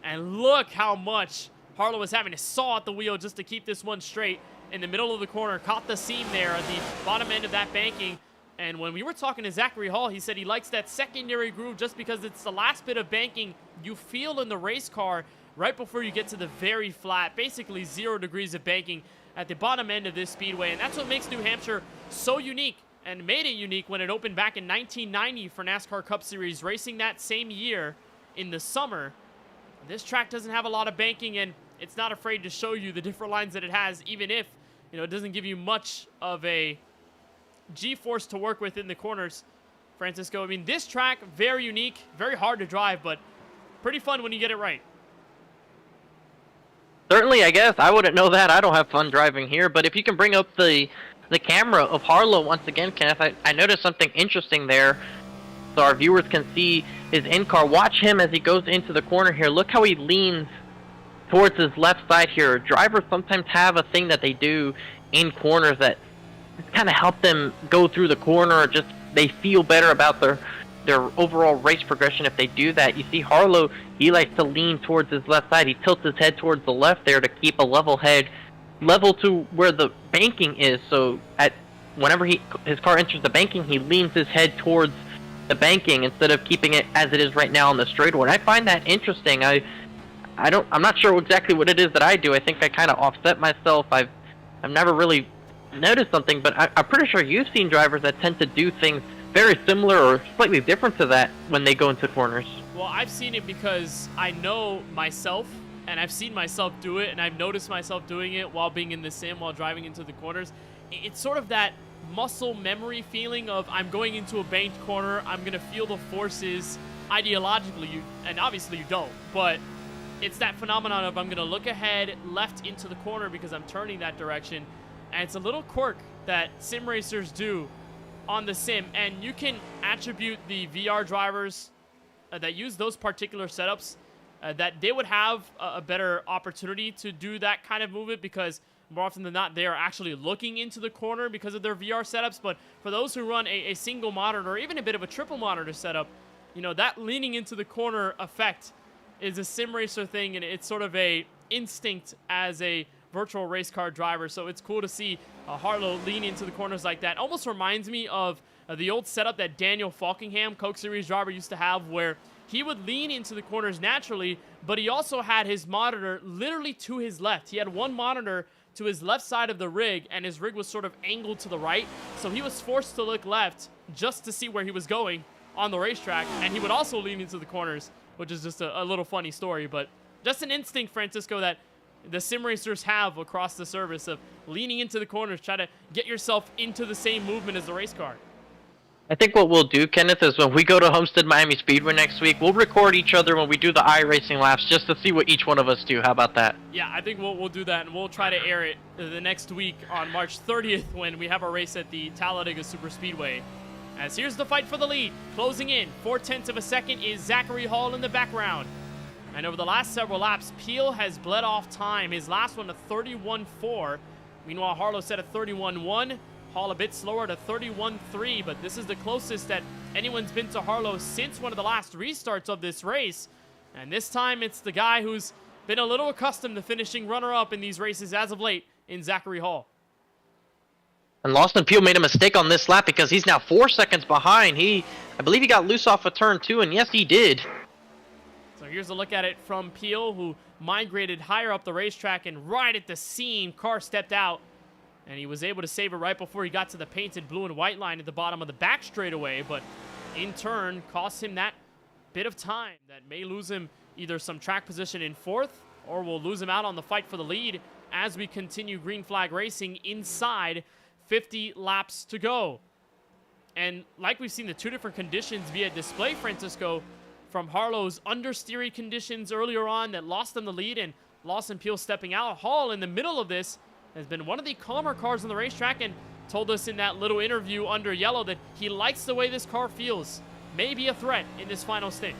Speaker 1: And look how much Harlow was having to saw at the wheel just to keep this one straight. In the middle of the corner, caught the seam there at the bottom end of that banking. And when we were talking to Zachary Hall, he said he likes that secondary groove just because it's the last bit of banking you feel in the race car right before you get to the very flat, basically 0 degrees of banking at the bottom end of this speedway. And that's what makes New Hampshire so unique and made it unique when it opened back in 1990 for NASCAR Cup Series racing that same year in the summer. This track doesn't have a lot of banking, and it's not afraid to show you the different lines that it has, even if it doesn't give you much of a G-force to work with in the corners, Francisco. I mean, this track, very unique, very hard to drive, but pretty fun when you get it right.
Speaker 2: Certainly, I guess. I wouldn't know that. I don't have fun driving here, but if you can bring up the camera of Harlow once again, Kenneth, I noticed something interesting there so our viewers can see his in-car. Watch him as he goes into the corner here. Look how he leans towards his left side here. Drivers sometimes have a thing that they do in corners that kind of help them go through the corner, or just they feel better about their overall race progression if they do that. You see Harlow, he likes to lean towards his left side. He tilts his head towards the left there to keep a level head, level to where the banking is. So whenever his car enters the banking, he leans his head towards the banking instead of keeping it as it is right now on the straightaway. And I find that interesting. I'm not sure exactly what it is that I do. I think I kind of offset myself. I've never really noticed something, but I'm pretty sure you've seen drivers that tend to do things very similar or slightly different to that when they go into corners.
Speaker 1: Well, I've seen it because I know myself, and I've seen myself do it, and I've noticed myself doing it while being in the sim, while driving into the corners. It's sort of that muscle memory feeling of I'm going into a banked corner, I'm going to feel the forces ideologically, and obviously you don't, but it's that phenomenon of I'm going to look ahead left into the corner because I'm turning that direction. And it's a little quirk that sim racers do on the sim, and you can attribute the VR drivers that use those particular setups that they would have a better opportunity to do that kind of movement, because more often than not they are actually looking into the corner because of their VR setups. But for those who run a single monitor or even a bit of a triple monitor setup, that leaning into the corner effect is a sim racer thing, and it's sort of a instinct as a virtual race car driver. So it's cool to see Harlow lean into the corners like that. Almost reminds me of the old setup that Daniel Falkingham, Coke Series driver, used to have, where he would lean into the corners naturally, but he also had his monitor literally to his left. He had one monitor to his left side of the rig, and his rig was sort of angled to the right, so he was forced to look left just to see where he was going on the racetrack, and he would also lean into the corners, which is just a little funny story. But just an instinct, Francisco, that the sim racers have across the service of leaning into the corners, try to get yourself into the same movement as the race car.
Speaker 2: I think what we'll do, Kenneth, is when we go to Homestead Miami Speedway next week, we'll record each other when we do the iRacing laps just to see what each one of us do. How about that?
Speaker 1: Yeah, I think we'll do that, and we'll try to air it the next week on March 30th when we have our race at the Talladega Super Speedway. As here's the fight for the lead. Closing in, 0.4 of a second is Zachary Hall in the background. And over the last several laps, Peel has bled off time. His last one to 31.4. Meanwhile, Harlow set a 31.1. Hall a bit slower to 31.3, but this is the closest that anyone's been to Harlow since one of the last restarts of this race. And this time, it's the guy who's been a little accustomed to finishing runner-up in these races as of late in Zachary Hall.
Speaker 2: And Lawson Peel made a mistake on this lap because he's now 4 seconds behind. I believe he got loose off of turn 2, and yes, he did.
Speaker 1: So here's a look at it from Peel, who migrated higher up the racetrack, and right at the seam, car stepped out, and he was able to save it right before he got to the painted blue and white line at the bottom of the back straightaway, but in turn cost him that bit of time that may lose him either some track position in fourth, or will lose him out on the fight for the lead as we continue green flag racing inside 50 laps to go. And like we've seen the two different conditions via display, Francisco, from Harlow's understeery conditions earlier on that lost them the lead, and Lawson Peel stepping out. Hall in the middle of this has been one of the calmer cars on the racetrack, and told us in that little interview under yellow that he likes the way this car feels. Maybe a threat in this final stint.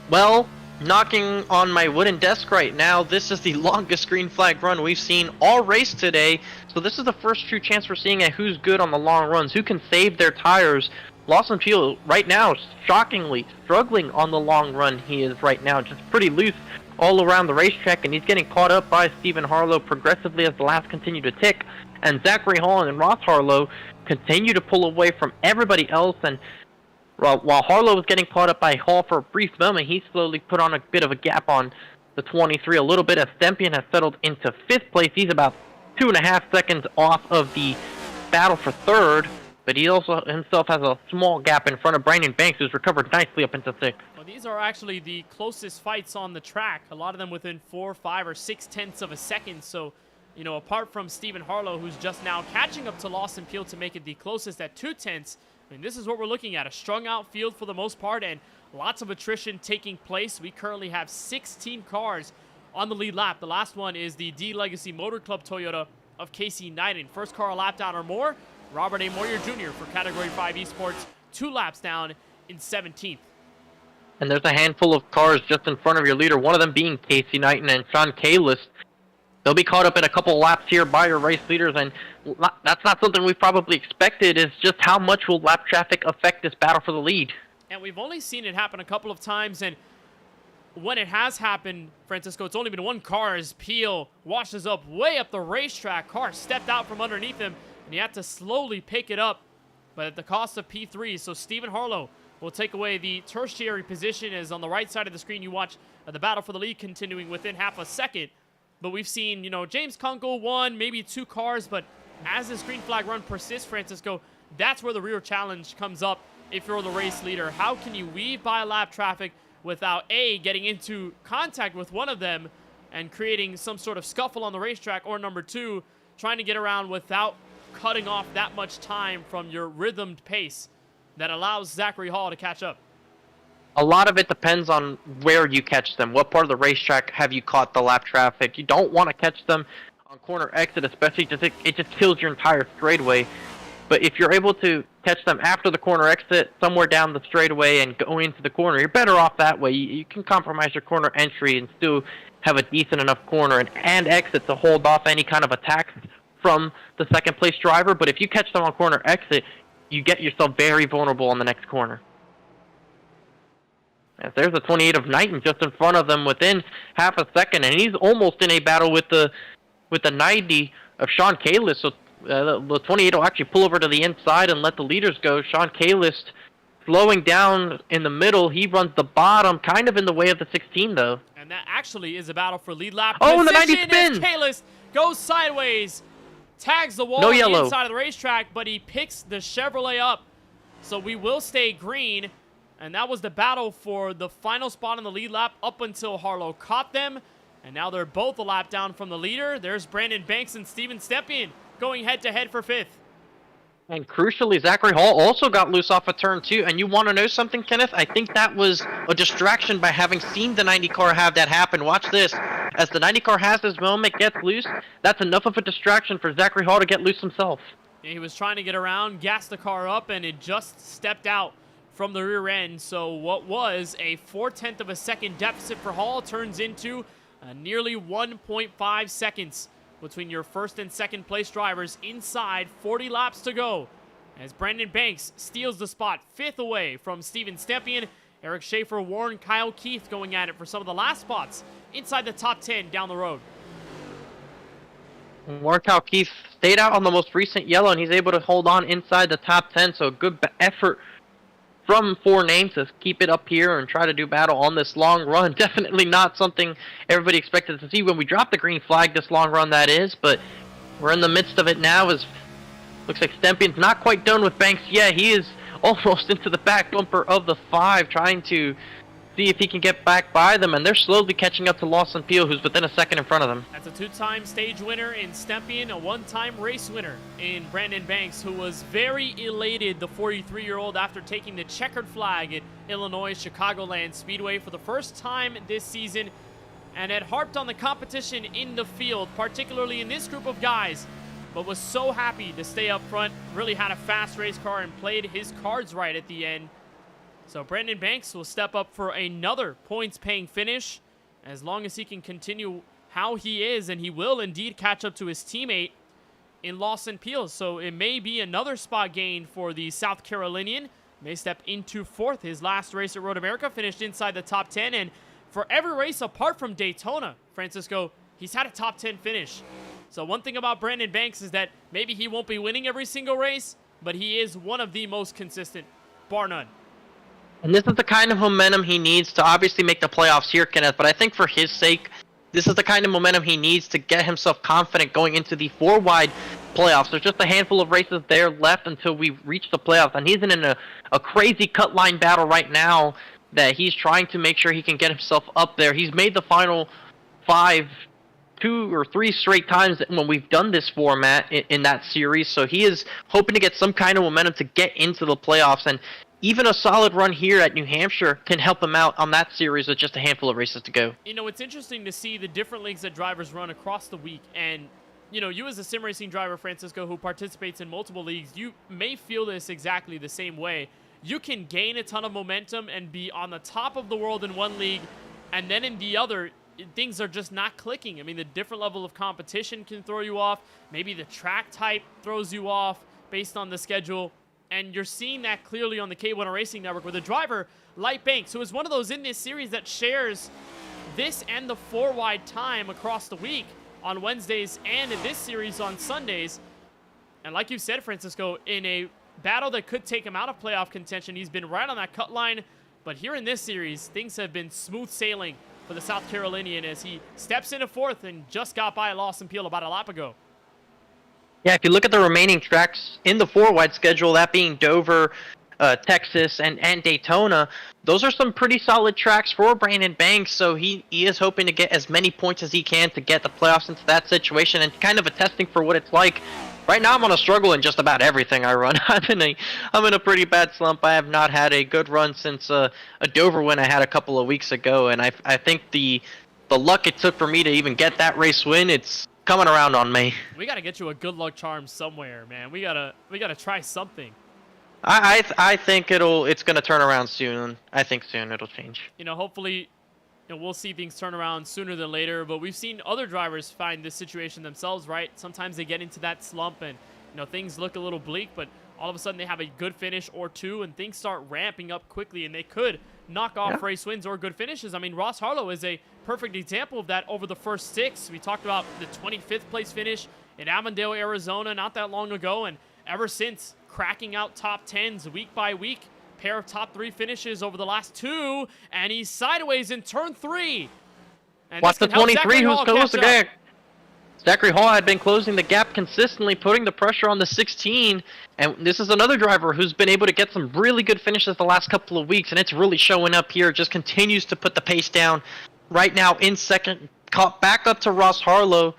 Speaker 2: Well, knocking on my wooden desk right now, this is the longest green flag run we've seen all race today. So this is the first true chance we're seeing at who's good on the long runs, who can save their tires. Lawson Peel right now, shockingly, struggling on the long run. He is right now just pretty loose all around the racetrack, and he's getting caught up by Stephen Harlow progressively as the laps continue to tick. And Zachary Hall and Ross Harlow continue to pull away from everybody else. And while Harlow was getting caught up by Hall for a brief moment, he slowly put on a bit of a gap on the 23 a little bit as Stempian has settled into 5th place. He's about 2.5 seconds off of the battle for 3rd, but he also himself has a small gap in front of Brandon Banks, who's recovered nicely up into 6th.
Speaker 1: Well, these are actually the closest fights on the track, a lot of them within 4, 5, or 6 tenths of a second. So, you know, apart from Stephen Harlow, who's just now catching up to Lawson Peel to make it the closest at 2 tenths, I mean, this is what we're looking at, a strung out field for the most part and lots of attrition taking place. We currently have 16 cars on the lead lap. The last one is the D Legacy Motor Club Toyota of Casey Knighton. First car a lap down or more, Robert A. Moyer Jr. for Category 5 Esports, 2 laps down in 17th.
Speaker 2: And there's a handful of cars just in front of your leader, one of them being Casey Knighton and Sean Kalis. They'll be caught up in a couple of laps here by your race leaders, and that's not something we probably expected, is just how much will lap traffic affect this battle for the lead.
Speaker 1: And we've only seen it happen a couple of times, and when it has happened, Francisco, it's only been one car as Peel washes up way up the racetrack. Car stepped out from underneath him, and he had to slowly pick it up, but at the cost of P3. So Stephen Harlow will take away the tertiary position, as on the right side of the screen you watch the battle for the lead continuing within half a second. But we've seen, you know, James Kunkel, 1, maybe 2 cars, but as this green flag run persists, Francisco, that's where the real challenge comes up if you're the race leader. How can you weave by lap traffic without, A, getting into contact with one of them and creating some sort of scuffle on the racetrack, or number 2, trying to get around without cutting off that much time from your rhythmed pace that allows Zachary Hall to catch up?
Speaker 2: A lot of it depends on where you catch them. What part of the racetrack have you caught the lap traffic? You don't want to catch them on corner exit, especially because it just kills your entire straightaway. But if you're able to catch them after the corner exit, somewhere down the straightaway and go into the corner, you're better off that way. You can compromise your corner entry and still have a decent enough corner and exit to hold off any kind of attack from the second place driver. But if you catch them on corner exit, you get yourself very vulnerable on the next corner. As there's a 28 of Knighton just in front of them within half a second, and he's almost in a battle with the 90 of Sean Kalis. So the 28 will actually pull over to the inside and let the leaders go. Sean Kalis slowing down in the middle. He runs the bottom, kind of in the way of the 16 though.
Speaker 1: And that actually is a battle for lead lap.
Speaker 2: Oh, and the 90 spin!
Speaker 1: Kalis goes sideways, tags the wall
Speaker 2: No
Speaker 1: on
Speaker 2: yellow.
Speaker 1: the inside of the racetrack, but he picks the Chevrolet up. So we will stay green. And that was the battle for the final spot on the lead lap up until Harlow caught them. And now they're both a lap down from the leader. There's Brandon Banks and Steven Stepien going head-to-head for 5th.
Speaker 2: And crucially, Zachary Hall also got loose off of turn 2. And you want to know something, Kenneth? I think that was a distraction by having seen the 90 car have that happen. Watch this. As the 90 car has his moment, gets loose, that's enough of a distraction for Zachary Hall to get loose himself.
Speaker 1: He was trying to get around, gassed the car up, and it just stepped out from the rear end. So what was a 4/10 of a second deficit for Hall turns into nearly 1.5 seconds between your first and second place drivers inside 40 laps to go, as Brandon Banks steals the spot 5th away from Steven Stepien. Eric Schaefer, Warren, Kyle Keith going at it for some of the last spots inside the top 10 down the road.
Speaker 2: Warren Kyle Keith stayed out on the most recent yellow, and he's able to hold on inside the top 10, so good effort from 4 names to keep it up here and try to do battle on this long run. Definitely not something everybody expected to see when we dropped the green flag, this long run that is, but we're in the midst of it now. As looks like Stempien's not quite done with Banks yet. He is almost into the back bumper of the 5, trying to see if he can get back by them, and they're slowly catching up to Lawson Peel, who's within a second in front of them.
Speaker 1: That's a 2-time stage winner in Stepien, a 1-time race winner in Brandon Banks, who was very elated, the 43-year-old, after taking the checkered flag at Illinois Chicagoland Speedway for the first time this season, and had harped on the competition in the field, particularly in this group of guys but was so happy to stay up front, really had a fast race car and played his cards right at the end. So Brandon Banks will step up for another points-paying finish as long as he can continue how he is, and he will indeed catch up to his teammate in Lawson Peels. So it may be another spot gain for the South Carolinian. May step into 4th. His last race at Road America finished inside the top 10, and for every race apart from Daytona, Francisco, he's had a top 10 finish. So one thing about Brandon Banks is that maybe he won't be winning every single race, but he is one of the most consistent, bar none.
Speaker 2: And this is the kind of momentum he needs to obviously make the playoffs here, Kenneth, but I think for his sake, this is the kind of momentum he needs to get himself confident going into the 4-wide playoffs. There's just a handful of races there left until we reach the playoffs, and he's in a crazy cut line battle right now that he's trying to make sure he can get himself up there. He's made the final 5 2 or 3 straight times when we've done this format in that series, so he is hoping to get some kind of momentum to get into the playoffs, and even a solid run here at New Hampshire can help him out on that series with just a handful of races to go.
Speaker 1: You know, it's interesting to see the different leagues that drivers run across the week. And, you know, you as a sim racing driver, Francisco, who participates in multiple leagues, you may feel this exactly the same way. You can gain a ton of momentum and be on the top of the world in one league, and then in the other, things are just not clicking. I mean, the different level of competition can throw you off. Maybe the track type throws you off based on the schedule. And you're seeing that clearly on the KBueno Racing Network with a driver like Banks, who is one of those in this series that shares this and the 4-wide time across the week on Wednesdays and in this series on Sundays. And like you said, Francisco, in a battle that could take him out of playoff contention, he's been right on that cut line. But here in this series, things have been smooth sailing for the South Carolinian as he steps into 4th and just got by Lawson Peels about a lap ago.
Speaker 2: Yeah, if you look at the remaining tracks in the 4-wide schedule, that being Dover, Texas, and Daytona, those are some pretty solid tracks for Brandon Banks, so he is hoping to get as many points as he can to get the playoffs into that situation, and kind of a testing for what it's like. Right now I'm on a struggle in just about everything I run. I'm in a pretty bad slump. I have not had a good run since a Dover win I had a couple of weeks ago, and I think the luck it took for me to even get that race win, it's coming around on me.
Speaker 1: We gotta get you a good luck charm somewhere, man. We gotta try something.
Speaker 2: I think it's gonna turn around soon. I think soon it'll change.
Speaker 1: You know, hopefully, you know, we'll see things turn around sooner than later. But we've seen other drivers find this situation themselves, right? Sometimes they get into that slump and, you know, things look a little bleak, but all of a sudden they have a good finish or two and things start ramping up quickly and they could knock off race wins or good finishes. I mean, Ross Harlow is a perfect example of that over the first 6. We talked about the 25th place finish in Avondale, Arizona not that long ago, and ever since, cracking out top 10s week by week. Pair of top 3 finishes over the last 2, and he's sideways in turn 3. And
Speaker 2: watch the 23 who's close again. Zachary Hall had been closing the gap consistently, putting the pressure on the 16, and this is another driver who's been able to get some really good finishes the last couple of weeks, and it's really showing up here. Just continues to put the pace down. Right now in second, caught back up to Ross Harlow,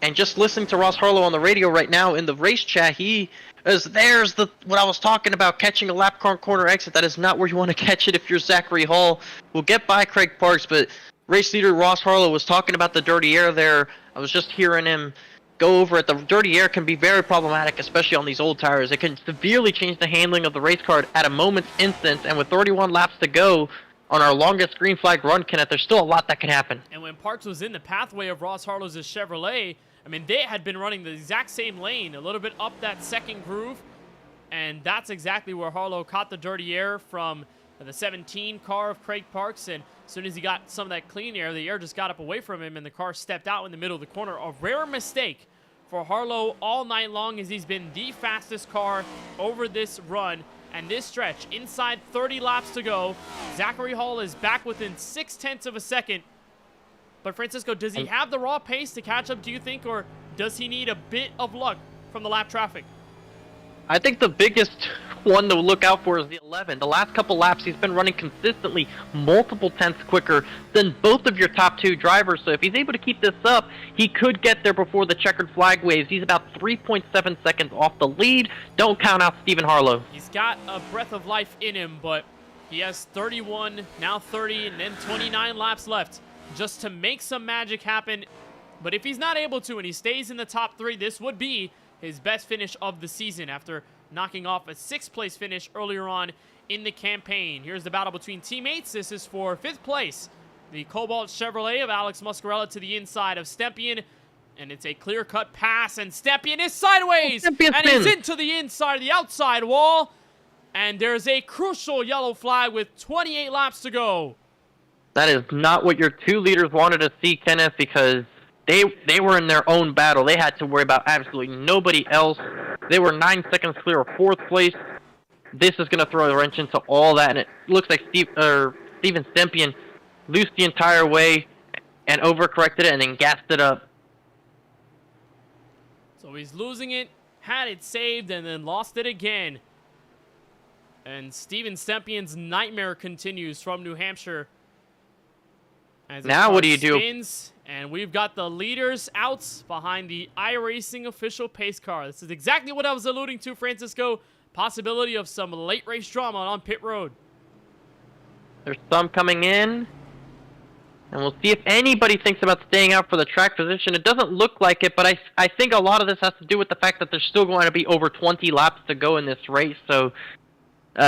Speaker 2: and just listening to Ross Harlow on the radio right now in the race chat, there's what I was talking about, catching a lap car corner exit. That is not where you want to catch it if you're Zachary Hall. We'll get by Craig Parks, but race leader Ross Harlow was talking about the dirty air there. I was just hearing him go over it. The dirty air can be very problematic, especially on these old tires. It can severely change the handling of the race car at a moment's instance, and with 31 laps to go on our longest green flag run, Kenneth, there's still a lot that can happen.
Speaker 1: And when Parks was in the pathway of Ross Harlow's Chevrolet, I mean, they had been running the exact same lane, a little bit up that second groove, and that's exactly where Harlow caught the dirty air from the 17 car of Craig Parks, and as soon as he got some of that clean air, the air just got up away from him, and the car stepped out in the middle of the corner. A rare mistake for Harlow all night long, as he's been the fastest car over this run and this stretch. Inside 30 laps to go, Zachary Hall is back within 0.6 of a second. But Francisco, does he have the raw pace to catch up, do you think, or does he need a bit of luck from the lap traffic?
Speaker 2: I think the biggest one to look out for is the 11. The last couple laps, he's been running consistently multiple tenths quicker than both of your top 2 drivers. So if he's able to keep this up, he could get there before the checkered flag waves. He's about 3.7 seconds off the lead. Don't count out Stephen Harlow.
Speaker 1: He's got a breath of life in him, but he has 31, now 30, and then 29 laps left just to make some magic happen But if he's not able to and he stays in the top 3, this would be his best finish of the season after knocking off a 6th place finish earlier on in the campaign. Here's the battle between teammates. This is for 5th place. The Cobalt Chevrolet of Alex Muscarella to the inside of Stempien. And it's a clear-cut pass, and Stempien is sideways. And he's into the inside, the outside wall. And there's a crucial yellow flag with 28 laps to go.
Speaker 2: That is not what your 2 leaders wanted to see, Kenneth, because they were in their own battle. They had to worry about absolutely nobody else. They were 9 seconds clear of 4th place. This is going to throw a wrench into all that, and it looks like Steven Stempien loosed the entire way and overcorrected it and then gassed it up.
Speaker 1: So he's losing it, had it saved, and then lost it again. And Steven Stempien's nightmare continues from New Hampshire. As
Speaker 2: now what do you do?
Speaker 1: And we've got the leaders out behind the iRacing official pace car. This is exactly what I was alluding to, Francisco. Possibility of some late race drama on pit road.
Speaker 2: There's some coming in. And we'll see if anybody thinks about staying out for the track position. It doesn't look like it, but I think a lot of this has to do with the fact that there's still going to be over 20 laps to go in this race. So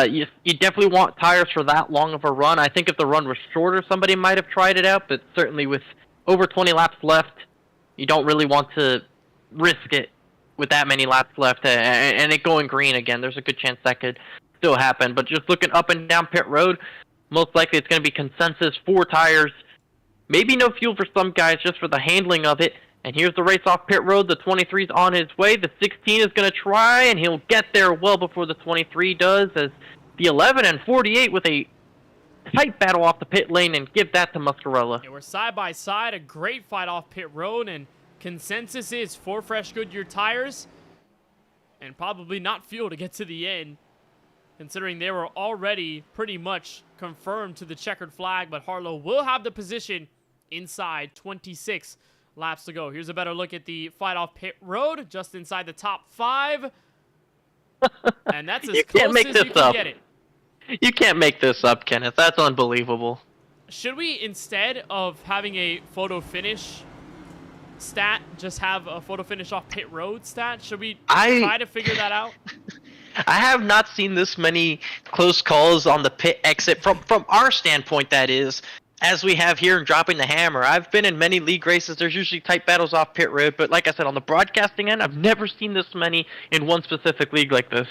Speaker 2: you definitely want tires for that long of a run. I think if the run was shorter, somebody might have tried it out, but certainly with over 20 laps left, you don't really want to risk it with that many laps left. And it going green again, there's a good chance that could still happen. But just looking up and down pit road, most likely it's going to be consensus 4 tires. Maybe no fuel for some guys just for the handling of it. And here's the race off pit road. The 23's on his way. The 16 is going to try, and he'll get there well before the 23 does, as the 11 and 48 with a tight battle off the pit lane, and give that to Muscarella.
Speaker 1: Yeah, we're side by side. A great fight off pit road, and consensus is 4 fresh Goodyear tires and probably not fuel to get to the end, considering they were already pretty much confirmed to the checkered flag. But Harlow will have the position inside 26 laps to go. Here's a better look at the fight off pit road, just inside the top 5. And that's as close as you can get it.
Speaker 2: You can't make this up, Kenneth. That's unbelievable.
Speaker 1: Should we, instead of having a photo finish stat, just have a photo finish off pit road stat? Should we try to figure that out?
Speaker 5: I have not seen this many close calls on the pit exit from our standpoint, that is, as we have here in Dropping the Hammer. I've been in many league races. There's usually tight battles off pit road, but like I said, on the broadcasting end, I've never seen this many in one specific league like this.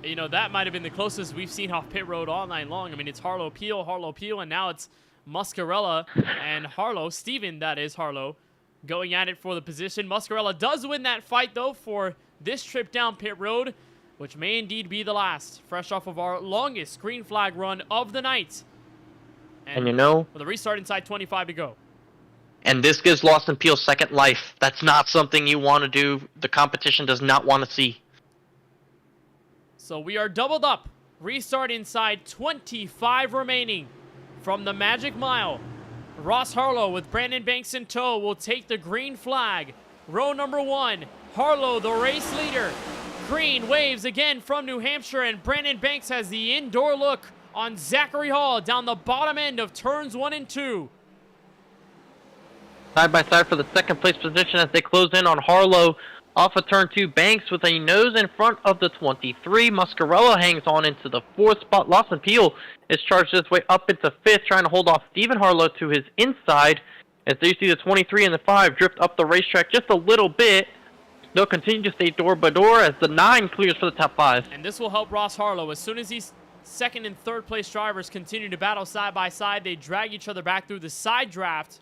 Speaker 1: You know, that might have been the closest we've seen off pit road all night long. I mean, it's Harlow Peel, and now it's Muscarella and Harlow, Steven, that is Harlow, going at it for the position. Muscarella does win that fight, though, for this trip down pit road, which may indeed be the last, fresh off of our longest green flag run of the night.
Speaker 2: And you know,
Speaker 1: with a restart inside 25 to go.
Speaker 5: And this gives Lawson Peel second life. That's not something you want to do. The competition does not want to see.
Speaker 1: So we are doubled up. Restart inside 25 remaining from the Magic Mile. Ross Harlow with Brandon Banks in tow will take the green flag. Row number 1, Harlow, the race leader. Green waves again from New Hampshire, and Brandon Banks has the indoor look on Zachary Hall down the bottom end of turns 1 and 2.
Speaker 2: Side by side for the second place position as they close in on Harlow off of turn 2. Banks with a nose in front of the 23. Muscarella hangs on into the 4th spot. Lawson Peel is charged his way up into 5th, trying to hold off Stephen Harlow to his inside. As they see the 23 and the 5 drift up the racetrack just a little bit. They'll continue to stay door by door as the 9 clears for the top 5.
Speaker 1: And this will help Ross Harlow. As soon as these second and third place drivers continue to battle side by side, they drag each other back through the side draft.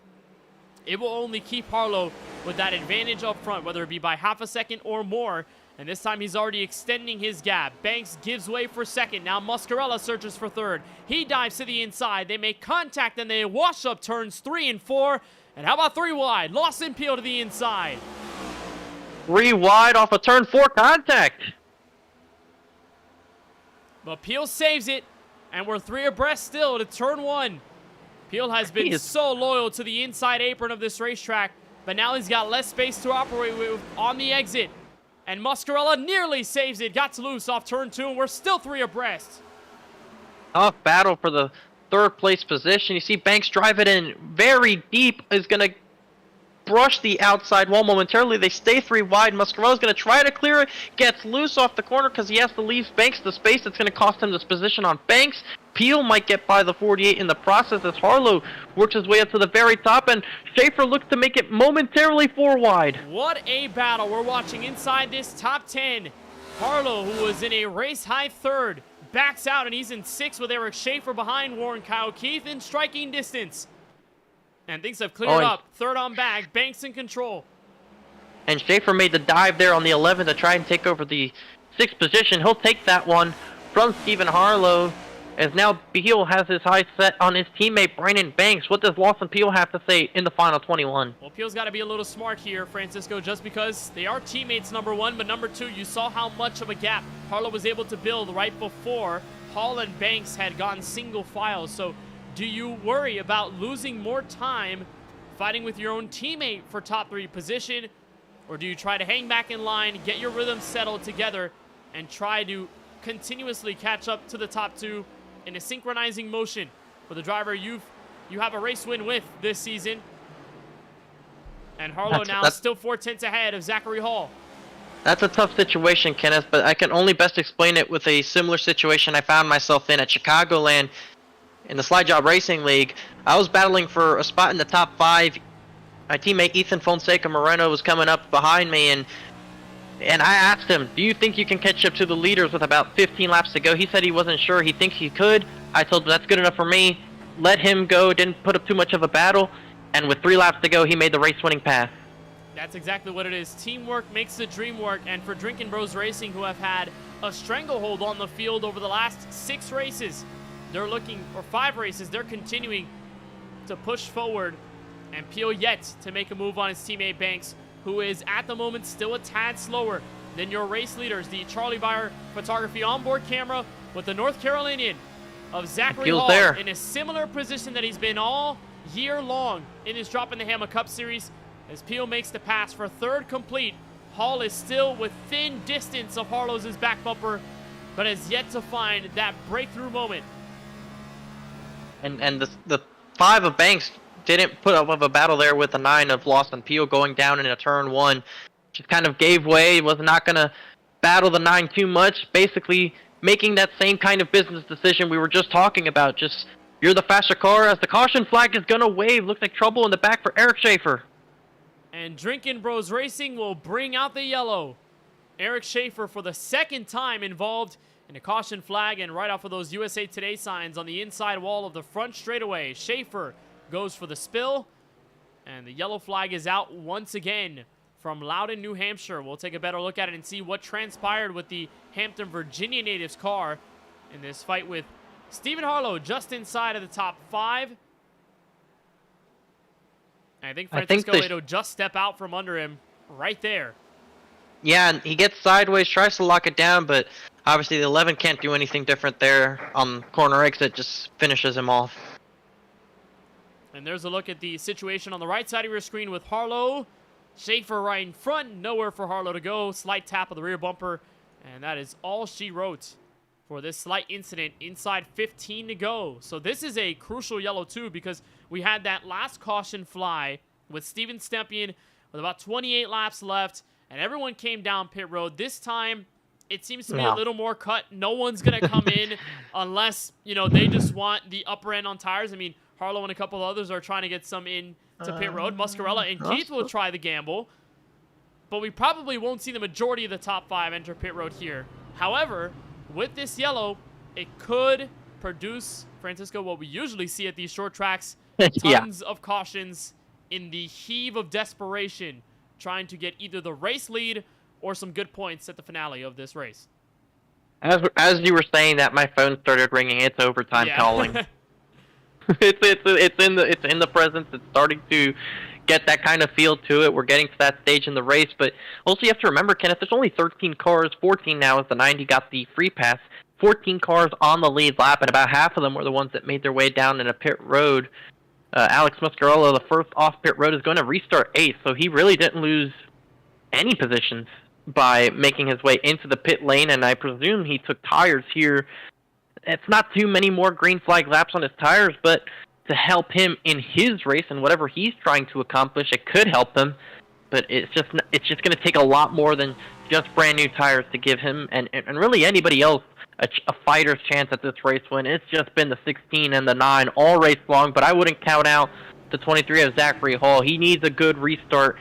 Speaker 1: It will only keep Harlow with that advantage up front, whether it be by half a second or more. And this time he's already extending his gap. Banks gives way for second. Now Muscarella searches for third. He dives to the inside. They make contact and they wash up turns 3 and 4. And how about 3 wide? Lawson Peel to the inside.
Speaker 2: 3 wide off of turn 4 contact.
Speaker 1: But Peel saves it, and we're 3 abreast still to turn 1. Peel has been so loyal to the inside apron of this racetrack, but now he's got less space to operate with on the exit. And Muscarella nearly saves it, got loose off turn 2, and we're still 3 abreast.
Speaker 2: Tough battle for the 3rd place position. You see Banks drive it in very deep, is going to
Speaker 5: brush the outside wall momentarily. They stay 3 wide. Muscarella's going to try to clear it. Gets loose off the corner because he has to leave Banks the space. It's going to cost him this position on Banks. Peel might get by the 48 in the process as Harlow works his way up to the very top, and Schaefer looks to make it momentarily 4 wide.
Speaker 1: What a battle we're watching inside this top 10. Harlow, who was in a race-high third, backs out, and he's in 6th with Eric Schaefer behind Warren Kyle Keith in striking distance. And things have cleared up. Third on back, Banks in control.
Speaker 2: And Schaefer made the dive there on the 11 to try and take over the 6th position. He'll take that one from Stephen Harlow, as now Peel has his eyes set on his teammate Brandon Banks. What does Lawson Peel have to say in the final 21?
Speaker 1: Well, Peel's got to be a little smart here, Francisco, just because they are teammates, number 1, but number 2, you saw how much of a gap Harlow was able to build right before Hall and Banks had gone single file. So do you worry about losing more time fighting with your own teammate for top 3 position, or do you try to hang back in line, get your rhythm settled together, and try to continuously catch up to the top 2 in a synchronizing motion for the driver you have a race win with this season? And Harlow now still 4/10 ahead of Zachary Hall.
Speaker 2: That's a tough situation, Kenneth, but I can only best explain it with a similar situation I found myself in at Chicagoland in the Slide Job Racing League. I was battling for a spot in the top 5. My teammate Ethan Fonseca Moreno was coming up behind me, and I asked him, do you think you can catch up to the leaders with about 15 laps to go? He said he wasn't sure. He thinks he could. I told him that's good enough for me. Let him go. Didn't put up too much of a battle. And with 3 laps to go, he made the race-winning pass.
Speaker 1: That's exactly what it is. Teamwork makes the dream work. And for Drinkin' Bros Racing, who have had a stranglehold on the field over the last 6 races, they're looking, or 5 races, they're continuing to push forward, and Peel yet to make a move on his teammate Banks, who is at the moment still a tad slower than your race leaders. The Charlie Byer photography onboard camera with the North Carolinian of Zachary Hall
Speaker 2: there
Speaker 1: in a similar position that he's been all year long in his Droppin' the Hammah Cup Series. As Peel makes the pass for 3rd complete, Hall is still within distance of Harlow's back bumper, but has yet to find that breakthrough moment.
Speaker 2: And the 5 of Banks didn't put up of a battle there with the 9 of Lawson Peel going down in a turn 1. Just kind of gave way, was not going to battle the 9 too much, basically making that same kind of business decision we were just talking about. Just, you're the faster car, as the caution flag is going to wave. Looks like trouble in the back for Eric Schaefer.
Speaker 1: And Drinkin' Bros Racing will bring out the yellow. Eric Schaefer, for the 2nd time involved in a caution flag, and right off of those USA Today signs on the inside wall of the front straightaway. Schaefer goes for the spill, and the yellow flag is out once again from Loudon, New Hampshire. We'll take a better look at it and see what transpired with the Hampton, Virginia natives car in this fight with Stephen Harlow just inside of the top 5. And I think Francisco Leto just step out from under him right there.
Speaker 2: Yeah, and he gets sideways, tries to lock it down, but obviously the 11 can't do anything different there. On corner exit, just finishes him off.
Speaker 1: And there's a look at the situation on the right side of your screen with Harlow. Schaefer right in front, nowhere for Harlow to go. Slight tap of the rear bumper, and that is all she wrote for this slight incident inside 15 to go. So this is a crucial yellow too, because we had that last caution fly with Steven Stempien with about 28 laps left, and everyone came down pit road. This time, it seems to be a little more cut. No one's going to come in unless, you know, they just want the upper end on tires. I mean, Harlow and a couple others are trying to get some in to pit road. Muscarella and Keith will try the gamble, but we probably won't see the majority of the top 5 enter pit road here. However, with this yellow, it could produce, Francisco, what we usually see at these short tracks, tons of cautions in the heave of desperation, trying to get either the race lead or some good points at the finale of this race.
Speaker 2: As you were saying that, my phone started ringing. It's overtime calling. It's in the presence. It's starting to get that kind of feel to it. We're getting to that stage in the race, but also you have to remember, Kenneth, there's only 13 cars, 14 now as the 90 got the free pass, 14 cars on the lead lap, and about half of them were the ones that made their way down in a pit road. Alex Muscarella, the first off pit road, is going to restart 8th, so he really didn't lose any positions by making his way into the pit lane, and I presume he took tires here. It's not too many more green flag laps on his tires, but to help him in his race and whatever he's trying to accomplish. It could help him, but it's just going to take a lot more than just brand new tires to give him and really anybody else a fighter's chance at this race win. It's just been the 16 and the 9 all race long, but I wouldn't count out the 23 of Zachary Hall. He needs a good restart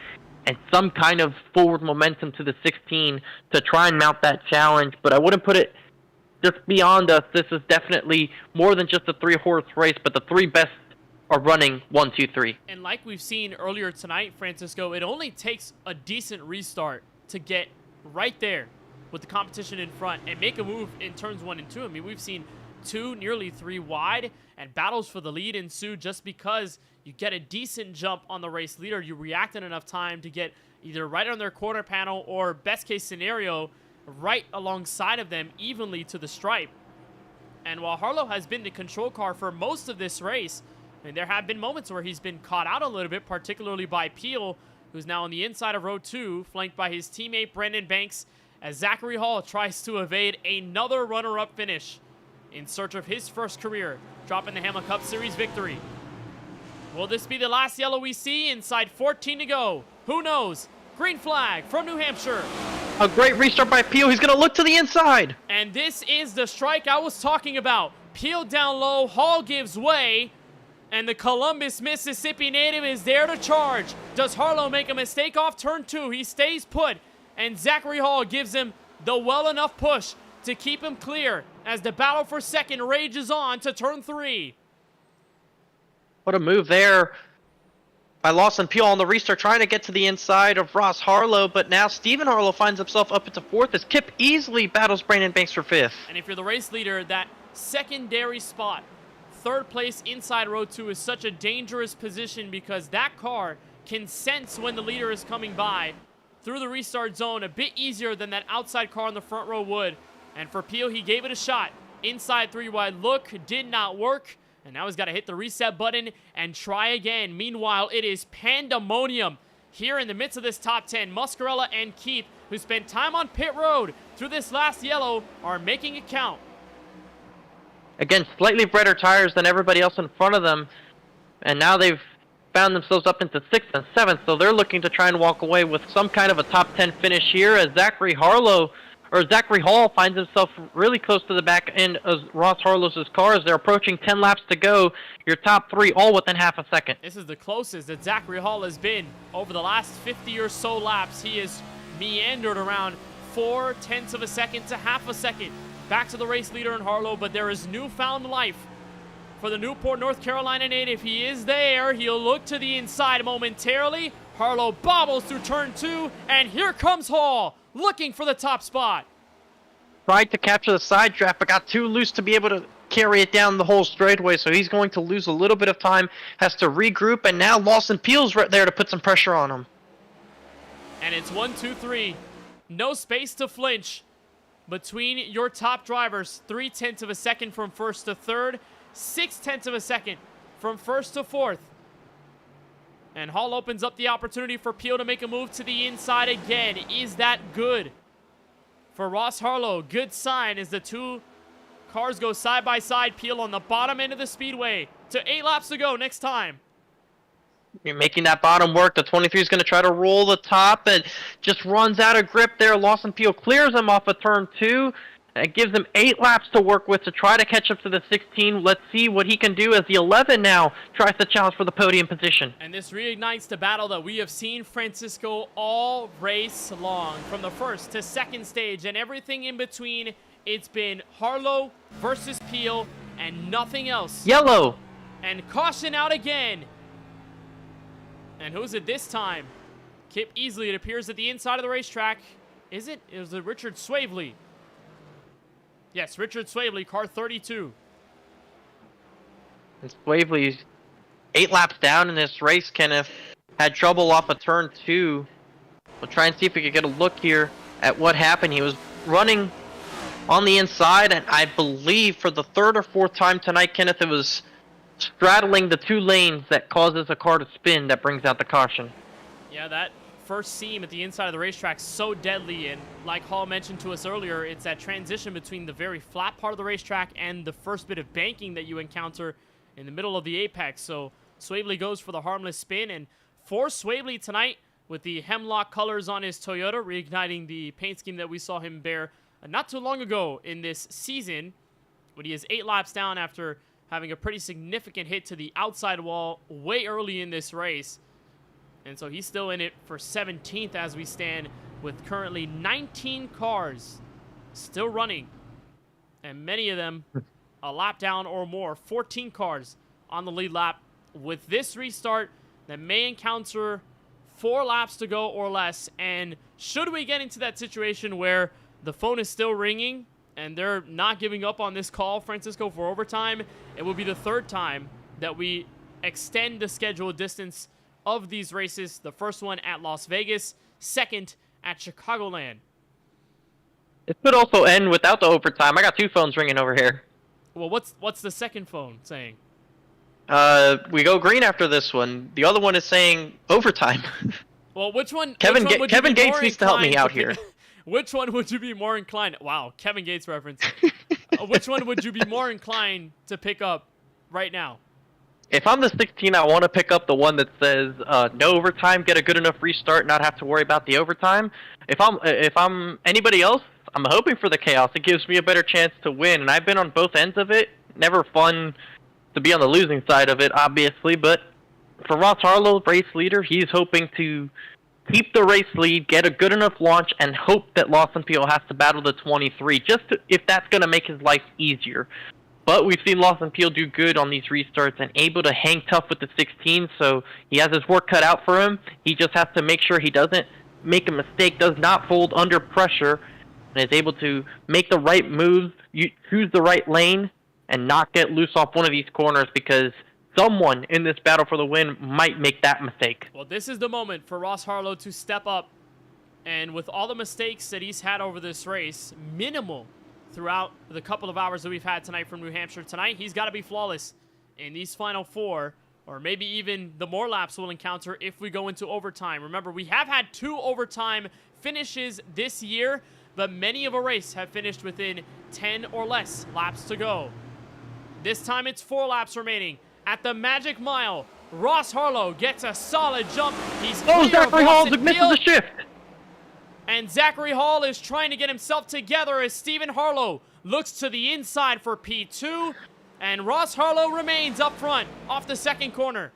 Speaker 2: and some kind of forward momentum to the 16 to try and mount that challenge, but I wouldn't put it just beyond us. This is definitely more than just a 3-horse race, but the 3 best are running 1, 2, 3.
Speaker 1: And like we've seen earlier tonight, Francisco, it only takes a decent restart to get right there with the competition in front and make a move in turns 1 and 2. I mean, we've seen 2, nearly 3 wide, and battles for the lead ensue just because you get a decent jump on the race leader. You react in enough time to get either right on their corner panel or, best case scenario, right alongside of them evenly to the stripe. And while Harlow has been the control car for most of this race, and there have been moments where he's been caught out a little bit, particularly by Peel, who's now on the inside of row 2, flanked by his teammate Brandon Banks, as Zachary Hall tries to evade another runner-up finish in search of his first career Droppin the Hammah Cup Series victory. Will this be the last yellow we see? Inside 14 to go. Who knows? Green flag from New Hampshire.
Speaker 5: A great restart by Peel. He's going to look to the inside.
Speaker 1: And this is the strike I was talking about. Peel down low, Hall gives way, and the Columbus, Mississippi native is there to charge. Does Harlow make a mistake off turn 2? He stays put, and Zachary Hall gives him the well enough push to keep him clear as the battle for second rages on to turn 3.
Speaker 5: What a move there by Lawson Peel on the restart, trying to get to the inside of Ross Harlow, but now Stephen Harlow finds himself up into 4th as Kip easily battles Brandon Banks for 5th.
Speaker 1: And if you're the race leader, that secondary spot, 3rd place inside row 2, is such a dangerous position because that car can sense when the leader is coming by through the restart zone a bit easier than that outside car in the front row would. And for Peel, he gave it a shot. Inside 3 wide look, did not work. And now he's got to hit the reset button and try again. Meanwhile, it is pandemonium here in the midst of this top 10. Muscarella and Keith, who spent time on pit road through this last yellow, are making it count.
Speaker 2: Again, slightly brighter tires than everybody else in front of them, and now they've found themselves up into 6th and 7th, so they're looking to try and walk away with some kind of a top 10 finish here as Zachary Hall finds himself really close to the back end of Ross Harlow's car as they're approaching 10 laps to go. Your top 3 all within half a second.
Speaker 1: This is the closest that Zachary Hall has been over the last 50 or so laps. He has meandered around 0.4 of a second to half a second back to the race leader in Harlow, but there is newfound life for the Newport, North Carolina native. He is there. He'll look to the inside momentarily. Harlow bobbles through turn 2, and here comes Hall, looking for the top spot.
Speaker 5: Tried to capture the side draft, but got too loose to be able to carry it down the whole straightaway, so he's going to lose a little bit of time, has to regroup, and now Lawson Peel's right there to put some pressure on him.
Speaker 1: And it's 1, 2, 3. No space to flinch between your top drivers. 0.3 of a second from 1st to 3rd. 0.6 of a second from 1st to 4th. And Hall opens up the opportunity for Peel to make a move to the inside again. Is that good for Ross Harlow? Good sign as the 2 cars go side by side. Peel on the bottom end of the speedway to 8 laps to go next time.
Speaker 5: You're making that bottom work. The 23 is going to try to roll the top and just runs out of grip there. Lawson Peel clears him off of turn 2. It gives him 8 laps to work with to try to catch up to the 16. Let's see what he can do as the 11 now tries to challenge for the podium position.
Speaker 1: And this reignites the battle that we have seen, Francisco, all race long. From the 1st to 2nd stage and everything in between, it's been Harlow versus Peel and nothing else.
Speaker 5: Yellow.
Speaker 1: And caution out again. And who's it this time? Kip Easley, it appears, at the inside of the racetrack. Is it? It was Richard Swavely. Yes, Richard Swavely, car 32.
Speaker 5: And Swavely's 8 laps down in this race, Kenneth. Had trouble off of turn 2. We'll try and see if we can get a look here at what happened. He was running on the inside, and I believe for the 3rd or 4th time tonight, Kenneth, it was straddling the 2 lanes that causes a car to spin that brings out the caution.
Speaker 1: Yeah, that first seam at the inside of the racetrack so deadly, and like Hall mentioned to us earlier, it's that transition between the very flat part of the racetrack and the first bit of banking that you encounter in the middle of the apex. So Swabely goes for the harmless spin, and for Swabely tonight, with the hemlock colors on his Toyota, reigniting the paint scheme that we saw him bear not too long ago in this season, when he is 8 laps down after having a pretty significant hit to the outside wall way early in this race. And so he's still in it for 17th as we stand, with currently 19 cars still running, and many of them a lap down or more. 14 cars on the lead lap. With this restart, that may encounter 4 laps to go or less. And should we get into that situation where the phone is still ringing and they're not giving up on this call, Francisco, for overtime, it will be the 3rd time that we extend the scheduled distance of these races. The first one at Las Vegas, second at Chicagoland.
Speaker 2: It could also end without the overtime. I got 2 phones ringing over here.
Speaker 1: Well, what's the second phone saying?
Speaker 2: We go green after this one. The other one is saying overtime.
Speaker 1: Well, which one?
Speaker 2: Kevin
Speaker 1: would you be
Speaker 2: Gates
Speaker 1: more
Speaker 2: needs to help me
Speaker 1: inclined
Speaker 2: out here.
Speaker 1: Which one would you be more inclined? Wow, Kevin Gates reference. Which one would you be more inclined to pick up right now?
Speaker 2: If I'm the 16, I want to pick up the one that says no overtime, get a good enough restart, not have to worry about the overtime. If I'm anybody else, I'm hoping for the chaos. It gives me a better chance to win, and I've been on both ends of it. Never fun to be on the losing side of it, obviously, but for Ross Harlow, race leader, he's hoping to keep the race lead, get a good enough launch, and hope that Lawson Peel has to battle the 23, if that's going to make his life easier. But we've seen Lawson Peel do good on these restarts and able to hang tough with the 16, so he has his work cut out for him. He just has to make sure he doesn't make a mistake, does not fold under pressure, and is able to make the right moves, choose the right lane, and not get loose off one of these corners, because someone in this battle for the win might make that mistake.
Speaker 1: Well, this is the moment for Ross Harlow to step up, and with all the mistakes that he's had over this race, minimal throughout the couple of hours that we've had tonight from New Hampshire tonight, he's got to be flawless in these final 4, or maybe even the more laps we'll encounter if we go into overtime. Remember, we have had 2 overtime finishes this year, but many of a race have finished within 10 or less laps to go. This time it's 4 laps remaining. At the Magic Mile, Ross Harlow gets a solid jump. He's clear of
Speaker 2: Zachary Hall
Speaker 1: Lawson
Speaker 2: misses
Speaker 1: Peel.
Speaker 2: the shift.
Speaker 1: And Zachary Hall is trying to get himself together as Stephen Harlow looks to the inside for P2. And Ross Harlow remains up front off the second corner.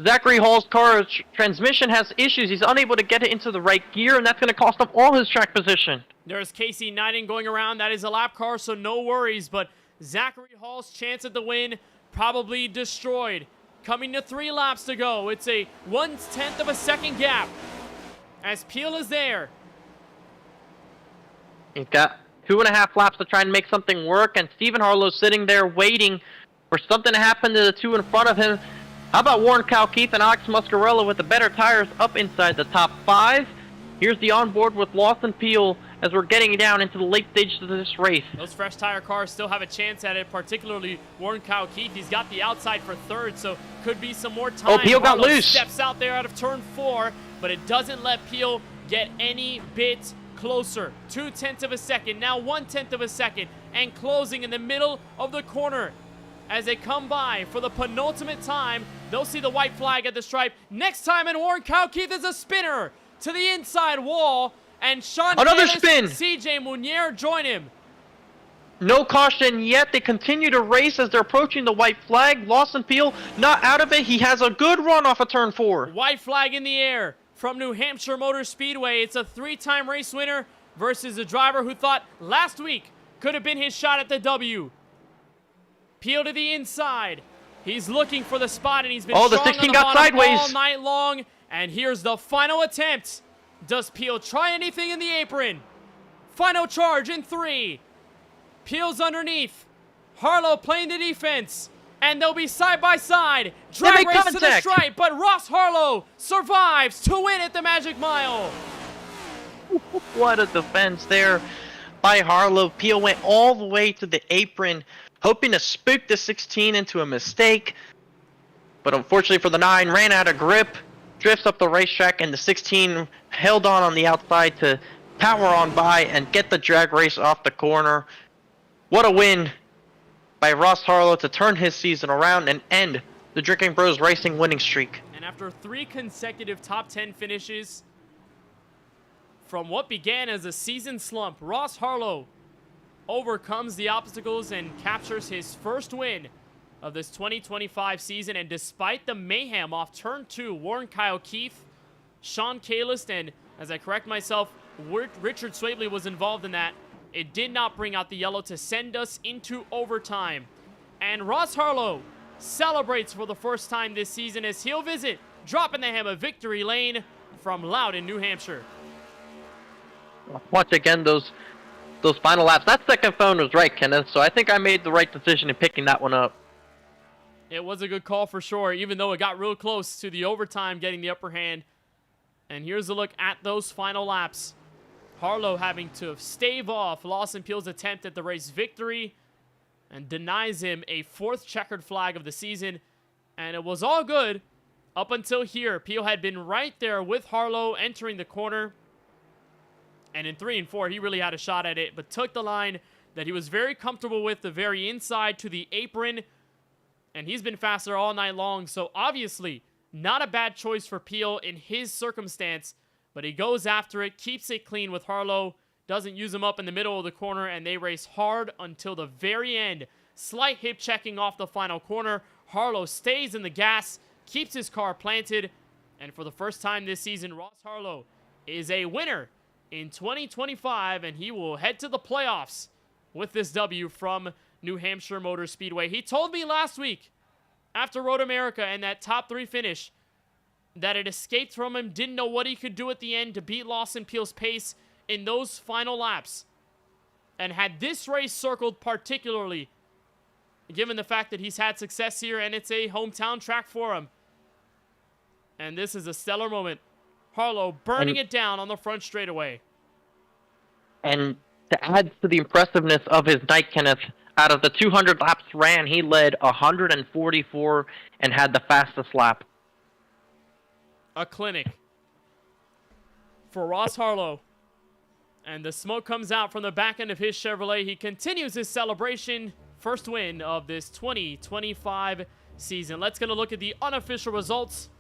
Speaker 2: Zachary Hall's car's transmission has issues. He's unable to get it into the right gear, and that's going to cost him all his track position.
Speaker 1: There's Casey Knighton going around. That is a lap car, so no worries. But Zachary Hall's chance at the win probably destroyed. Coming to 3 laps to go. It's a 1/10 of a second gap as Peel is there.
Speaker 2: He's got 2.5 laps to try and make something work, and Stephen Harlow's sitting there waiting for something to happen to the 2 in front of him. How about Warren Calkeith and Alex Muscarella with the better tires up inside the top 5? Here's the onboard with Lawson Peel as we're getting down into the late stages of this race.
Speaker 1: Those fresh tire cars still have a chance at it, particularly Warren Calkeith. He's got the outside for 3rd, so could be some more time.
Speaker 2: Oh, Peel got
Speaker 1: Harlow
Speaker 2: loose.
Speaker 1: Steps out there out of turn 4, but it doesn't let Peel get any bit closer. 0.2 of a second, now 1/10 of a second, and closing in the middle of the corner. As they come by for the penultimate time, they'll see the white flag at the stripe. Next time, and Warren Calkeith is a spinner to the inside wall, and Sean
Speaker 2: Another
Speaker 1: Cannis,
Speaker 2: spin.
Speaker 1: CJ Munier join him.
Speaker 2: No caution yet. They continue to race as they're approaching the white flag. Lawson Peel not out of it. He has a good run off of turn 4.
Speaker 1: White flag in the air from New Hampshire Motor Speedway. It's a 3-time race winner versus a driver who thought last week could have been his shot at the W. Peel to the inside. He's looking for the spot, and he's been
Speaker 2: Oh, the
Speaker 1: strong
Speaker 2: 16
Speaker 1: on
Speaker 2: got
Speaker 1: bottom
Speaker 2: sideways.
Speaker 1: all night long. And here's the final attempt. Does Peel try anything in the apron? Final charge in 3. Peel's underneath. Harlow playing the defense. And they'll be side by side. Drag
Speaker 2: make
Speaker 1: race to the
Speaker 2: contact.
Speaker 1: stripe, but Ross Harlow survives to win at the Magic Mile.
Speaker 2: What a defense there by Harlow. Peel went all the way to the apron, hoping to spook the 16 into a mistake. But unfortunately for the 9, ran out of grip, drifts up the racetrack, and the 16 held on the outside to power on by and get the drag race off the corner. What a win by
Speaker 5: by Ross Harlow to turn his season around and end the Drinking Bros Racing winning streak.
Speaker 1: And after 3 consecutive top 10 finishes from what began as a season slump, Ross Harlow overcomes the obstacles and captures his first win of this 2025 season. And despite the mayhem off turn 2, Warren Kyle Keith, Sean Kalis, and as I correct myself, Richard Swabley was involved in that, it did not bring out the yellow to send us into overtime. And Ross Harlow celebrates for the first time this season as he'll visit Droppin' the Hammah victory lane from Loudon, New Hampshire.
Speaker 2: Once again, those final laps. That second phone was right, Kenneth, so I think I made the right decision in picking that one up.
Speaker 1: It was a good call for sure, even though it got real close to the overtime getting the upper hand. And here's a look at those final laps. Harlow having to stave off Lawson Peel's attempt at the race victory and denies him a 4th checkered flag of the season. And it was all good up until here. Peel had been right there with Harlow entering the corner. And in 3 and 4, he really had a shot at it, but took the line that he was very comfortable with, the very inside to the apron. And he's been faster all night long, so obviously not a bad choice for Peel in his circumstance. But he goes after it, keeps it clean with Harlow, doesn't use him up in the middle of the corner, and they race hard until the very end. Slight hip checking off the final corner. Harlow stays in the gas, keeps his car planted, and for the first time this season, Ross Harlow is a winner in 2025, and he will head to the playoffs with this W from New Hampshire Motor Speedway. He told me last week, after Road America and that top 3 finish, that it escaped from him, didn't know what he could do at the end to beat Lawson Peel's pace in those final laps. And had this race circled particularly, given the fact that he's had success here and it's a hometown track for him. And this is a stellar moment. Harlow burning it down on the front straightaway.
Speaker 2: And to add to the impressiveness of his night, Kenneth, out of the 200 laps ran, he led 144 and had the fastest lap.
Speaker 1: A clinic for Ross Harlow. And the smoke comes out from the back end of his Chevrolet. He continues his celebration. First win of this 2025 season. Let's get a look at the unofficial results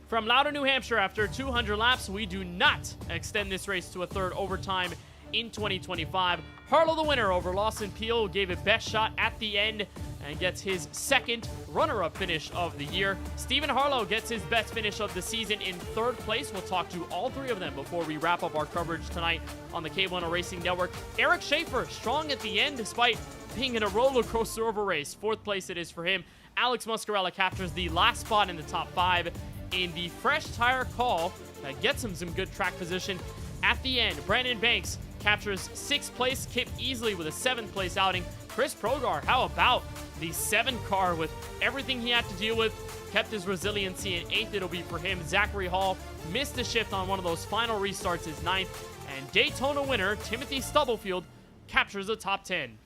Speaker 1: from Loudon, New Hampshire. After 200 laps, we do not extend this race to a 3rd overtime in 2025. Harlow the winner over Lawson Peel, gave it best shot at the end and gets his 2nd runner-up finish of the year. Stephen Harlow gets his best finish of the season in 3rd place. We'll talk to all 3 of them before we wrap up our coverage tonight on the KBueno Racing Network. Eric Schaefer, strong at the end despite being in a roller coaster of a race. 4th place it is for him. Alex Muscarella captures the last spot in the top 5 in the fresh tire call that gets him some good track position at the end. Brandon Banks captures 6th place. Kip Easley with a 7th place outing. Chris Progar, how about the 7 car with everything he had to deal with? Kept his resiliency in 8th. It'll be for him. Zachary Hall missed a shift on one of those final restarts, his 9th. And Daytona winner Timothy Stubblefield captures the top 10.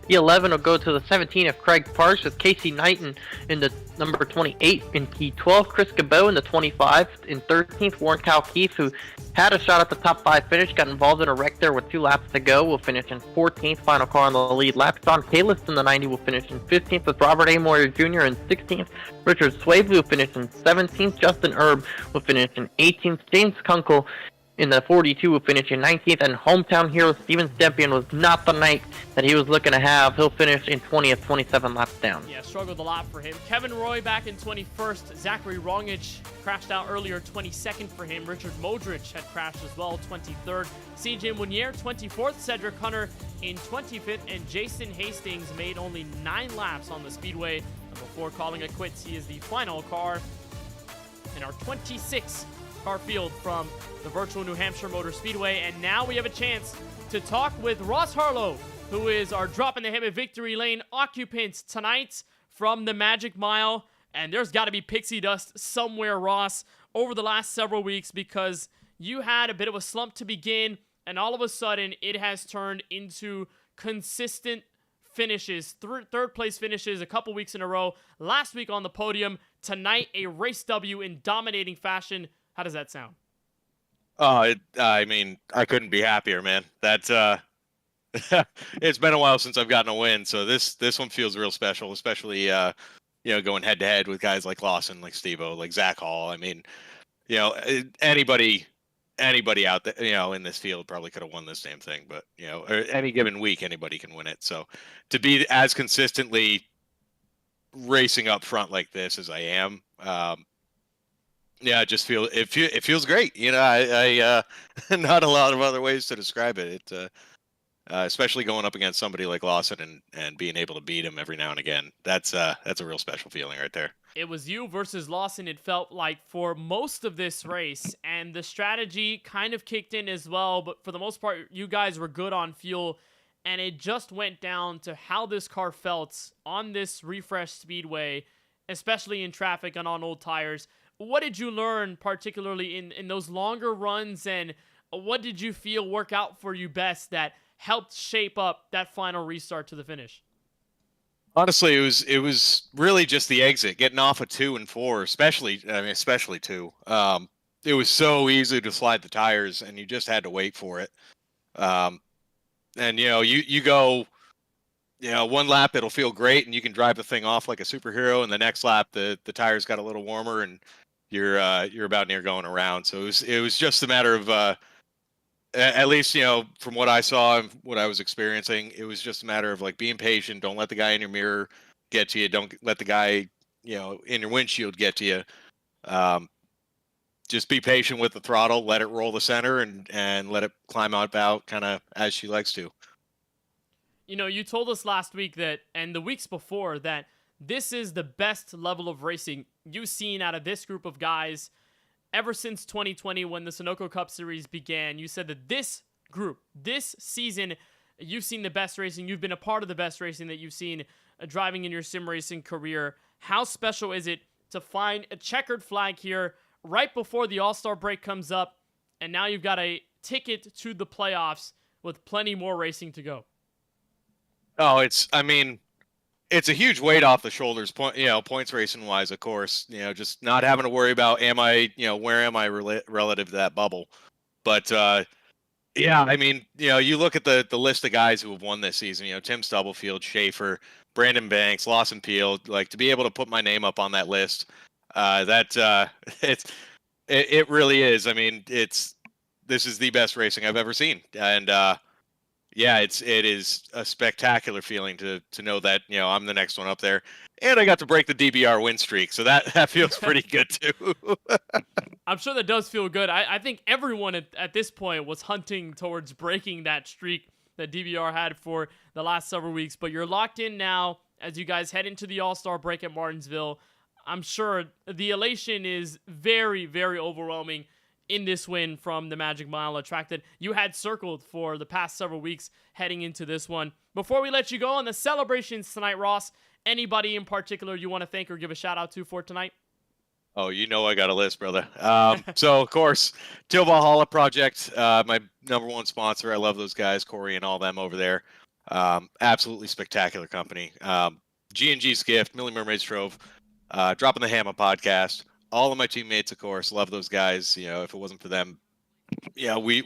Speaker 2: The 11 will go to the 17 of Craig Parks with Casey Knighton in the number 28 in P12. Chris Cabot in the 25 in 13th. Warren Kyle Keith, who had a shot at the top 5 finish, got involved in a wreck there with 2 laps to go, will finish in 14th. Final car on the lead lap. Sean Kalis in the 90 will finish in 15th with Robert A. Moyer Jr. in 16th. Richard Swabley will finish in 17th. Justin Erb will finish in 18th. James Kunkel in the 42 will finish in 19th, and hometown hero Steven Stempien was not the night that he was looking to have. He'll finish in 20th, 27 laps down.
Speaker 1: Yeah, struggled a lot for him. Kevin Roy back in 21st. Zachary Rongich crashed out earlier, 22nd for him. Richard Modric had crashed as well, 23rd. CJ Munier, 24th. Cedric Hunter in 25th, and Jason Hastings made only 9 laps on the speedway. And before calling it quits, he is the final car in our 26 car field from the virtual New Hampshire Motor Speedway. And now we have a chance to talk with Ross Harlow, who is our Droppin' the Hammah victory lane occupant tonight from the Magic Mile. And there's got to be pixie dust somewhere, Ross, over the last several weeks, because you had a bit of a slump to begin, and all of a sudden it has turned into consistent finishes, 3rd place finishes a couple weeks in a row. Last week on the podium, tonight a race W in dominating fashion. How does that sound?
Speaker 6: Oh, I mean, I couldn't be happier, man. That's it's been a while since I've gotten a win, so this one feels real special, especially going head to head with guys like Lawson, like Steve-O, like Zach Hall. I mean, anybody out there, in this field probably could have won this same thing, but or any given week, anybody can win it. So to be as consistently racing up front like this as I am, yeah, it feels great. I not a lot of other ways to describe it. Especially going up against somebody like Lawson and being able to beat him every now and again. That's a real special feeling right there.
Speaker 1: It was you versus Lawson, it felt like, for most of this race, and the strategy kind of kicked in as well, but for the most part, you guys were good on fuel, and it just went down to how this car felt on this refreshed speedway, especially in traffic and on old tires. What did you learn, particularly in those longer runs, and what did you feel work out for you best that helped shape up that final restart to the finish?
Speaker 6: Honestly, it was really just the exit, getting off of 2 and 4, especially 2. It was so easy to slide the tires, and you just had to wait for it. And you go, one lap it'll feel great, and you can drive the thing off like a superhero, and the next lap the tires got a little warmer, and you're about near going around. So it was just a matter of at least, from what I saw and what I was experiencing, it was just a matter of like being patient. Don't let the guy in your mirror get to you. Don't let the guy, in your windshield get to you. Just be patient with the throttle, let it roll the center and let it climb out kind of as she likes to.
Speaker 1: You told us last week that, and the weeks before, that this is the best level of racing you've seen out of this group of guys ever since 2020 when the Sunoco Cup Series began. You said that this group, this season, you've seen the best racing. You've been a part of the best racing that you've seen driving in your sim racing career. How special is it to find a checkered flag here right before the All-Star break comes up, and now you've got a ticket to the playoffs with plenty more racing to go?
Speaker 6: Oh, it's a huge weight off the shoulders, points racing wise, of course, just not having to worry about, where am I relative to that bubble? But, yeah, you look at the list of guys who have won this season, Tim Stubblefield, Schaefer, Brandon Banks, Lawson Peel, like to be able to put my name up on that list, it really is. This is the best racing I've ever seen. And, yeah, it is a spectacular feeling to know that, I'm the next one up there. And I got to break the DBR win streak, so that feels pretty good too.
Speaker 1: I'm sure that does feel good. I think everyone at this point was hunting towards breaking that streak that DBR had for the last several weeks. But you're locked in now as you guys head into the All-Star break at Martinsville. I'm sure the elation is very, very overwhelming in this win from the Magic Mile, a track that you had circled for the past several weeks heading into this one. Before we let you go on the celebrations tonight, Ross, anybody in particular you want to thank or give a shout out to for tonight?
Speaker 6: Oh, I got a list, brother. So, of course, Till Valhalla Project, my number one sponsor. I love those guys, Corey and all them over there. Absolutely spectacular company. G&G's Gift, Millie Mermaid's Trove, Droppin' the Hammah podcast. All of my teammates, of course, love those guys. If it wasn't for them, we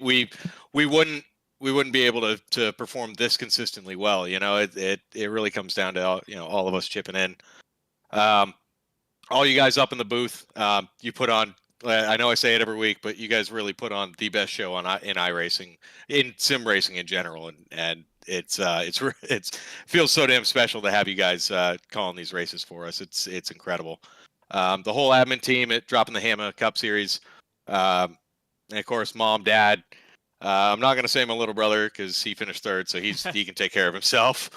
Speaker 6: wouldn't be able to perform this consistently well. It really comes down to all of us chipping in. All you guys up in the booth, you put on. I know I say it every week, but you guys really put on the best show in iRacing, in sim racing in general, and it's feels so damn special to have you guys calling these races for us. It's incredible. The whole admin team at Droppin' the Hammah Cup Series, and of course, Mom, Dad. I'm not going to say my little brother because he finished third, so he can take care of himself.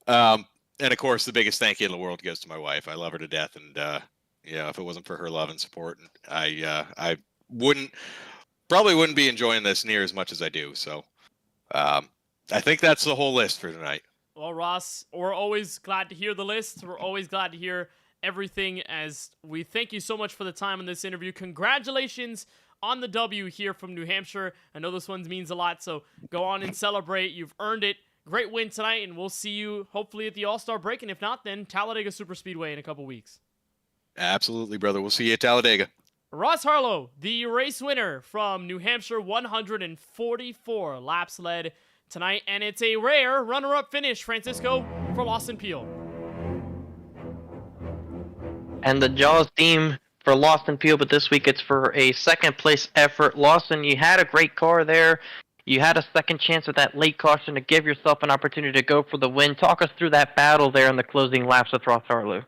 Speaker 6: And of course, the biggest thank you in the world goes to my wife. I love her to death, and if it wasn't for her love and support, I probably wouldn't be enjoying this near as much as I do. So, I think that's the whole list for tonight.
Speaker 1: Well, Ross, we're always glad to hear the list. We're always glad to hear everything, as we thank you so much for the time in this interview. Congratulations on the W here from New Hampshire. I know this one means a lot, so go on and celebrate. You've earned it. Great win tonight, and we'll see you hopefully at the All-Star break, and if not, then Talladega Superspeedway in a couple weeks.
Speaker 6: Absolutely, brother. We'll see you at Talladega.
Speaker 1: Ross Harlow, the race winner from New Hampshire, 144 laps led tonight, and it's a rare runner-up finish, Francisco, for Lawson Peel.
Speaker 2: And the Jaws theme for Lawson Peel, but this week it's for a second place effort. Lawson, you had a great car there. You had a second chance with that late caution to give yourself an opportunity to go for the win. Talk us through that battle there in the closing laps with Ross Harlow.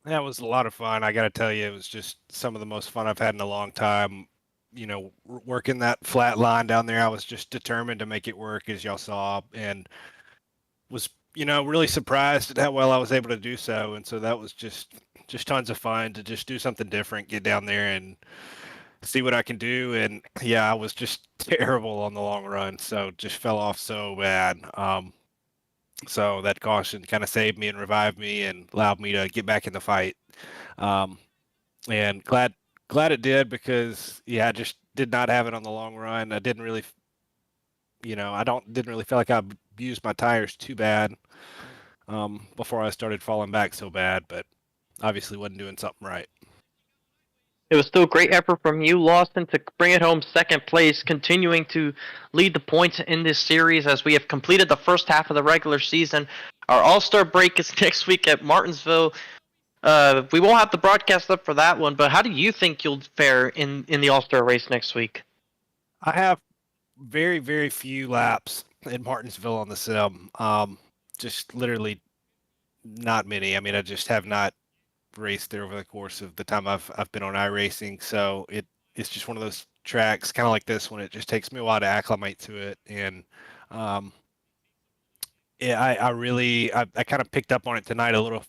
Speaker 7: That was a lot of fun. I got to tell you, it was just some of the most fun I've had in a long time. You know, working that flat line down there, I was just determined to make it work, as y'all saw, and was, you know, really surprised at how well I was able to do so. And so that was just tons of fun to just do something different, get down there and see what I can do. And yeah, I was just terrible on the long run, so just fell off so bad. So that caution kind of saved me and revived me and allowed me to get back in the fight. And glad it did, because yeah, I just did not have it on the long run. I didn't really, you know, didn't really feel like I abused my tires too bad before I started falling back so bad, but obviously wasn't doing something right.
Speaker 2: It was still great effort from you, Lawson, to bring it home second place, continuing to lead the points in this series as we have completed the first half of the regular season. Our All-Star break is next week at Martinsville. We won't have the broadcast up for that one, but how do you think you'll fare in the All-Star race next week?
Speaker 7: I have very, very few laps in Martinsville on the sim. Just literally not many. I mean, I just have not raced there over the course of the time I've been on iRacing, so it's just one of those tracks, kind of like this one. It just takes me a while to acclimate to it, and yeah, I kind of picked up on it tonight a little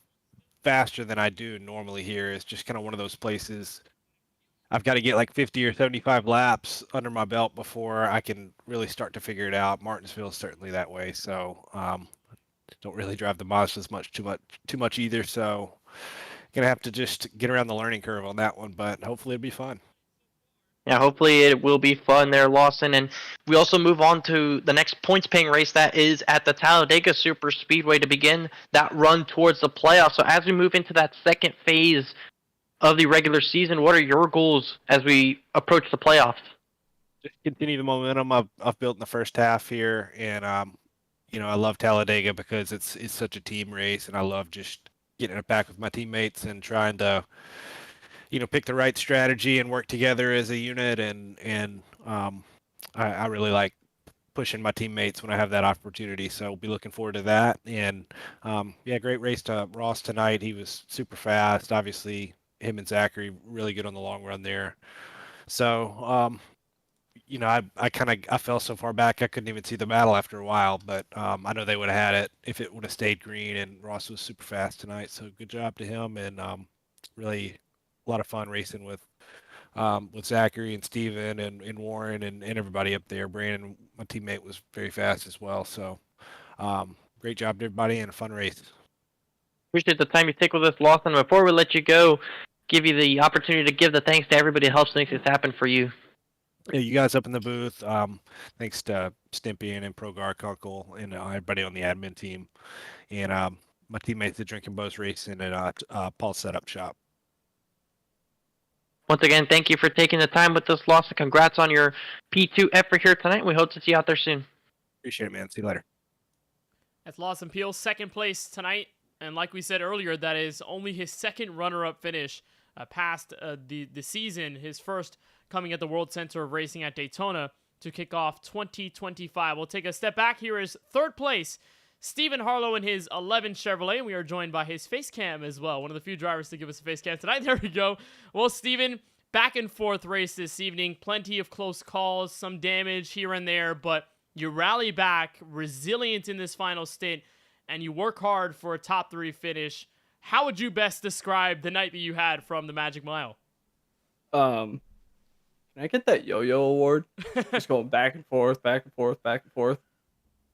Speaker 7: faster than I do normally here. It's just kind of one of those places I've got to get like 50 or 75 laps under my belt before I can really start to figure it out. Martinsville is certainly that way, so don't really drive the Mazdas too much either, so gonna have to just get around the learning curve on that one, but hopefully it'll be fun.
Speaker 2: Yeah, hopefully it will be fun there, Lawson. And we also move on to the next points-paying race that is at the Talladega Super Speedway to begin that run towards the playoffs. So as we move into that second phase of the regular season, what are your goals as we approach the playoffs?
Speaker 7: Just continue the momentum I've built in the first half here, and you know, I love Talladega because it's such a team race, and I love just getting it back with my teammates and trying to, you know, pick the right strategy and work together as a unit. And I really like pushing my teammates when I have that opportunity. So we'll be looking forward to that. And yeah, great race to Ross tonight. He was super fast. Obviously, him and Zachary really good on the long run there. So you know, I fell so far back I couldn't even see the battle after a while, but I know they would have had it if it would have stayed green. And Ross was super fast tonight, so good job to him. And really a lot of fun racing with Zachary and Steven and Warren and everybody up there. Brandon, my teammate, was very fast as well. So great job to everybody and a fun race.
Speaker 2: Appreciate the time you take with us, Lawson. Before we let you go, give you the opportunity to give the thanks to everybody who helps make this happen for you.
Speaker 7: Yeah, you guys up in the booth. Thanks to Stimpy and Pro Garfunkel and everybody on the admin team, and my teammates at Drinking Bros Racing at Paul's Setup Shop.
Speaker 2: Once again, thank you for taking the time with us, Lawson. Congrats on your P2 effort here tonight. We hope to see you out there soon.
Speaker 7: Appreciate it, man. See you later.
Speaker 1: That's Lawson Peel, second place tonight. And like we said earlier, that is only his second runner-up finish past the season, his first coming at the World Center of Racing at Daytona to kick off 2025. We'll take a step back. Here is third place, Stephen Harlow in his 11 Chevrolet. And we are joined by his face cam as well. One of the few drivers to give us a face cam tonight. There we go. Well, Stephen, back and forth race this evening. Plenty of close calls, some damage here and there, but you rally back, resilient in this final stint, and you work hard for a top 3 finish. How would you best describe the night that you had from the Magic Mile?
Speaker 8: Can I get that yo-yo award? Just going back and forth, back and forth, back and forth.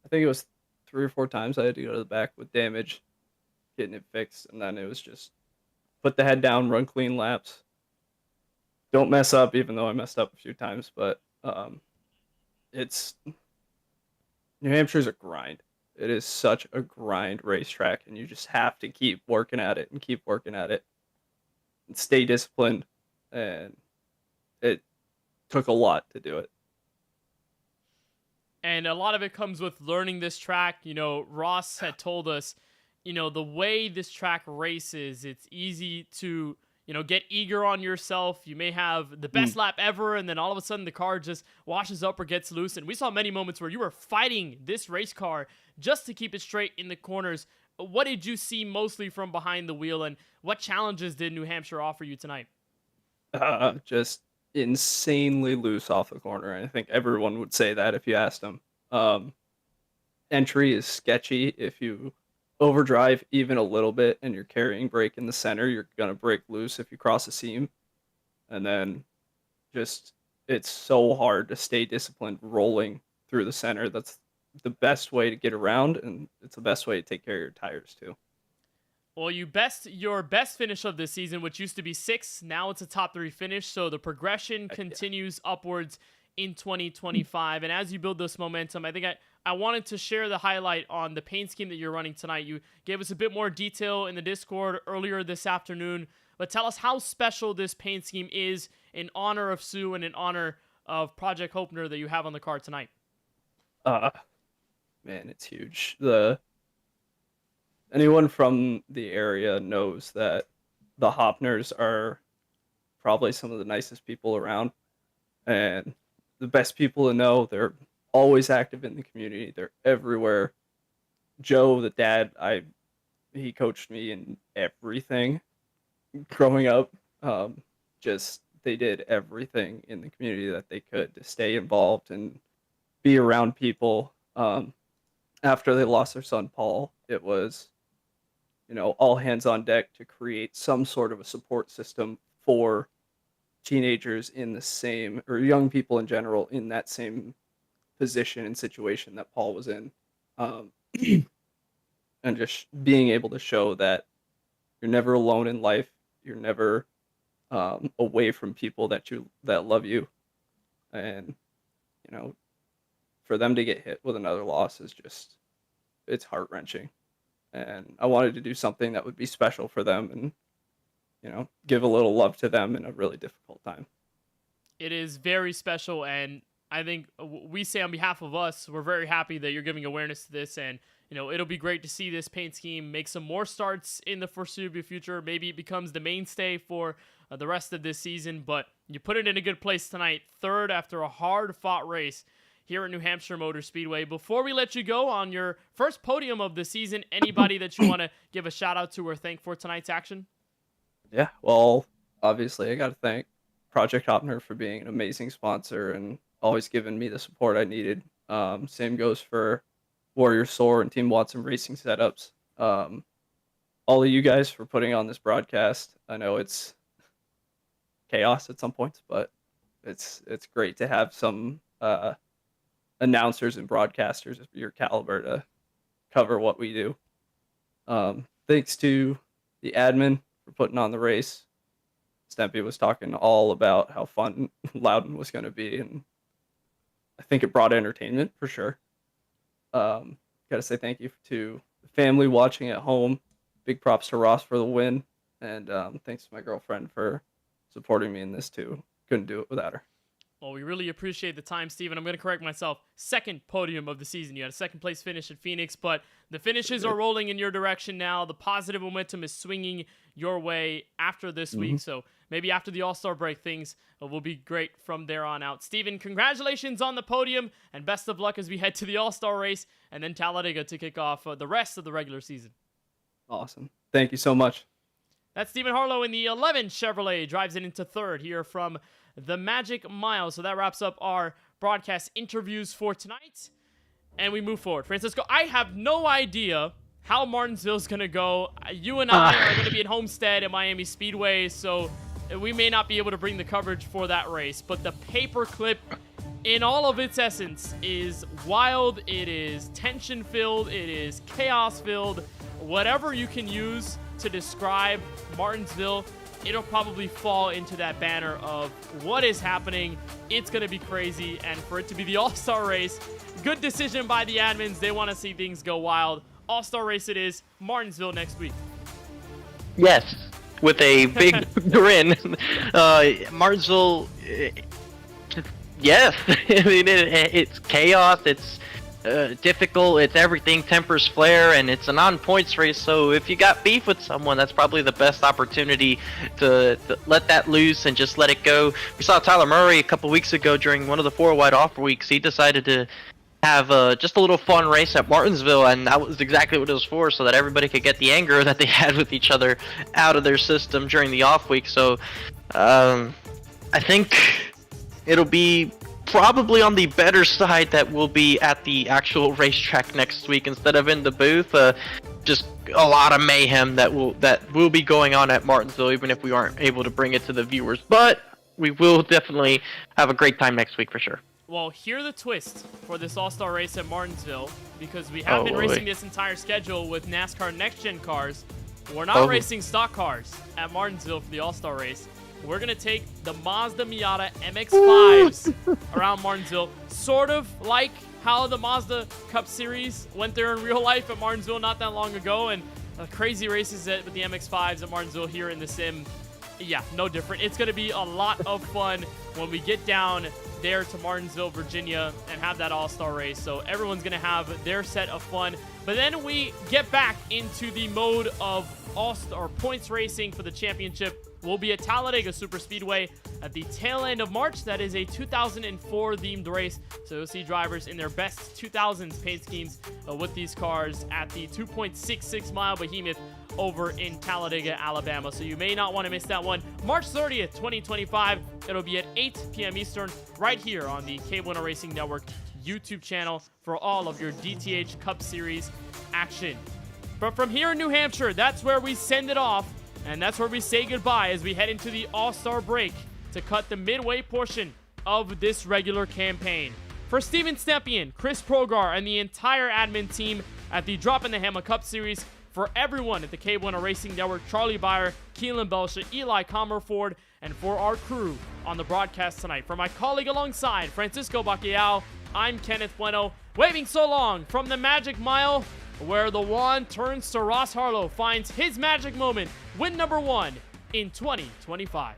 Speaker 8: I think it was 3 or 4 times I had to go to the back with damage, getting it fixed, and then it was just put the head down, run clean laps. Don't mess up, even though I messed up a few times, but it's New Hampshire's a grind. It is such a grind racetrack, and you just have to keep working at it and keep working at it and stay disciplined, and it took a lot to do it.
Speaker 1: And a lot of it comes with learning this track. You know, Ross had told us, you know, the way this track races, it's easy to, you know, get eager on yourself. You may have the best lap ever, and then all of a sudden the car just washes up or gets loose. And we saw many moments where you were fighting this race car just to keep it straight in the corners. What did you see mostly from behind the wheel, and what challenges did New Hampshire offer you tonight?
Speaker 8: Just insanely loose off the corner. I think everyone would say that if you asked them. Entry is sketchy. If you overdrive even a little bit and you're carrying brake in the center, you're gonna break loose if you cross a seam. And then just it's so hard to stay disciplined rolling through the center. That's the best way to get around, and it's the best way to take care of your tires too.
Speaker 1: Well, your best finish of this season, which used to be 6th, now it's a top 3 finish. So the progression continues upwards in 2025. And as you build this momentum, I think I wanted to share the highlight on the paint scheme that you're running tonight. You gave us a bit more detail in the Discord earlier this afternoon, but tell us how special this paint scheme is in honor of Sue and in honor of Project Hopener that you have on the card tonight.
Speaker 8: Man, it's huge. Anyone from the area knows that the Hopners are probably some of the nicest people around and the best people to know. They're always active in the community. They're everywhere. Joe, the dad, he coached me in everything growing up. They did everything in the community that they could to stay involved and be around people. After they lost their son, Paul, it was, all hands on deck to create some sort of a support system for teenagers in the same, or young people in general, in that same position and situation that Paul was in. And just being able to show that you're never alone in life. You're never away from people that love you. And, for them to get hit with another loss is just, it's heart-wrenching. And I wanted to do something that would be special for them and, give a little love to them in a really difficult time.
Speaker 1: It is very special, and I think we say on behalf of us, we're very happy that you're giving awareness to this, and it'll be great to see this paint scheme make some more starts in the foreseeable future. Maybe it becomes the mainstay for the rest of this season, but you put it in a good place tonight, 3rd after a hard-fought race here at New Hampshire Motor Speedway. Before we let you go on your first podium of the season, anybody that you want to give a shout-out to or thank for tonight's action?
Speaker 8: Yeah, well, obviously I got to thank Project Hopner for being an amazing sponsor and always giving me the support I needed. Same goes for Warrior Soar and Team Watson Racing Setups. All of you guys for putting on this broadcast. I know it's chaos at some points, but it's great to have some announcers and broadcasters of your caliber to cover what we do. Thanks to the admin for putting on the race. Stempy was talking all about how fun Loudon was going to be, and I think it brought entertainment for sure. Got to say thank you to the family watching at home. Big props to Ross for the win, and thanks to my girlfriend for supporting me in this too. Couldn't do it without her.
Speaker 1: Well, we really appreciate the time, Steven. I'm going to correct myself. 2nd podium of the season. You had a 2nd place finish at Phoenix, but the finishes are rolling in your direction now. The positive momentum is swinging your way after this week. So maybe after the All-Star break, things will be great from there on out. Steven, congratulations on the podium, and best of luck as we head to the All-Star race and then Talladega to kick off the rest of the regular season.
Speaker 8: Awesome. Thank you so much.
Speaker 1: That's Steven Harlow in the 11 Chevrolet. Drives it into 3rd here from the Magic Mile. So that wraps up our broadcast interviews for tonight, and we move forward. Francisco, I have no idea how Martinsville's going to go. You and I are going to be at Homestead at Miami Speedway, so we may not be able to bring the coverage for that race, but the paperclip in all of its essence is wild. It is tension-filled. It is chaos-filled. Whatever you can use to describe Martinsville, it'll probably fall into that banner of what is happening. It's going to be crazy, and for it to be the All-Star race, good decision by the admins. They want to see things go wild. All-Star race it is. Martinsville next week.
Speaker 5: Yes, with a big grin. Martinsville,
Speaker 2: Yes, I mean it's chaos. It's difficult. It's everything tempers flare, and it's a non-points race. So if you got beef with someone, that's probably the best opportunity to let that loose and just let it go. We saw Tyler Murray a couple weeks ago during one of the 4 wide off weeks. He decided to have just a little fun race at Martinsville, and that was exactly what it was for, so that everybody could get the anger that they had with each other out of their system during the off week. So I think it'll be probably on the better side that we'll be at the actual racetrack next week instead of in the booth. Just a lot of mayhem that will be going on at Martinsville, even if we aren't able to bring it to the viewers. But we will definitely have a great time next week for sure.
Speaker 1: Well, hear the twist for this All-Star race at Martinsville, because we have been racing this entire schedule with NASCAR Next Gen cars. We're not racing stock cars at Martinsville for the All-Star race. We're going to take the Mazda Miata MX-5s around Martinsville, sort of like how the Mazda Cup Series went there in real life at Martinsville not that long ago, and crazy races with the MX-5s at Martinsville here in the sim. Yeah, no different. It's going to be a lot of fun when we get down there to Martinsville, Virginia, and have that all-star race. So everyone's going to have their set of fun. But then we get back into the mode of all-star points racing for the championship. We'll be at Talladega Super Speedway at the tail end of March. That is a 2004 themed race. So you'll see drivers in their best 2000s paint schemes with these cars at the 2.66 mile behemoth over in Talladega, Alabama. So you may not want to miss that one. March 30th, 2025. It'll be at 8 p.m. Eastern right here on the KBueno Racing Network YouTube channel for all of your DTH Cup Series action. But from here in New Hampshire, that's where we send it off. And that's where we say goodbye as we head into the All-Star break to cut the midway portion of this regular campaign. For Steven Stepien, Chris Progar, and the entire admin team at the Droppin the Hammah Cup Series, for everyone at the KBueno Racing Network, Charlie Beyer, Keelan Belsha, Eli Comerford, and for our crew on the broadcast tonight. For my colleague alongside, Francisco Bacallao, I'm Kenneth Bueno, waving so long from the Magic Mile, where the wand turns to Ross Harlow finds his magic moment, win number 1 in 2025.